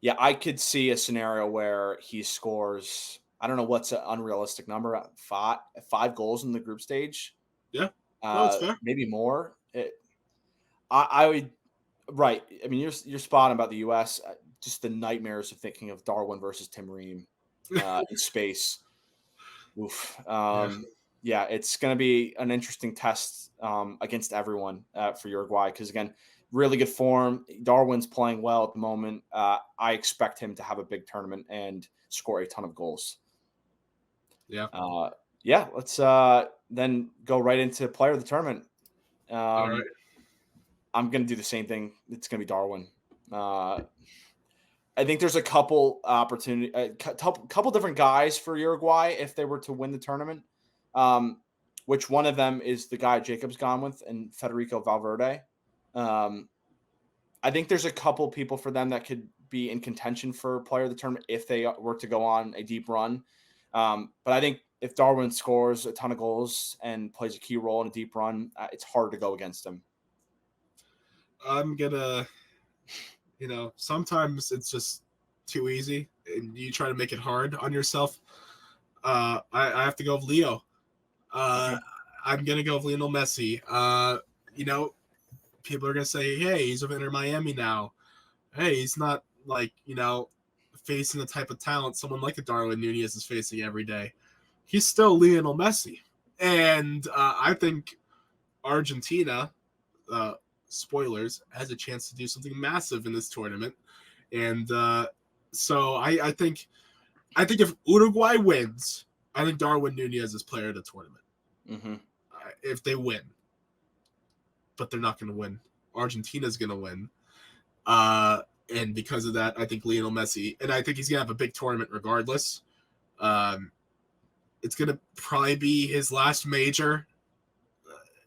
Yeah, I could see a scenario where he scores, I don't know what's an unrealistic number, five goals in the group stage. Yeah, that's fair. Maybe more. I would, right. I mean, you're spot on about the U.S. Just the nightmares of thinking of Darwin versus Tim Ream in space. Oof. Yeah, it's going to be an interesting test against everyone for Uruguay because, again, really good form. Darwin's playing well at the moment. I expect him to have a big tournament and score a ton of goals. Yeah. Let's then go right into player of the tournament. All right. I'm going to do the same thing. It's going to be Darwin. I think there's a couple couple different guys for Uruguay if they were to win the tournament. Which one of them is the guy Jacob's gone with, and Federico Valverde. I think there's a couple people for them that could be in contention for player of the tournament if they were to go on a deep run. But I think if Darwin scores a ton of goals and plays a key role in a deep run, it's hard to go against him. I'm gonna, sometimes it's just too easy, and you try to make it hard on yourself. I have to go with Leo. I'm gonna go with Lionel Messi. People are gonna say, "Hey, he's of Inter Miami now. Hey, he's not like facing the type of talent someone like a Darwin Nunez is facing every day. He's still Lionel Messi." And I think Argentina, spoilers, has a chance to do something massive in this tournament. And so I think if Uruguay wins, I think Darwin Nunez is player of the tournament. Mm-hmm. If they win, but they're not going to win. Argentina's going to win. And because of that, I think Lionel Messi, and I think he's going to have a big tournament regardless. It's going to probably be his last major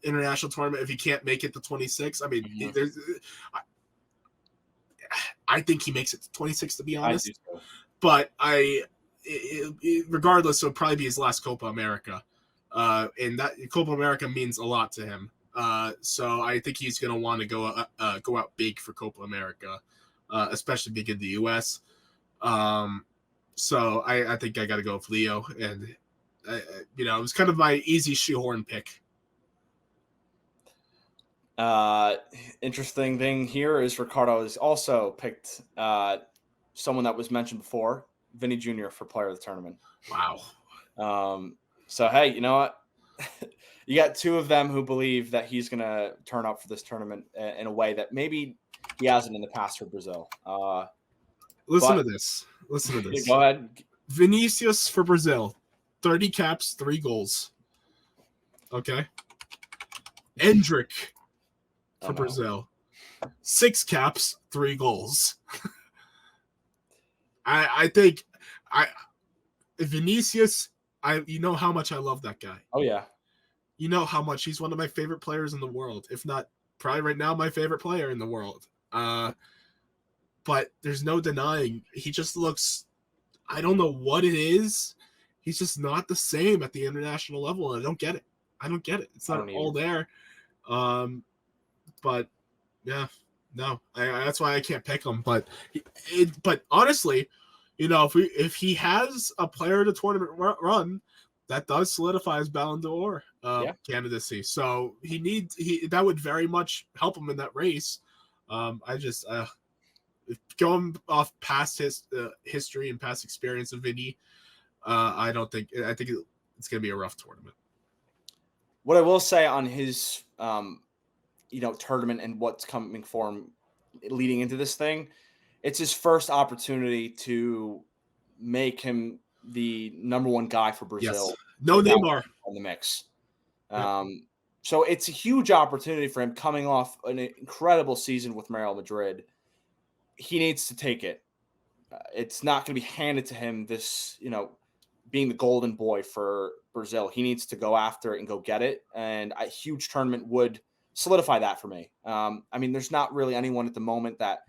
international tournament if he can't make it to 26. I mean, I think he makes it to 26, to be honest. I do so. But regardless, it'll probably be his last Copa America. And that Copa America means a lot to him. So I think he's going to want to go out big for Copa America, especially big in the U.S. So I think I got to go with Leo, and it was kind of my easy shoehorn pick. Interesting thing here is Ricardo has also picked someone that was mentioned before, Vinny Jr. for player of the tournament. Wow. So hey, you know what? You got two of them who believe that he's going to turn up for this tournament in a way that maybe he hasn't in the past for Brazil. Listen to this. Go ahead. Vinicius for Brazil, 30 caps, 3 goals. Okay. Endrick for Brazil, 6 caps, 3 goals. I think Vinicius, you know how much I love that guy. Oh yeah. You know how much he's one of my favorite players in the world, if not probably right now my favorite player in the world. But there's no denying he just looks, I don't know what it is. He's just not the same at the international level, and I don't get it. It's not all there. But yeah, no, that's why I can't pick him. But honestly, if he has a player of the tournament run, that does solidify his Ballon d'Or candidacy. So that would very much help him in that race. Going off past his history and past experience of Vinny, I think it's going to be a rough tournament. What I will say on his tournament and what's coming for him leading into this thing, it's his first opportunity to make him the number one guy for Brazil. Yes. No Neymar in the mix. Yep. So it's a huge opportunity for him coming off an incredible season with Real Madrid. He needs to take it. It's not going to be handed to him this, being the golden boy for Brazil. He needs to go after it and go get it. And a huge tournament would solidify that for me. There's not really anyone at the moment that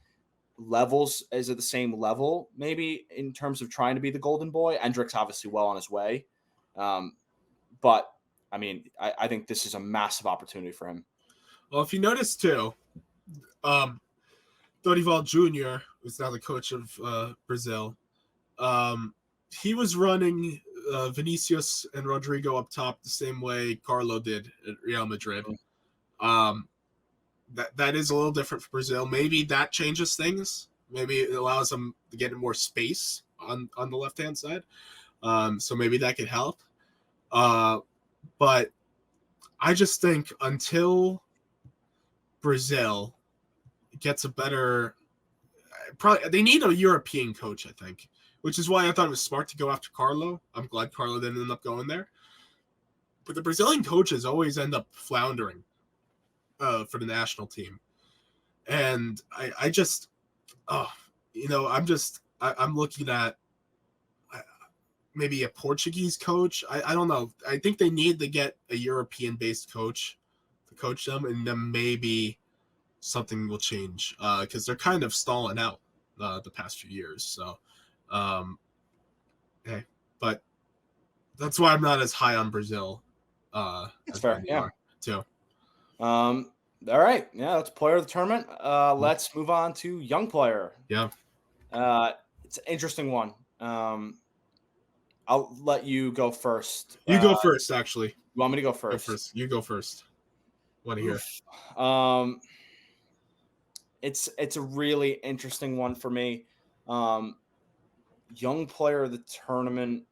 is at the same level, maybe in terms of trying to be the golden boy. Endrick's obviously well on his way. But I think this is a massive opportunity for him. Well, if you notice too, Dorival Jr., who's now the coach of Brazil, he was running Vinicius and Rodrigo up top the same way Carlo did at Real Madrid. That is a little different for Brazil. Maybe that changes things. Maybe it allows them to get more space on the left-hand side. So maybe that could help. But I just think until Brazil gets a better, probably they need a European coach, I think, which is why I thought it was smart to go after Carlo. I'm glad Carlo didn't end up going there. But the Brazilian coaches always end up floundering for the national team. And I'm looking at maybe a Portuguese coach. I don't know. I think they need to get a European-based coach to coach them, and then maybe something will change because they're kind of stalling out the past few years. So, but that's why I'm not as high on Brazil. That's fair. Yeah. Too. All right. Yeah, that's player of the tournament. Let's move on to young player. Yeah. It's an interesting one. I'll let you go first. You go first, actually. You want me to go Go first? first. You go first. Want to hear? Oof. It's a really interesting one for me. Young player of the tournament.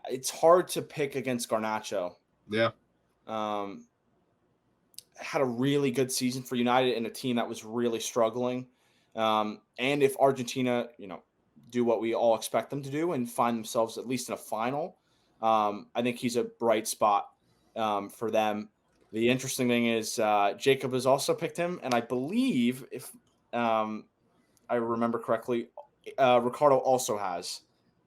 It's hard to pick against Garnacho. Yeah. Had a really good season for United in a team that was really struggling. And if Argentina, do what we all expect them to do and find themselves at least in a final, I think he's a bright spot for them. The interesting thing is Jacob has also picked him, and I believe if I remember correctly, Ricardo also has.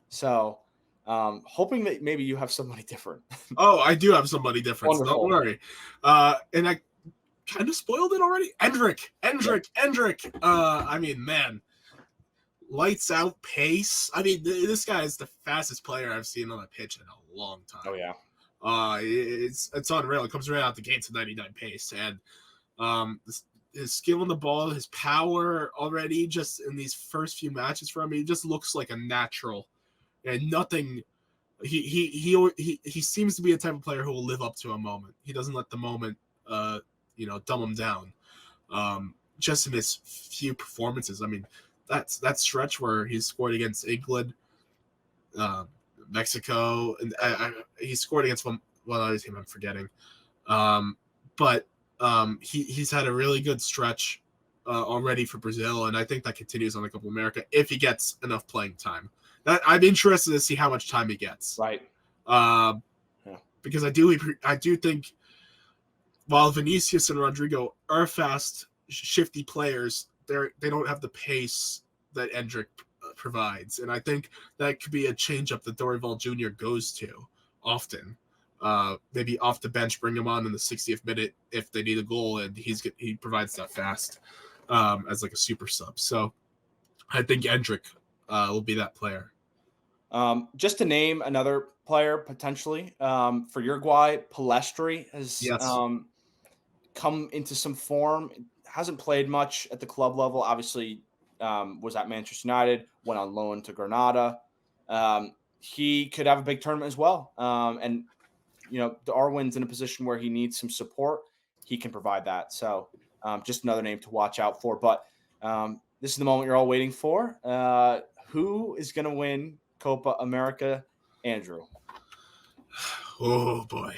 So hoping that maybe you have somebody different. Oh, I do have somebody different. So don't Wonderful. worry. And I kind of spoiled it already. Endrick. I mean, man, lights out pace. I mean, this guy is the fastest player I've seen on the pitch in a long time. Oh yeah. It's unreal. It comes right out the gates at 99 pace, and his skill on the ball, his power already just in these first few matches for him, he just looks like a natural, and nothing. He seems to be a type of player who will live up to a moment. He doesn't let the moment, dumb him down. Just in his few performances, I mean, that stretch where he scored against England, Mexico, and he scored against one other team I'm forgetting. But he's had a really good stretch already for Brazil, and I think that continues on the Copa America if he gets enough playing time. That I'm interested to see how much time he gets. Right. Because I do think while Vinicius and Rodrigo are fast, shifty players, they don't have the pace that Endrick provides, and I think that could be a change-up that Dorival Jr. goes to often. Maybe off the bench, bring him on in the 60th minute if they need a goal, and he provides that fast as like a super sub. So I think Endrick will be that player. Just to name another player potentially for Uruguay, Palestri has come into some form. Hasn't played much at the club level. Obviously, was at Manchester United, went on loan to Granada. He could have a big tournament as well. And Darwin's in a position where he needs some support. He can provide that. So just another name to watch out for. But this is the moment you're all waiting for. Who is going to win Copa America? Andrew. Oh boy.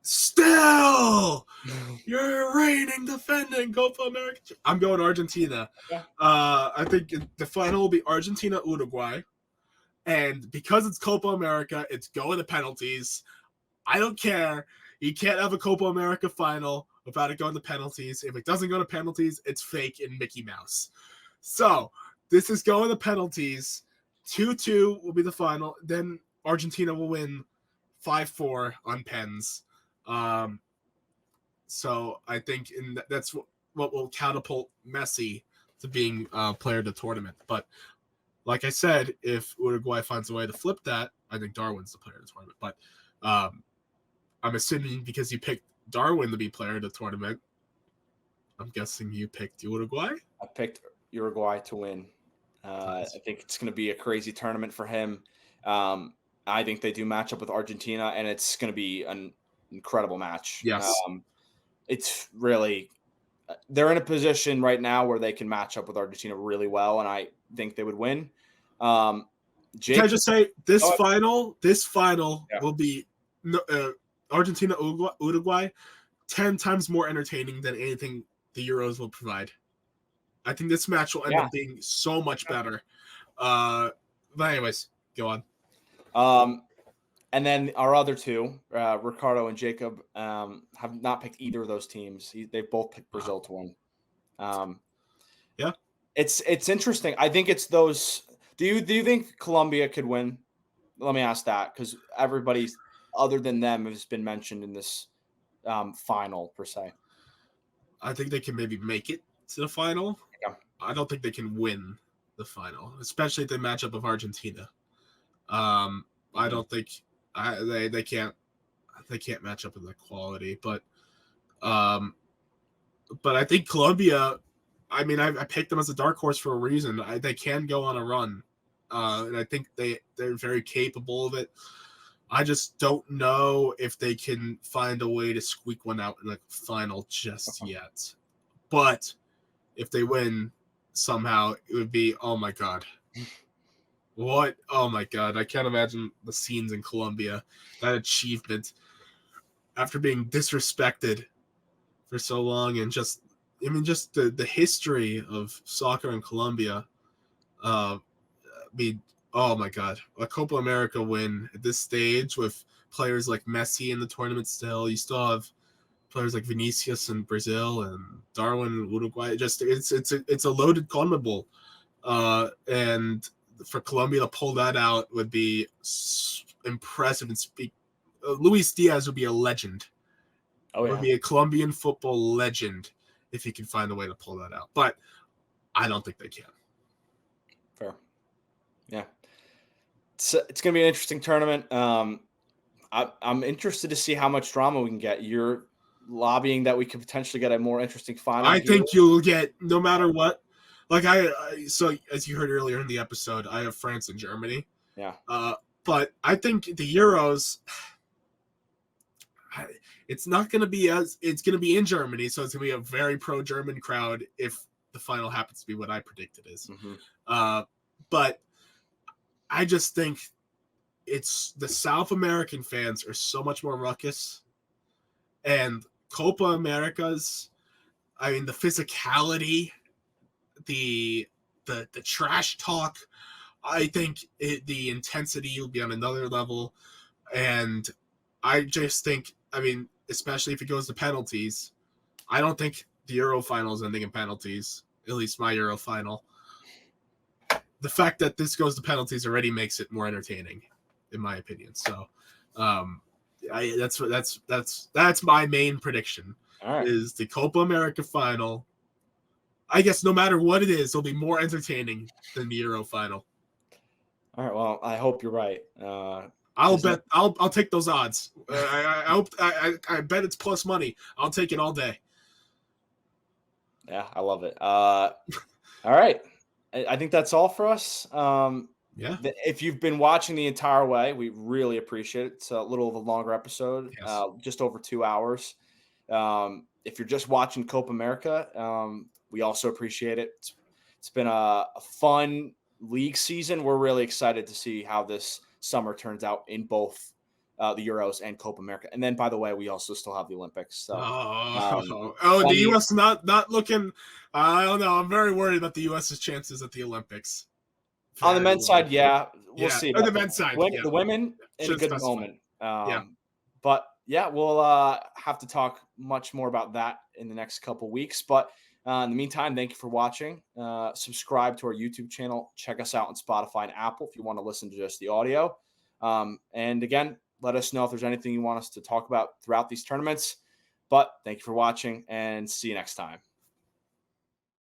Still, you're reigning defending Copa America. I'm going Argentina. Yeah. I think the final will be Argentina Uruguay, and because it's Copa America, it's going to penalties. I don't care. You can't have a Copa America final without it going to penalties. If it doesn't go to penalties, it's fake and Mickey Mouse. So this is going to penalties. 2-2 will be the final. Then Argentina will win 5-4 on pens. So I think that's what will catapult Messi to being player of the tournament. But like I said, if Uruguay finds a way to flip that, I think Darwin's the player of the tournament. But I'm assuming because you picked Darwin to be player of the tournament, I'm guessing you picked Uruguay? I picked Uruguay to win. I think it's going to be a crazy tournament for him. I think they do match up with Argentina, and it's going to be an incredible match. Yes. It's really they're in a position right now where they can match up with Argentina really well, and I think they would win. Can I just say this final will be Argentina Uruguay 10 times more entertaining than anything the Euros will provide. I think this match will end up being so much better. But anyways, go on. And then our other two, Ricardo and Jacob, have not picked either of those teams. They've both picked Brazil to win. Yeah, it's interesting. I think it's those. Do you think Colombia could win? Let me ask that because everybody other than them has been mentioned in this final per se. I think they can maybe make it to the final. Yeah. I don't think they can win the final, especially if they match up with Argentina. I don't think they can't match up with that quality, but But I think Colombia, I mean, I picked them as a dark horse for a reason. They can go on a run, and I think they're very capable of it. I just don't know if they can find a way to squeak one out in the final just yet. But if they win somehow, it would be, oh my God. What? Oh my God. I can't imagine the scenes in Colombia, that achievement after being disrespected for so long, and just the history of soccer in Colombia. Oh my God, a Copa America win at this stage with players like Messi in the tournament still. You still have players like Vinicius in Brazil and Darwin in Uruguay. Just it's a loaded CONMEBOL, and for Colombia to pull that out would be impressive. And speak, Luis Diaz would be a legend. Oh yeah, would be a Colombian football legend if he can find a way to pull that out. But I don't think they can. fair. Yeah, it's going to be an interesting tournament. I'm interested to see how much drama we can get. You're lobbying that we could potentially get a more interesting final. I think you'll get, no matter what. Like so as you heard earlier in the episode, I have France and Germany. Yeah. But I think the Euros, it's not going to be it's going to be in Germany, so it's going to be a very pro-German crowd if the final happens to be what I predict it is. Mm-hmm. But I just think it's the South American fans are so much more ruckus, and Copa Americas, I mean, the physicality, the trash talk, I think the intensity will be on another level. And I just think, I mean, especially if it goes to penalties, I don't think the Euro final is ending in penalties, at least my Euro final. The fact that this goes to penalties already makes it more entertaining, in my opinion. So that's my main prediction. All right. Is the Copa America final. I guess no matter what it is, it'll be more entertaining than the Euro final. All right. Well, I hope you're right. I'll take those odds. I bet it's plus money. I'll take it all day. Yeah, I love it. All right. I think that's all for us. Yeah. If you've been watching the entire way, we really appreciate it. It's a little of a longer episode, Yes. just over 2 hours. If you're just watching Copa America, we also appreciate it. It's been a fun league season. We're really excited to see how this summer turns out in both the Euros and Copa America. And then, by the way, we also still have the Olympics. So, the U.S. not looking. I don't know. I'm very worried about the U.S.'s chances at the Olympics. On the men's side, yeah, we'll see. On the men's side, the women in a good moment. But yeah, we'll have to talk much more about that in the next couple weeks. But in the meantime, thank you for watching. Subscribe to our YouTube channel. Check us out on Spotify and Apple if you want to listen to just the audio. And again, let us know if there's anything you want us to talk about throughout these tournaments. But thank you for watching, and see you next time.